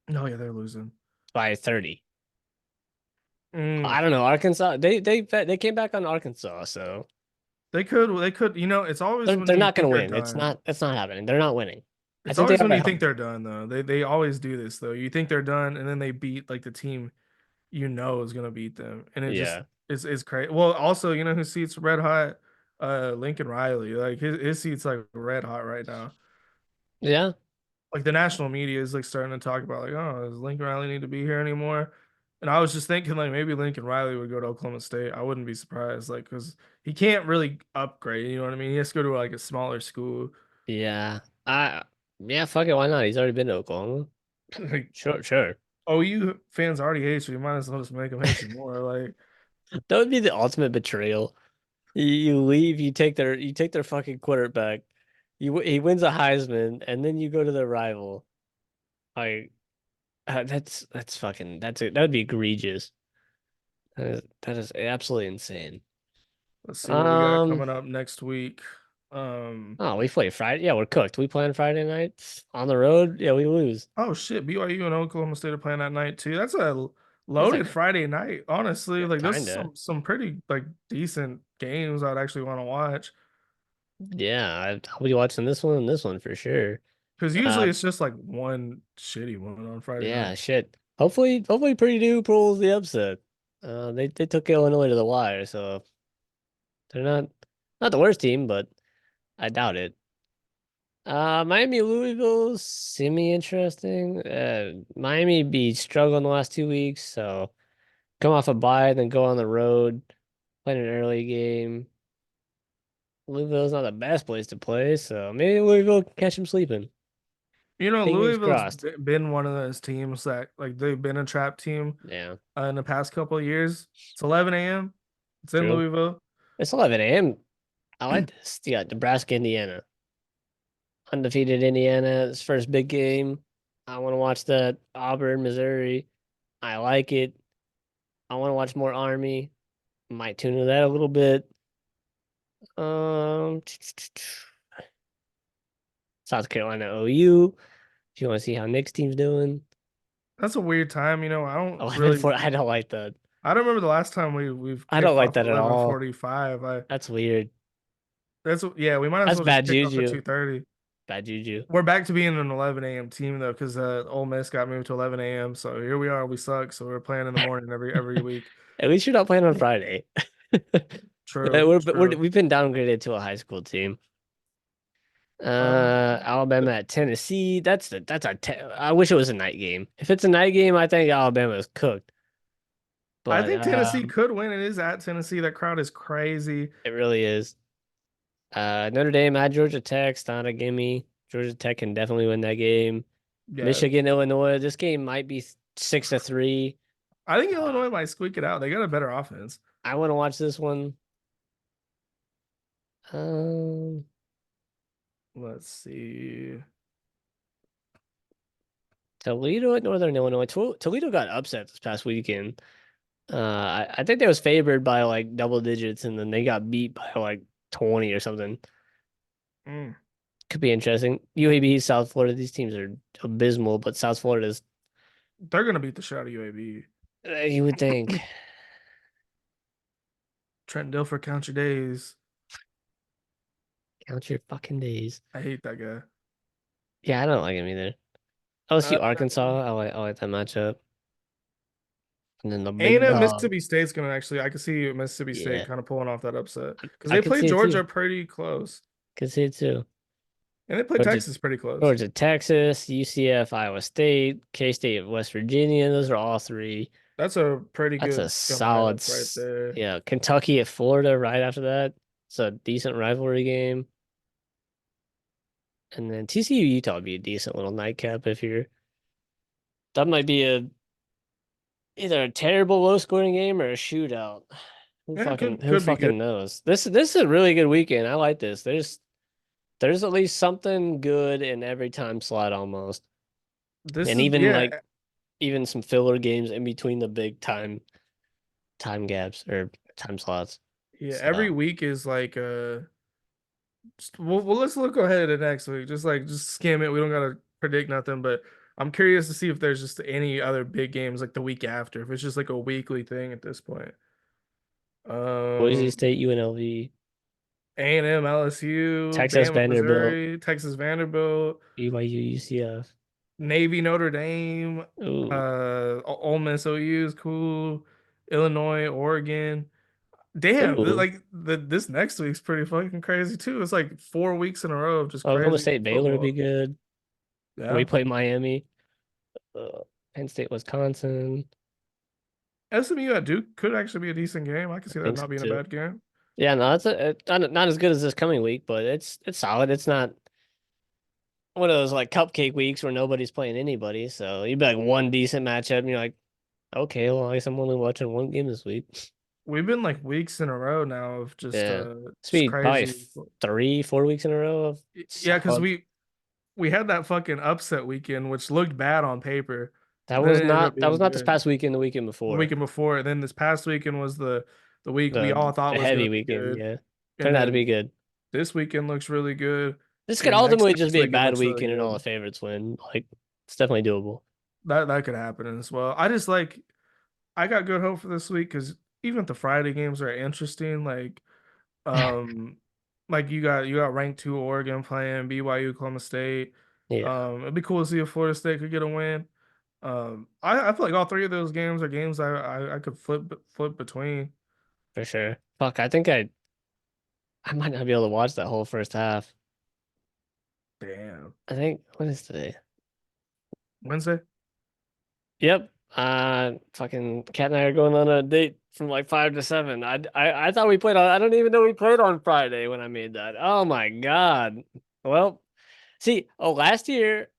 No, yeah, they're losing. by 30. Mm, I don't know. Arkansas, they came back on Arkansas, so they could. It's always when they're you not think gonna they're win. done. It's not happening. They're not winning. I It's think they always have when a you think help. they're done though. They always do this though. You think they're done, and then they beat like the team is gonna beat them, and it just Yeah. is crazy. Well, also who seats red hot? Lincoln Riley. Like his seat's like red hot right now. Yeah. Like the national media is like starting to talk about like, oh, does Lincoln Riley need to be here anymore? And I was just thinking like maybe Lincoln Riley would go to Oklahoma State. I wouldn't be surprised, like, because he can't really upgrade. You know what I mean? He has to go to like a smaller school. Yeah. Yeah, fuck it, why not? He's already been to Oklahoma. Like Sure, sure. OU fans already hate you. You might as well just make them hate you more. Like, That would be the ultimate betrayal. You leave, you take their fucking quarterback. He wins a Heisman, and then you go to their rival. Like that's fucking that's it. That would be egregious. That is absolutely insane. let's see what we got Um, coming up next week. Um, oh, we play Friday. Yeah, we're cooked. We playing Friday nights on the road. Yeah, we lose. oh shit, BYU and Oklahoma State are playing that night too. That's a That's loaded like Friday night. Honestly, like those are kinda. some pretty like decent games I'd actually want to watch. Yeah, I'll be watching this one and this one for sure. Because Uh, usually it's just like one shitty one on Friday yeah, night. shit. Hopefully Purdue pulls the upset. They took Illinois to the wire, so they're not the worst team, but I doubt it. Miami Louisville semi interesting. Miami be struggling the last 2 weeks, so come off a bye, then go on the road, play an early game. Louisville's not the best place to play, so maybe Louisville can catch him sleeping. Fingers Louisville's crossed. been one of those teams that like they've been a trap team Yeah, in the past couple of years. It's 11 a.m. It's in true. Louisville. It's 11 a.m. I like this. You got Nebraska, Indiana. Undefeated Indiana. It's first big game. I want to watch that. Auburn, Missouri. I like it. I want to watch more Army. Might tune into that a little bit. Um, South Carolina OU. If you want to see how Nick's team's doing. That's a weird time. I don't like that. I don't remember the last time we've I don't kicked like off that at all. 11:45. That's weird. Yeah, we might as That's well just bad kick off at juju. 2:30. Bad juju. We're back to being an 11 a.m. team though, because Ole Miss got moved to 11 a.m. So here we are. We suck. So we're playing in the morning every week. At least you're not playing on Friday. True, true. We've been downgraded to a high school team. Um, Alabama at Tennessee. I wish it was a night game. If it's a night game, I think Alabama is cooked. I But think Tennessee could win. It is at Tennessee. That crowd is crazy. it really is. Notre Dame at Georgia Tech. It's not a gimme. Georgia Tech can definitely win that game. Yeah, Michigan, Illinois. This game might be 6-3. I think Uh, Illinois might squeak it out. They got a better offense. I want to watch this one. Um, Let's see. Toledo at Northern Illinois. Toledo got upset this past weekend. I think they was favored by like double digits, and then they got beat by like 20 or something. Mm, Could be interesting. UAB, South Florida. These teams are abysmal, but South Florida is. they're gonna beat the shit out of UAB. You would think. Trent Dilfer, count your days. Count your fucking days. I hate that guy. Yeah, I don't like him either. Uh, LSU, Arkansas. I like that matchup. And then the big A&M dog. Mississippi State's gonna actually. I can see Mississippi State Yeah, kind of pulling off that upset because I they could play see it Georgia too. pretty close Could see it too. and they play Georgia, Texas pretty close. Georgia, Texas, UCF, Iowa State, K-State, West Virginia. Those are all three. That's a pretty That's a good gonna solid, matchup right there. yeah. Kentucky at Florida right after that. It's a decent rivalry game. And then TCU Utah would be a decent little nightcap if you're. That might be either a terrible low scoring game or a shootout. Yeah, Who could be good. fucking knows? This is a really good weekend. I like this. There's at least something good in every time slot almost. This And is even some filler games in between the big time gaps or time slots. yeah. Every So week is like well, let's look ahead to next week. Just skim it. We don't gotta predict nothing, but I'm curious to see if there's just any other big games like the week after, if it's just like a weekly thing at this point. Boise Um, State, UNLV, A&M, LSU, Texas, Bama, Vanderbilt, Missouri, Texas, Vanderbilt, BYU, UCF. Navy, Notre Dame, Ooh, Ole Miss, OU is cool, Illinois, Oregon. Damn, ooh. this next week's pretty fucking crazy too. It's like 4 weeks in a row of just Oklahoma crazy State, Baylor would be football. good. We Yeah. play Miami. Penn State, Wisconsin. SMU at Duke could actually be a decent game. I can I see that think so not being a too. bad game. Yeah, no, it's not as good as this coming week, but it's solid. It's not one of those like cupcake weeks where nobody's playing anybody. So you'd be like one decent matchup, and you're like, okay, well, I guess I'm only watching one game this week. We've been like weeks in a row now of Yeah, it's just be probably crazy. 3, 4 weeks in a row of Yeah, because solid. we had that fucking upset weekend, which looked bad on paper, That but then was it ended up not that was being not this good. past weekend, the weekend The before. weekend before, and then this past weekend was the week we all thought The was going heavy to be weekend, good, yeah. and Turned out to then be good. this weekend looks really good, This could and ultimately just next be a weekend bad looks really weekend and all the good. favorites win. Like it's definitely doable. That could happen as well. I got good hope for this week because even if the Friday games are interesting, um like you got ranked two Oregon playing BYU, Oklahoma State. Yeah, It'd be cool to see if Florida State could get a win. I feel like all three of those games are games I could flip between. for sure. Fuck, I might not be able to watch that whole first half. Damn. I think what is today? Wednesday? Yep. Fucking Kat and I are going on a date from like 5 to 7. I thought we played on. I don't even know we played on Friday when I made that. Oh my God. Well, see, last year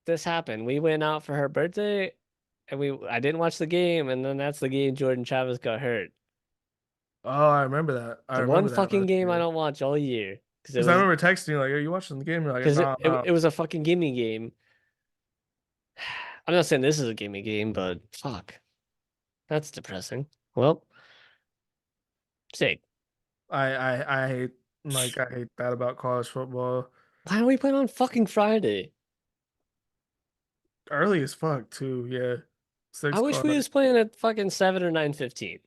this happened. We went out for her birthday, and I didn't watch the game, and then that's the game Jordan Travis got hurt. Oh, I remember that. I The one remember that fucking last game I year. don't watch all year because Because I remember texting you like, "Are you watching the game?" You're like, "Nah, nah." it was a fucking gimme game. I'm not saying this is a gimme game, but fuck, that's depressing. Well, sick. I hate I hate that about college football. Why are we playing on fucking Friday? Early as fuck too. Yeah, I six wish we o'clock. was playing at fucking 7 or 9:15.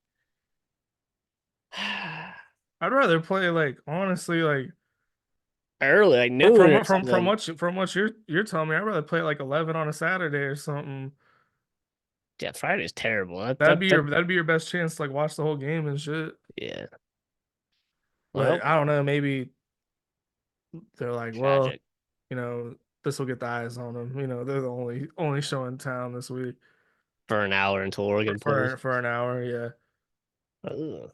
I'd rather play like honestly Early, like noon or something. from what you're telling me. I'd rather play like 11 on a Saturday or something. Yeah, Friday's terrible. That That'd be your best chance to like watch the whole game and shit. yeah. But Well, I don't know. Maybe they're like, well, tragic you know, this will get the eyes on them. You know, they're the only show in town this week for an hour until Oregon plays. for an hour. Yeah, Ugh.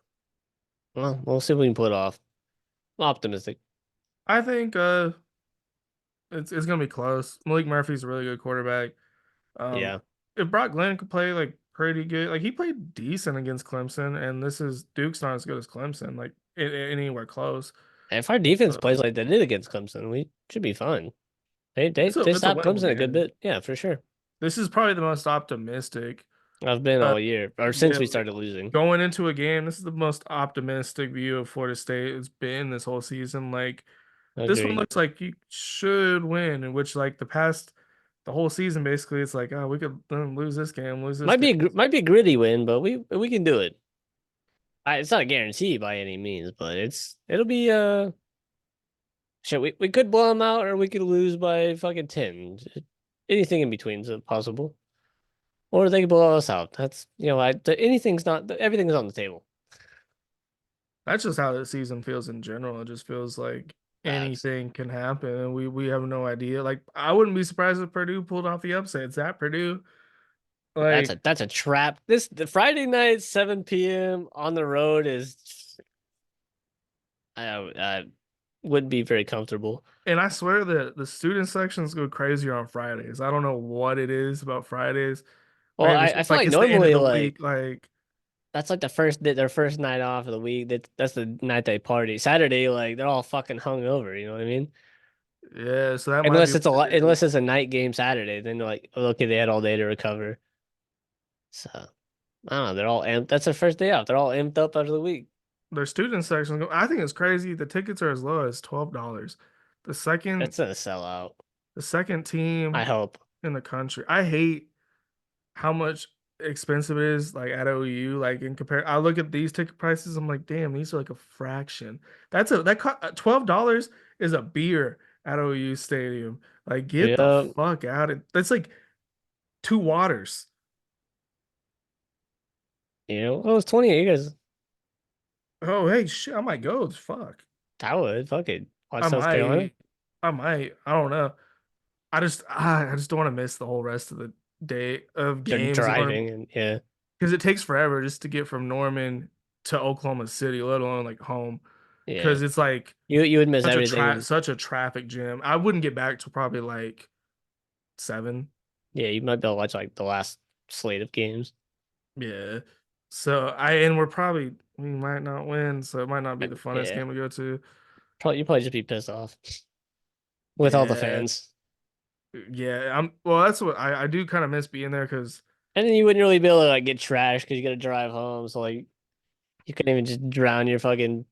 Well, we'll see if we can pull it off. I'm optimistic. I think it's gonna be close. Malik Murphy's a really good quarterback. Um, Yeah. if Brock Glenn could play like pretty good, like he played decent against Clemson, and this is Duke's not as good as Clemson, like anywhere close. If our defense So plays like they did against Clemson, we should be fine. They it's a stopped winnable Clemson a good game. bit. Yeah, for sure. This is probably the most optimistic. I've been Uh, all year, or since yeah, we started losing. going into a game, this is the most optimistic view of Florida State it's been this whole season. Like this one Agreed. looks like you should win, in which like the whole season basically it's like, oh, we could lose this game, lose this game. Might be a gritty win, but we can do it. It's not a guarantee by any means, but it'll be shit. We could blow them out, or we could lose by fucking 10. Anything in between is possible, or they could blow us out. That's anything's not everything's on the table. That's just how the season feels in general. It just feels like Facts. anything can happen, and we have no idea. Like I wouldn't be surprised if Purdue pulled off the upset. It's at Purdue. Like That's a trap. The Friday night 7 p.m. on the road is I wouldn't be very comfortable. and I swear that the student sections go crazier on Fridays. I don't know what it is about Fridays. Well, Maybe it's I just feel like like it's the end of normally the week. like Like that's like their first night off of the week. That's the night they party. Saturday, like they're all fucking hungover. You know what I mean? yeah, so that might be what it is. Unless it's a night game Saturday, then they're like, oh, okay, they had all day to recover. So I don't know. They're all amped. That's their first day off. They're all amped up after the week. Their student sections go. I think it's crazy. The tickets are as low as $12. The second That's a sellout. the second I team hope. in the country. I hate how much expensive it is like at OU. Like in compare, I look at these ticket prices. I'm like, damn, these are like a fraction. That cost $12 is a beer at OU Stadium. Like, get the Yeah, fuck out of. That's like two waters. oh, it's 28. You guys, Oh, hey, shit, I might go. Fuck, I would fuck it. Watch I South Carolina. might, I might. I don't know. I just don't want to miss the whole rest of the day of They're games. You know what I mean? driving and yeah, Because it takes forever just to get from Norman to Oklahoma City, let alone like home. yeah. Because it's like You would miss such a everything. such a traffic jam. I wouldn't get back till probably like 7. Yeah, you might be able to watch like the last slate of games. Yeah. So we're probably we might not win, so it might not be the funnest Yeah, game to go to. probably you probably just be pissed off with all the Yeah. fans, Yeah. Well, that's what I do kind of miss being there because and then you wouldn't really be able to like get trashed because you got to drive home. So like you couldn't even just drown your fucking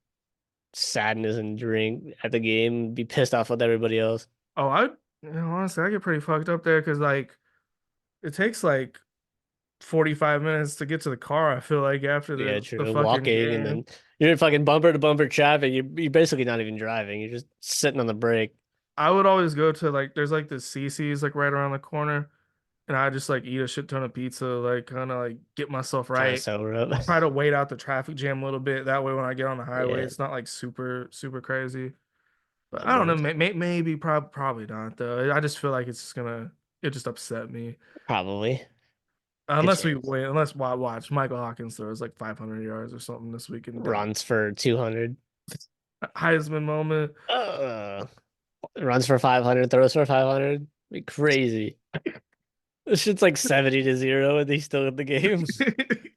sadness and drink at the game, be pissed off with everybody else. honestly I get pretty fucked up there because like it takes like 45 minutes to get to the car, I feel like after Yeah, the true. fucking Walking and game. then you're in fucking bumper to bumper traffic. You're basically not even driving. You're just sitting on the brake, I would always go to like there's like this CC's like right around the corner, and I just like eat a shit ton of pizza, like kind of like get myself kind of right. sober up. Try to wait out the traffic jam a little bit. That way, when I get on the highway, Yeah, it's not like super crazy. But that I don't know, works. maybe probably not though. I just feel like it's just gonna it just upset me Probably. Good unless we chance. win. Unless watch Michael Hawkins throws like 500 yards or something this week in Dallas. Runs for 200. Heisman moment. Uh, runs for 500, throws for 500. Be crazy. This shit's like 70-0 and he's still in the game.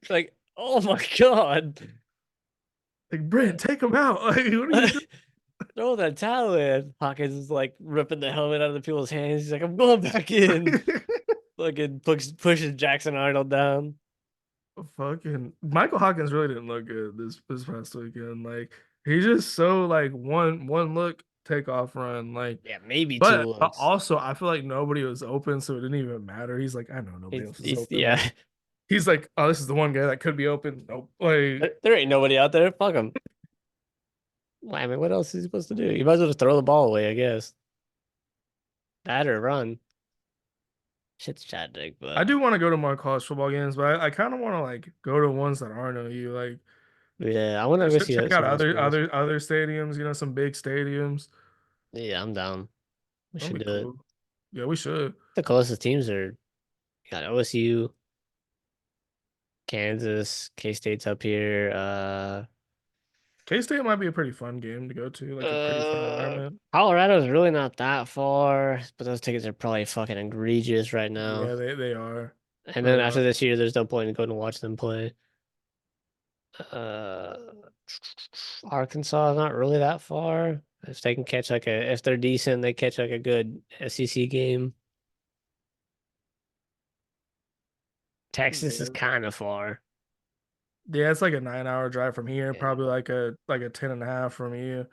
Like, oh my God. Like Brent, take him out. Like, what are you doing? Throw that towel in. Hawkins is like ripping the helmet out of the people's hands. He's like, I'm going back in. Fucking pushes Jackson Arnold down. Fucking Michael Hawkins really didn't look good this past weekend. Like he's just so like one look takeoff run. Like, Yeah, maybe two but looks. also I feel like nobody was open, so it didn't even matter. He's like, I know nobody else is open. Yeah. Like he's like, oh, this is the one guy that could be open. Nope. Like There ain't nobody out there. Fuck him. I mean, what else is he supposed to do? You might as well just throw the ball away, I guess. That or run. Shit's tragic, I but do want to go to more college football games, but I kind of want to like go to ones that aren't OU. Like yeah, I want to go see check out some of the schools. other stadiums. You know, some big stadiums. Yeah, I'm down. We That'd should be do it. cool. Yeah, we should. The closest teams are you got OSU, Kansas, K-State's up here. K-State might be a pretty fun game to go to, like a pretty fun environment. Colorado's really not that far, but those tickets are probably fucking egregious right now. Yeah, they are. And then They after are. this year, there's no point in going to watch them play. Uh, Arkansas is not really that far. If they can catch like if they're decent, they catch like a good SEC game. Texas is Yeah. kind of far. Yeah, it's like a 9 hour drive from here, Yeah, probably like a 10 and a half from you.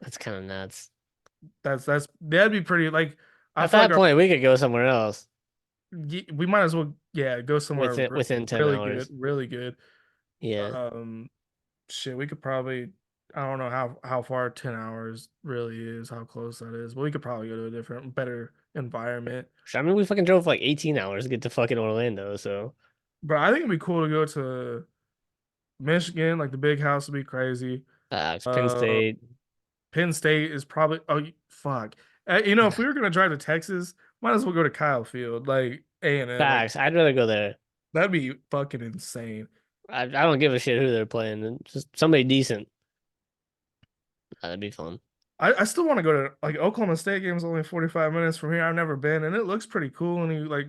that's kind of nuts. That'd be pretty like I At feel like that point, we could go somewhere else we might as well go somewhere within 10 really good, hours. really good. Yeah. Um shit, we could probably I don't know how far 10 hours really is, how close that is, but we could probably go to a different better environment. I mean, we fucking drove like 18 hours to get to fucking Orlando, so But I think it'd be cool to go to Michigan, like the big house would be crazy. it's Penn Uh, State. Penn State is probably fuck. If we were gonna drive to Texas, might as well go to Kyle Field, like A&M. Like Facts. I'd rather go there. that'd be fucking insane. I don't give a shit who they're playing. Just somebody decent. That'd be fun. I still want to go to like Oklahoma State game's only 45 minutes from here. I've never been, and it looks pretty cool. And you like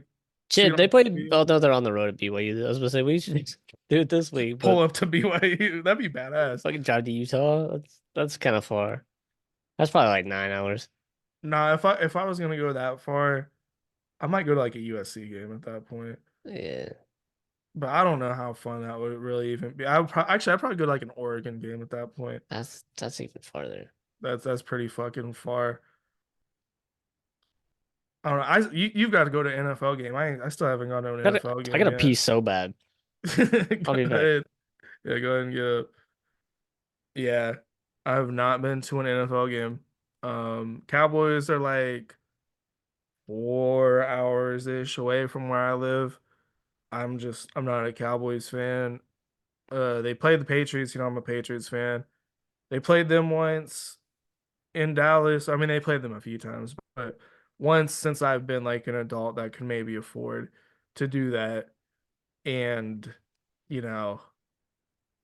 see it Shit, on they played. TV. Oh no, they're on the road at BYU. I was gonna say we should do it this week, Pull but up to BYU. That'd be badass. fucking drive to Utah. That's kind of far. That's probably like 9 hours. Nah, if I was gonna go that far, I might go to like a USC game at that point. Yeah, But I don't know how fun that would really even be. I'd probably go to like an Oregon game at that point. that's even farther. That's pretty fucking far. I don't know. You've got to go to an NFL game. I still haven't gone to an Gotta, NFL I game gotta pee yet. so bad. I'll Go be back. ahead. Yeah, go ahead and get. Yeah, I have not been to an NFL game. Cowboys are like 4 hours ish away from where I live. I'm not a Cowboys fan. They played the Patriots. You know, I'm a Patriots fan. They played them once in Dallas. I mean, they played them a few times, but once since I've been like an adult that can maybe afford to do that. And, you know,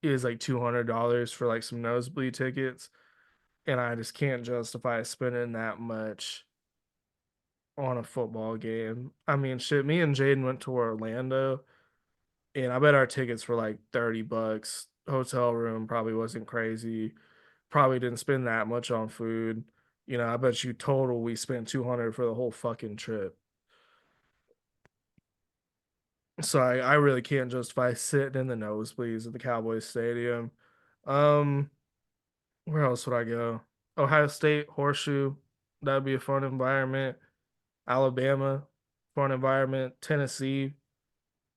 it was like $200 for like some nosebleed tickets. And I just can't justify spending that much on a football game. I mean, shit, me and Jaden went to Orlando and I bet our tickets were like $30. Hotel room probably wasn't crazy. Probably didn't spend that much on food. You know, I bet you total we spent 200 for the whole fucking trip. So I really can't justify sitting in the nosebleeds at the Cowboys Stadium. Um, where else would I go? Ohio State, Horseshoe, that'd be a fun environment. Alabama, fun environment. Tennessee,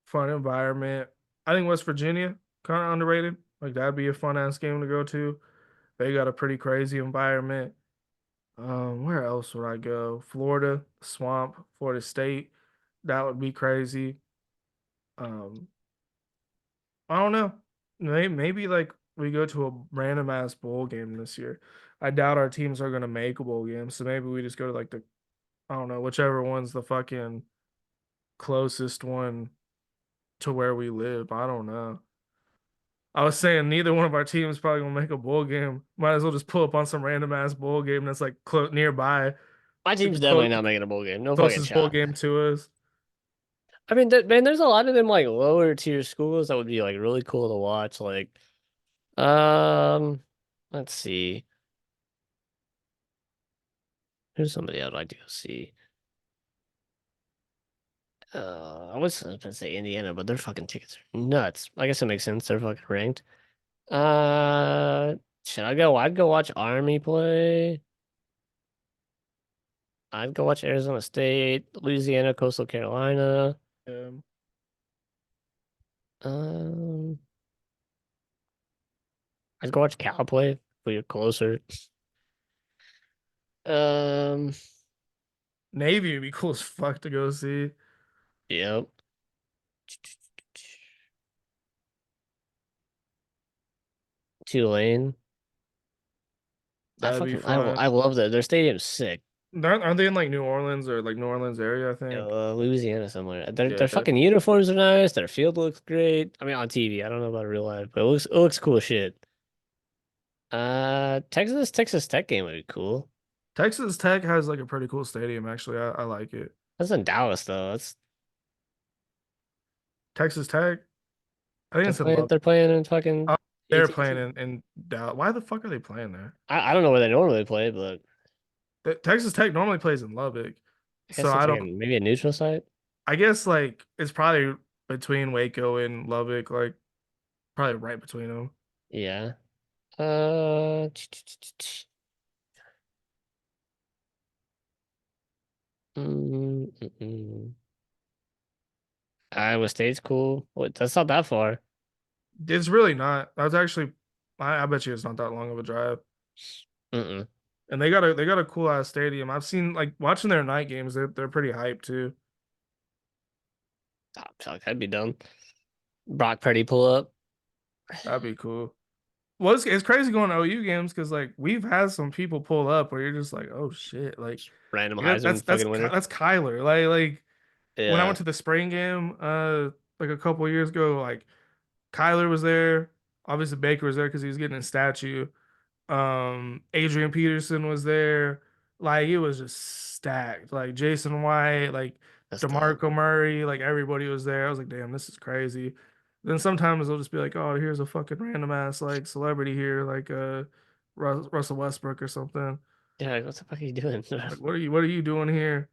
fun environment. I think West Virginia, kind of underrated. Like that'd be a fun ass game to go to. They got a pretty crazy environment. Where else would I go? Florida, Swamp, Florida State. That would be crazy. Um, I don't know. Maybe like we go to a random ass bowl game this year. I doubt our teams are gonna make a bowl game, so maybe we just go to like the I don't know, whichever one's the fucking closest one to where we live. I don't know. I was saying neither one of our teams probably gonna make a bowl game. Might as well just pull up on some random ass bowl game that's like nearby, My like team's the definitely not making a bowl game. No fucking closest bowl shot. game to us. I mean, man, there's a lot of them like lower tier schools that would be like really cool to watch. Like, um, let's see, who's somebody I'd like to go see. I was gonna say Indiana, but their fucking tickets are nuts. I guess it makes sense. They're fucking ranked. Uh, should I go? I'd go watch Army play. I'd go watch Arizona State, Louisiana, Coastal Carolina. Um, Um, I'd go watch Cal play if we're closer. Um, Navy would be cool as fuck to go see. yep. Tulane. That'd be fun. I love that. Their stadium's sick. Aren't they in like New Orleans or like New Orleans area? I think. Louisiana somewhere. Their Yeah, fucking uniforms are nice. Their field looks great. I mean, on TV. I don't know about real life, but it looks cool as shit. Texas Tech game would be cool. Texas Tech has like a pretty cool stadium. Actually, I like it. That's in Dallas though. That's Texas Tech. I think they're it's in playing. Lubbock. They're playing in fucking Oh, they're playing AT&T. in Dallas. Why the fuck are they playing there? I don't know where they normally play, but Texas Tech normally plays in Lubbock, I so guess I it's like don't. maybe a neutral site. I guess like it's probably between Waco and Lubbock, like probably right between them. Yeah. Uh, mm, mm, mm. Iowa State's cool. Wait, that's not that far. It's really not. That's actually, I bet you it's not that long of a drive. Mm-mm. And they got a cool ass stadium. I've seen like watching their night games. They're pretty hyped too. Oh, fuck, that'd be dumb. Brock Purdy pull up. That'd be cool. Well, it's crazy going to OU games because like we've had some people pull up where you're just like, oh shit, Random like Heisman fucking winner. That's Kyler. Like when I Yeah, went to the spring game, like a couple years ago, like Kyler was there. Obviously Baker was there because he was getting a statue. Adrian Peterson was there. Like it was just stacked. Like Jason White, like that's dope. DeMarco Murray, like everybody was there. I was like, damn, this is crazy. Then sometimes they'll just be like, oh, here's a fucking random ass like celebrity here, like Russell Westbrook or something. Yeah, like, what the fuck are you doing? Like, what are you doing here?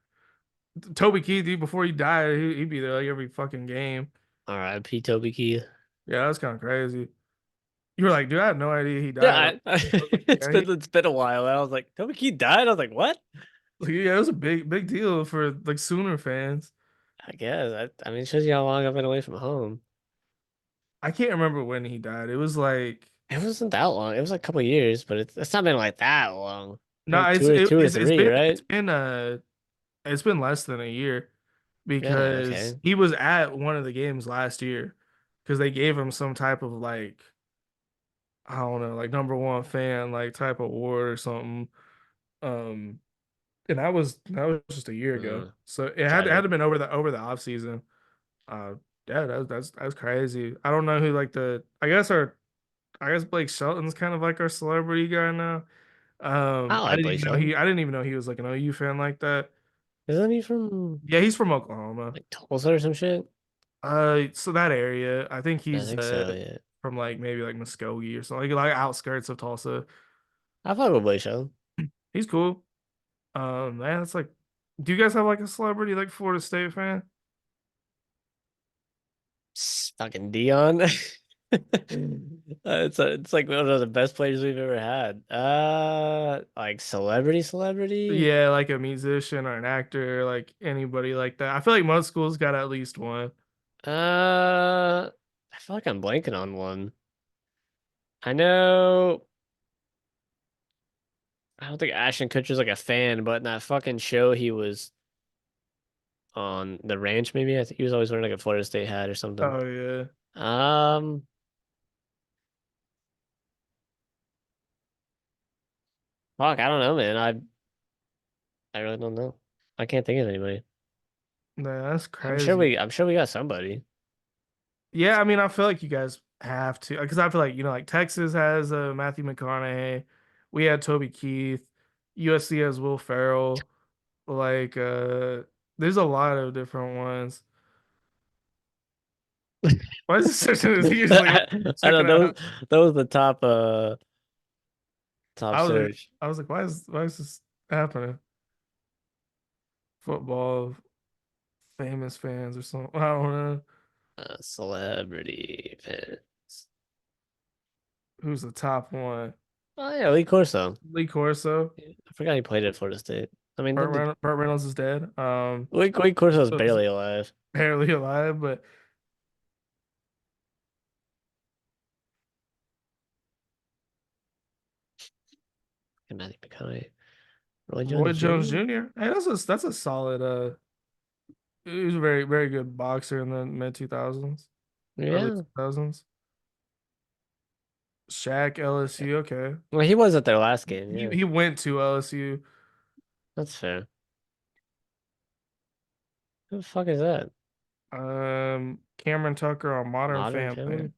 Toby Keith, before he died, he'd be there like every fucking game. All right, P. Toby Key. Yeah, that's kind of crazy. You were like, dude, I had no idea he died. Yeah, I was like, yeah, it's been a while. And I was like, Toby Key died. I was like, what? Yeah, it was a big deal for like Sooner fans. I guess. I mean, it shows you how long I've been away from home. I can't remember when he died. It was like It wasn't that long. It was like a couple of years, but it's not been like that long. no, Like it's two or it's three, been right? it's been less than a year Yeah, because okay. he was at one of the games last year because they gave him some type of like I don't know, like number one fan like type of award or something. Um, and that was just a year ago. Mm, So it had tragic. to been over the off season. Uh, yeah, that's crazy. I don't know who like the I guess Blake Shelton's kind of like our celebrity guy now. I like Blake Shelton. I didn't even know he was like an OU fan like that. Isn't he from Yeah, he's from Oklahoma. like Tulsa or some shit? So that area, I think I he's think so, yeah. from like maybe like Muskogee or something, like outskirts of Tulsa. I fuck with Blake Shelton. He's cool. Man, it's like, do you guys have like a celebrity like Florida State fan? Fucking Dion. It's like one of the best players we've ever had. Like celebrity? Yeah, like a musician or an actor, like anybody like that. I feel like most schools got at least one. I feel like I'm blanking on one. I know. I don't think Ashton Kutcher's like a fan, but in that fucking show he was on the ranch, maybe I think he was always wearing like a Florida State hat or something. Oh yeah. Um, fuck, I don't know, man. I really don't know. I can't think of anybody. Man, that's crazy. I'm sure we got somebody. Yeah, I mean, I feel like you guys have to, because I feel like like Texas has Matthew McConaughey, we had Toby Keith, USC has Will Ferrell, like there's a lot of different ones. Why is this such a, he just like I know checking out? that was the top search. I was like, why is this happening? Football famous fans or something. I don't know Celebrity fans. who's the top one. Oh yeah, Lee Corso. Lee Corso, I forgot he played at Florida State. I mean, that'd be Burt Reynolds is dead. Lee Corso's So it's barely alive. barely alive, but And Matthew McConaughey. Roy Roy Jones Jones Jr.? Jr. Hey, that's a solid. He was a very good boxer in the mid 2000s, early Yeah. 2000s. Shaq LSU. Okay, Well, he was at their last game, yeah. he went to LSU. That's fair. Who the fuck is that? Cameron Tucker on Modern Modern Family. Family?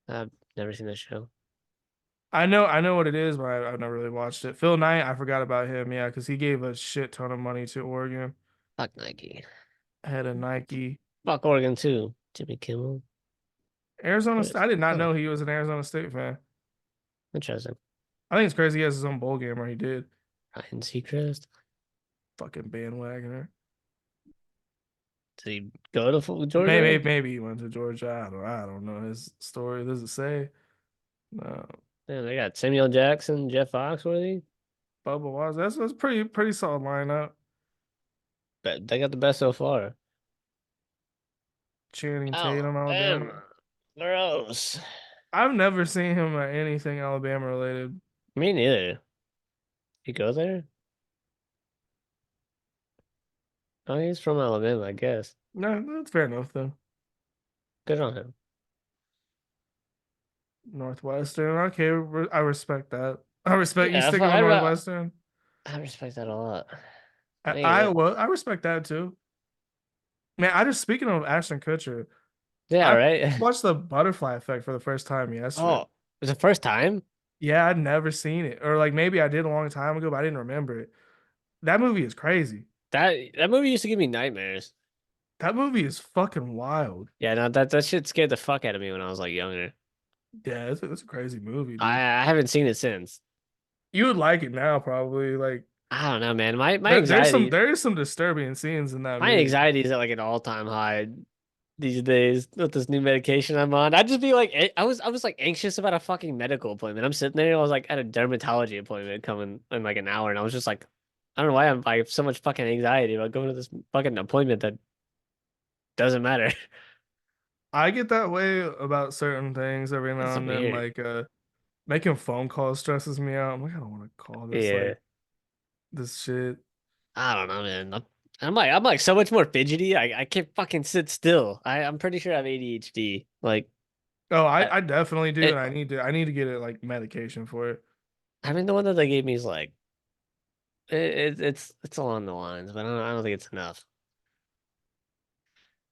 I've never seen this show. I know what it is, but I've never really watched it. Phil Knight, I forgot about him. Yeah, because he gave a shit ton of money to Oregon. Fuck Nike. Head of Nike. Fuck Oregon too. Jimmy Kimmel. Arizona State. Yes. I did not Oh, know he was an Arizona State fan. interesting. I think it's crazy he has his own bowl game, or he did. Ryan Seacrest. Fucking bandwagoner. Did he go to Georgia? Maybe he went to Georgia. I don't know his story. Does it say? No. Yeah, they got Samuel Jackson, Jeff Foxworthy. Bubba was that's pretty solid lineup. But they got the best so far. Channing Tatum, Alabama. Alabama. Gross. I've never seen him at anything Alabama related. Me neither. He go there? Oh, he's from Alabama, I guess. No, that's fair enough though. Good on him. Northwestern. Okay, I respect that. I respect you Yeah, sticking with Northwestern. I respect that a lot. I At mean, Iowa, I respect that too. Man, I just speaking of Ashton Kutcher, yeah, I right. watched the Butterfly Effect for the first time yesterday. Oh, it's the first time? Yeah, I'd never seen it, or like maybe I did a long time ago, but I didn't remember it. That movie is crazy. That movie used to give me nightmares. That movie is fucking wild. Yeah, no, that shit scared the fuck out of me when I was like younger. Yeah, it's a crazy movie, dude. I haven't seen it since. You would like it now, probably. Like I don't know, man. My there is some disturbing scenes in that my movie. anxiety is at like an all-time high these days with this new medication I'm on. I'd just be like, I was like anxious about a fucking medical appointment. I'm sitting there, I was like at a dermatology appointment coming in like an hour, and I was just like I don't know why I have so much fucking anxiety about going to this fucking appointment that doesn't matter. I get that way about certain things every That's now and then. weird. Like making phone calls stresses me out. I'm like, I don't want to call this Yeah. like this shit. I don't know, man. I'm like so much more fidgety. I can't fucking sit still. I'm pretty sure I have ADHD. Like Oh, I, I definitely do, and it, I need to get it like medication for it. I mean the one that they gave me is like it's along the lines, but I don't think it's enough.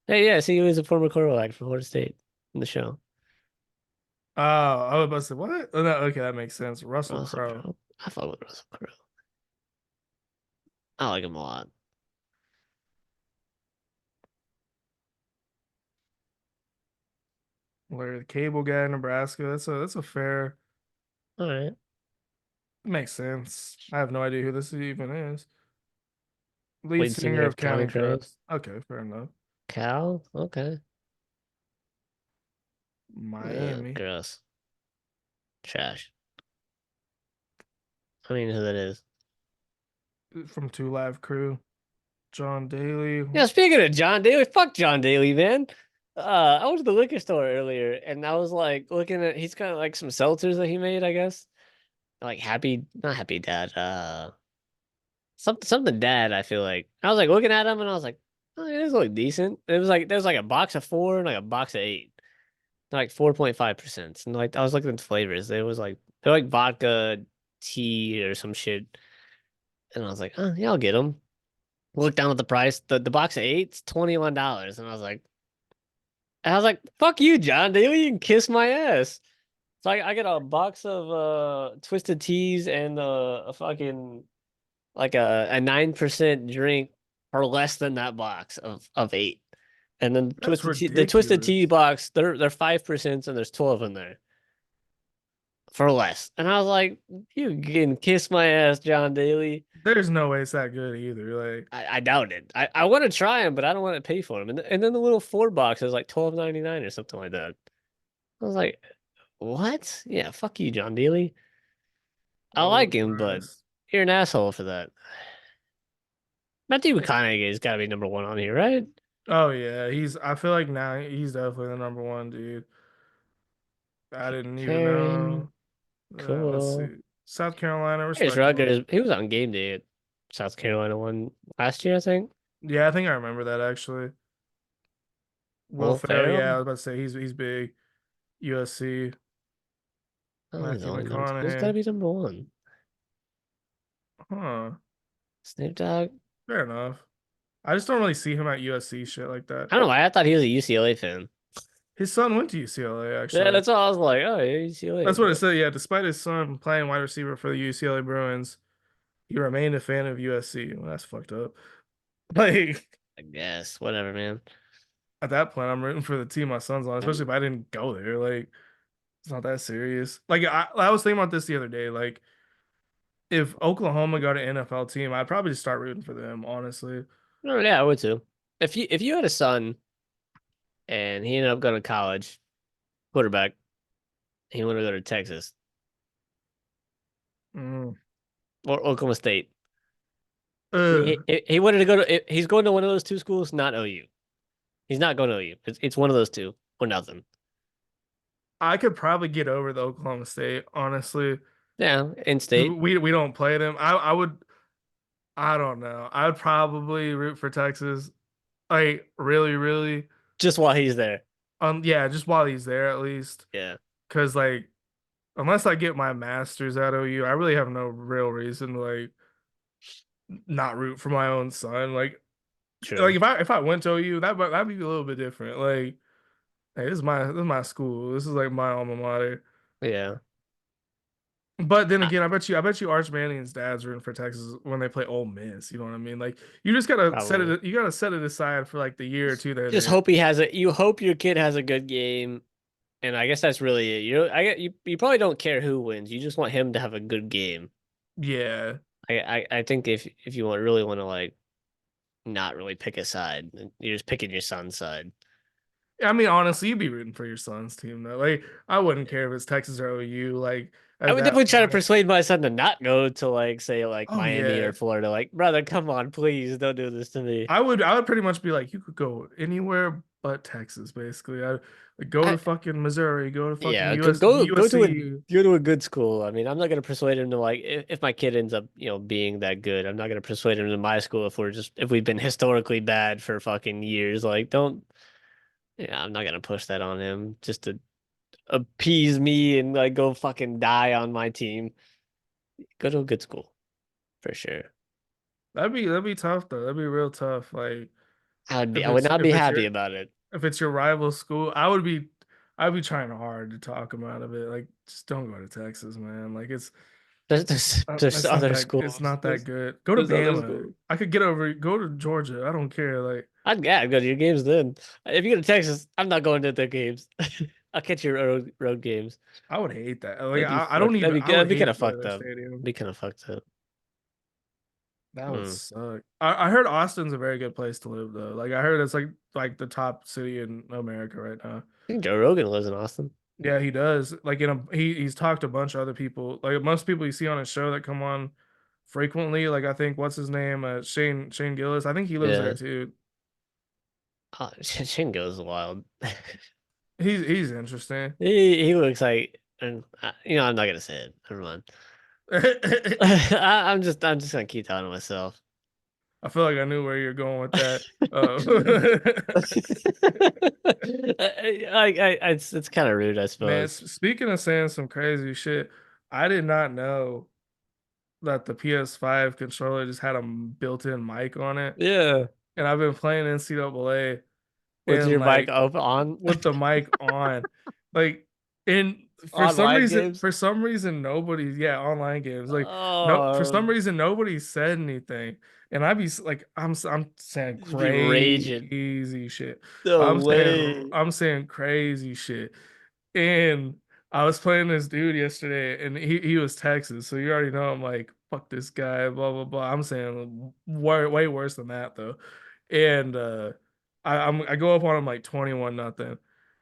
Hey, yeah, see, he was a former quarterback for Florida State in the show. Oh, I was about to say what? Oh, no, okay, that makes sense. Russell Russell Crowe. Crowe. I fuck with Russell Crowe. I like him a lot. Larry the Cable Guy in Nebraska. That's a fair. All right. Makes sense. I have no idea who this even is. Lead Lead singer singer of of Counting Counting Crows. Crows. Okay, fair enough. Cal? Okay. Miami Gross. Trash. I don't even know who that is. from Two Live Crew. John Daly. Yeah, speaking of John Daly, fuck John Daly, man. I went to the liquor store earlier and I was like looking at he's got like some seltzers that he made, I guess. Like happy, not happy dad. Something dad, I feel like. I was like looking at him and I was like, oh, it does look decent. It was like there's like a box of four and like a box of eight. They're like 4.5%. And like I was looking at the flavors. It was like they're like vodka tea or some shit. And I was like, oh yeah, I'll get them. Look down at the price. The box of eight's $21. And I was like, fuck you, John Daly, you can kiss my ass. So I get a box of twisted teas and a fucking like a 9% drink for less than that box of eight. And then That's the twisted tea ridiculous. box, they're 5% and there's 12 in there for less. And I was like, you can kiss my ass, John Daly. There's no way it's that good either. Like I doubt it. I want to try them, but I don't want to pay for them. And then the little four box is like 12.99 or something like that. I was like, what? Yeah, fuck you, John Daly. I like Lord him, but Christ. you're an asshole for that. Matthew McConaughey's got to be number one on here, right? Oh yeah, he's. I feel like now he's definitely the number one dude. I Keep didn't even caring. know. Let's Cool. see. South Carolina, Darius respectable. Rutgers, he was on game day at South Carolina one last year, I think. Yeah, I think I remember that actually. Will Will Ferrell, yeah, I Ferrell? was about to say he's big. USC, Oh, he's Matthew only number. Who's got to McConaughey. be number one? Huh. Snoop Dogg? Fair enough. I just don't really see him at USC shit like that. I don't know why. I thought he was a UCLA fan. His son went to UCLA Yeah, actually. that's all I was like. Oh, yeah, UCLA. That's what it said. Yeah, despite his son playing wide receiver for the UCLA Bruins, he remained a fan of USC. Well, that's fucked up. Like I guess. Whatever, man. at that point, I'm rooting for the team my son's on, especially if I didn't go there. Like it's not that serious. Like I was thinking about this the other day. Like if Oklahoma got an NFL team, I'd probably just start rooting for them, honestly. Oh, yeah, I would too. If you had a son and he ended up going to college, quarterback, he wanted to go to Texas Mm. or Oklahoma State. Ugh. He wanted to go to. He's going to one of those two schools, not OU. He's not going to OU. It's one of those two or nothing. I could probably get over the Oklahoma State, honestly. Yeah, in 'Cause state, we don't play them. I would I don't know. I'd probably root for Texas. Like really, really. just while he's there. Yeah, just while he's there at least. Yeah, Cause like unless I get my master's at OU, I really have no real reason to like not root for my own son. Like true. if I went to OU, that'd be a little bit different. Like, hey, this is my school. This is like my alma mater. Yeah, But then I, again, I bet you Arch Manning's dad's rooting for Texas when they play Ole Miss. You know what I mean? Like you just gotta set probably. it. You gotta set it aside for like the year or two they're Just there. hope he has a. You hope your kid has a good game, and I guess that's really it. You probably don't care who wins. You just want him to have a good game. Yeah. I think if you really want to like not really pick a side, you're just picking your son's side. I mean, honestly, you'd be rooting for your son's team though. Like, I wouldn't care if it's Texas or OU. Like, I would that definitely try to point. persuade my son to not go to like say like Oh Miami or yeah. Florida. Like, brother, come on, please don't do this to me. I would pretty much be like, you could go anywhere but Texas, basically. I like, go I to fucking Missouri, go to fucking Yeah, USC. go to a good school. I mean, I'm not gonna persuade him to like if my kid ends up, being that good, I'm not gonna persuade him to my school if we've been historically bad for fucking years. Like, don't yeah, I'm not gonna push that on him just to appease me and like go fucking die on my team. Go to a good school for sure. That'd be tough though. That'd be real tough. Like I would not be if it's happy your about it. rival school, I'd be trying hard to talk him out of it. Like, just don't go to Texas, man. Like There's that's not other that it's schools. not that good. Go to There's other Bama. schools. I could get over. Go to Georgia. I don't care. Like, I'd go to your games then. If you go to Texas, I'm not going to their games. I'll catch your road games. I would hate that. Like, That'd be I don't fucked. even. I would That'd be hate kind to of play fucked their up. stadium. Be kind of fucked up. That would Hmm. suck. I heard Austin's a very good place to live though. Like, I heard it's like the top city in America right now. I think Joe Rogan lives in Austin. Yeah, he does. Like he's talked to a bunch of other people. Like most people you see on his show that come on frequently. Like I think what's his name? Shane Gillis. I think he lives there Yeah. too. Shane goes wild. He's interesting. He looks like, and I'm not gonna say it. Never mind. I'm just gonna keep talking to myself. I feel like I knew where you're going with that. It's kind of rude, I Man, suppose. speaking of saying some crazy shit, I did not know that the PS5 controller just had a built-in mic on it. Yeah. And I've been playing NCAA With and your mic like up on with the mic on. Like and online games. for some reason nobody's yeah, online games. Like no for Oh, some reason nobody said anything. And like I'm saying just be raging. crazy shit. No way. I'm saying crazy shit. And I was playing this dude yesterday, and he was Texas, so you already know I'm like, fuck this guy, blah blah blah. I'm saying way worse than that though. And I go up on him like 21 nothing.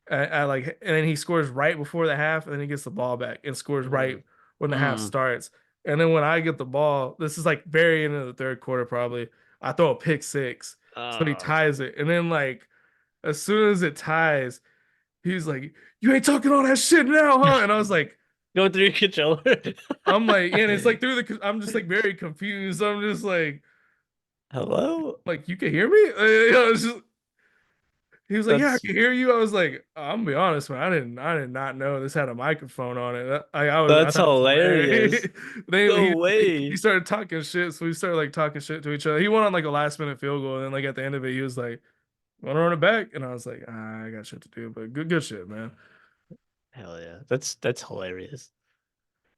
I like and then he scores right before the half, and then he gets the ball back and scores Mm. right when the half Mm. starts. And then when I get the ball, this is like very end of the third quarter probably. I throw a pick six, so he Oh, ties it, and then like as soon as it ties. He's like, "You ain't talking all that shit now, huh?" And I was like, go through your controller. yeah, and it's like I'm just like very confused. I'm just Hello? like you can hear me? He was like, "Yeah, I That's can hear you." I was like, "I'm gonna be honest, man. I did not know this had a microphone on it. I that's thought it was hilarious." hilarious. Then No he way. started talking shit, so we started like talking shit to each other. He went on like a last minute field goal, and then like at the end of it, he was like, "Want to run it back?" And I was like, "I got shit to do, but good shit, man." Hell yeah. That's hilarious.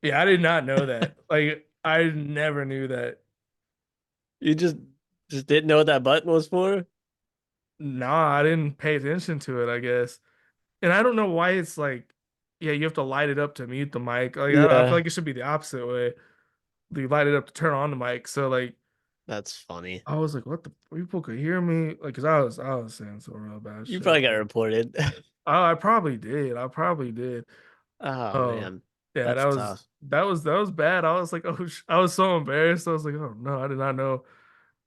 Yeah, I did not know that. Like, I never knew that. You just didn't know what that button was for? Nah, I didn't pay attention to it, I guess. And I don't know why it's like, yeah, you have to light it up to mute the mic. Like, I feel Yeah, like it should be the opposite way. You light it up to turn on the mic. So, like, that's funny. I was like, what the people could hear me? Like, cause I was saying some real bad You shit. probably got reported. I probably did. I probably did. Oh Oh, man, yeah, that's tough. that was bad. I was like, oh, I was so embarrassed. I was like, oh no, I did not know.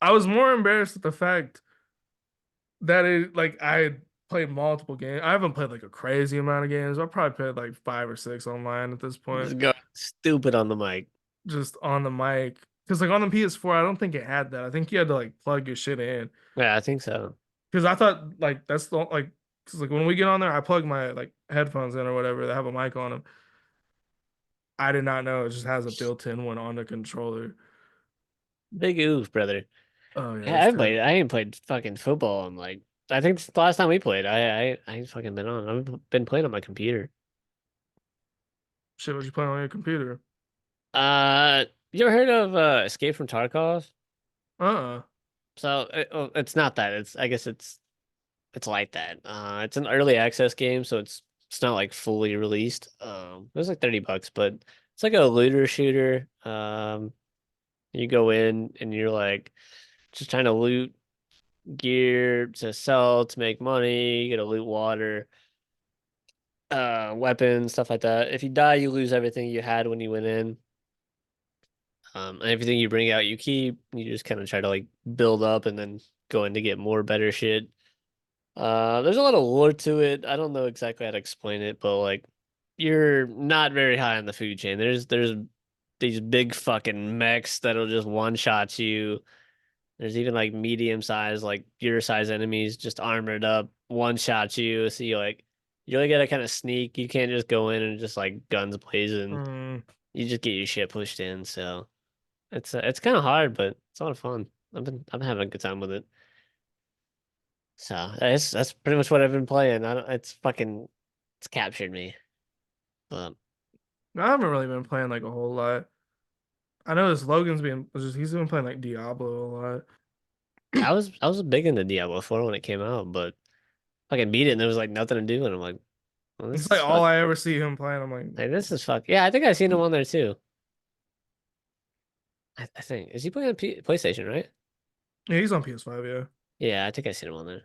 I was more embarrassed at the fact that it like I played multiple games. I haven't played like a crazy amount of games. I probably played like 5 or 6 online at this point, Just go stupid on the mic. just on the mic. Because like on the PS4, I don't think it had that. I think you had to like plug your shit in. Yeah, I think so. Because I thought like that's the like because like when we get on there, I plug my like headphones in or whatever. They have a mic on them. I did not know it just has a built-in one on the controller. Big oof, brother. Oh yeah, I it's haven't played. terrible. I ain't played fucking football in like. I think it's the last time we played. I ain't fucking been on. I've been playing on my computer. Shit, what you playing on your computer? You ever heard of Escape from Tarkov? Uh-uh. So it's not that. I guess it's like that. It's an early access game, so it's not like fully released. It was like $30, but it's like a looter shooter. You go in and you're like just trying to loot gear to sell to make money. You gotta loot water. weapons, stuff like that. If you die, you lose everything you had when you went in. And everything you bring out, you keep. You just kind of try to like build up and then go in to get more better shit. There's a lot of lore to it. I don't know exactly how to explain it, but like you're not very high on the food chain. There's these big fucking mechs that'll just one shot you. There's even like medium size, like your size enemies just armored up, one shot you. So you really gotta kind of sneak. You can't just go in and just like guns blazing. Mm, You just get your shit pushed in. So it's kind of hard, but it's a lot of fun. I've been having a good time with it. So that's pretty much what I've been playing. I don't, it's captured me. But I haven't really been playing like a whole lot. I know this Logan's been just he's been playing like Diablo a lot. I was big into Diablo 4 when it came out, but fucking beat it and there was like nothing to do, and I'm like, well, It's this like is all fuck. I ever see him playing. I'm like, Like this is fuck. Yeah, I think I've seen him on there too. I think is he playing on PlayStation, right? yeah, he's on PS5, yeah. Yeah, I think I seen him on there.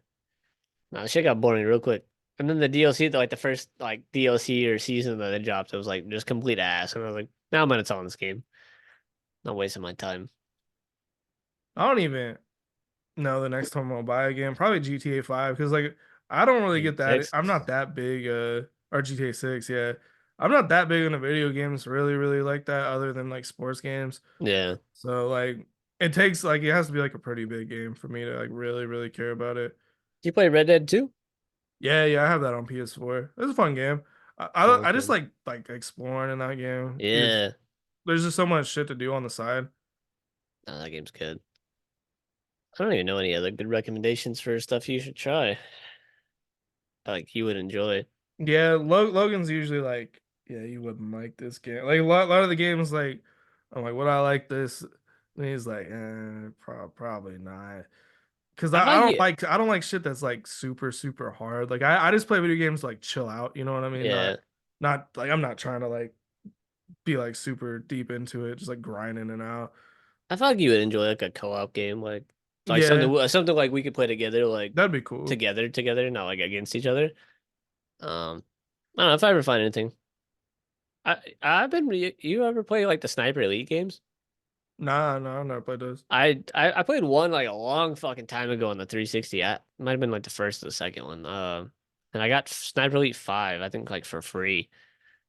No, the shit got boring real quick. And then the DLC, like the first like DLC or season that they dropped, it was like just complete ass. And I was like, now I'm gonna tell this game. Not wasting my time. I don't even know the next time I'll buy again. Probably GTA 5 because like I don't really get that. Six. I'm not that big. Or GTA 6, yeah. I'm not that big into video games. Really like that. Other than like sports games. Yeah. So like it takes like it has to be like a pretty big game for me to like really care about it. Did you play Red Dead 2? Yeah, I have that on PS4. It's a fun game. Sounds I just good. like exploring in that game because Yeah. there's just so much shit to do on the side. No, that game's good. I don't even know any other good recommendations for stuff you should try. Like you would enjoy. Yeah, Logan's usually like, yeah, you wouldn't like this game. Like lot of the games, like I'm like, would I like this? And he's like, probably not. Because I thought you. I don't like shit that's like super hard. Like I just play video games to like chill out. You know what I mean? Yeah. Not like I'm not trying to like be like super deep into it, just like grinding it out. I thought you would enjoy like a co-op game, like Yeah, something like we could play together, like that'd be cool. together, not like against each other. I don't know if I ever find anything. I've been you ever play like the Sniper Elite games? Nah, I've never played those. I played one like a long fucking time ago on the 360. I might have been like the first or the second one. And I got Sniper Elite 5, I think like for free,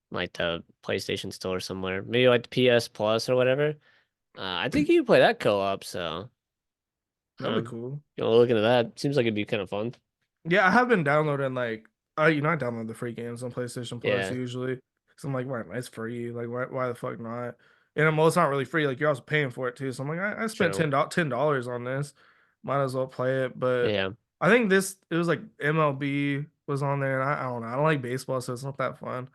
like the PlayStation Store somewhere. Maybe like the PS Plus or whatever. I think you can play that co-op, so That'd be cool. you know, look into that. Seems like it'd be kind of fun. Yeah, I have been downloading like I download the free games on PlayStation Plus Yeah, usually. So I'm like, right, it's free. Like why the fuck not? And well, it's not really free. Like you're also paying for it too. So I'm like, I spent true. $10 on this. Might as well play it. But Yeah. I think this it was like MLB was on there, and I don't know. I don't like baseball, so it's not that fun.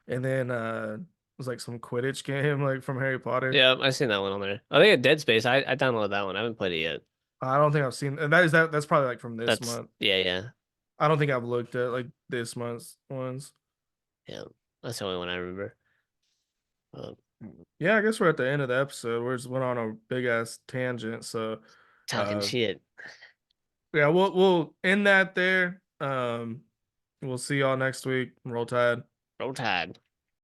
And then it was like some Quidditch game like from Harry Potter. Yeah, I've seen that one on there. I think at Dead Space, I downloaded that one. I haven't played it yet. I don't think I've seen and that's probably like from this That's month. yeah. I don't think I've looked at like this month's ones. Yeah. That's the only one I remember. Uh, Yeah, I guess we're at the end of the episode. We just went on a big ass tangent. So, talking uh, shit. yeah, we'll end that there. We'll see y'all next week. Roll Tide. Roll Tide.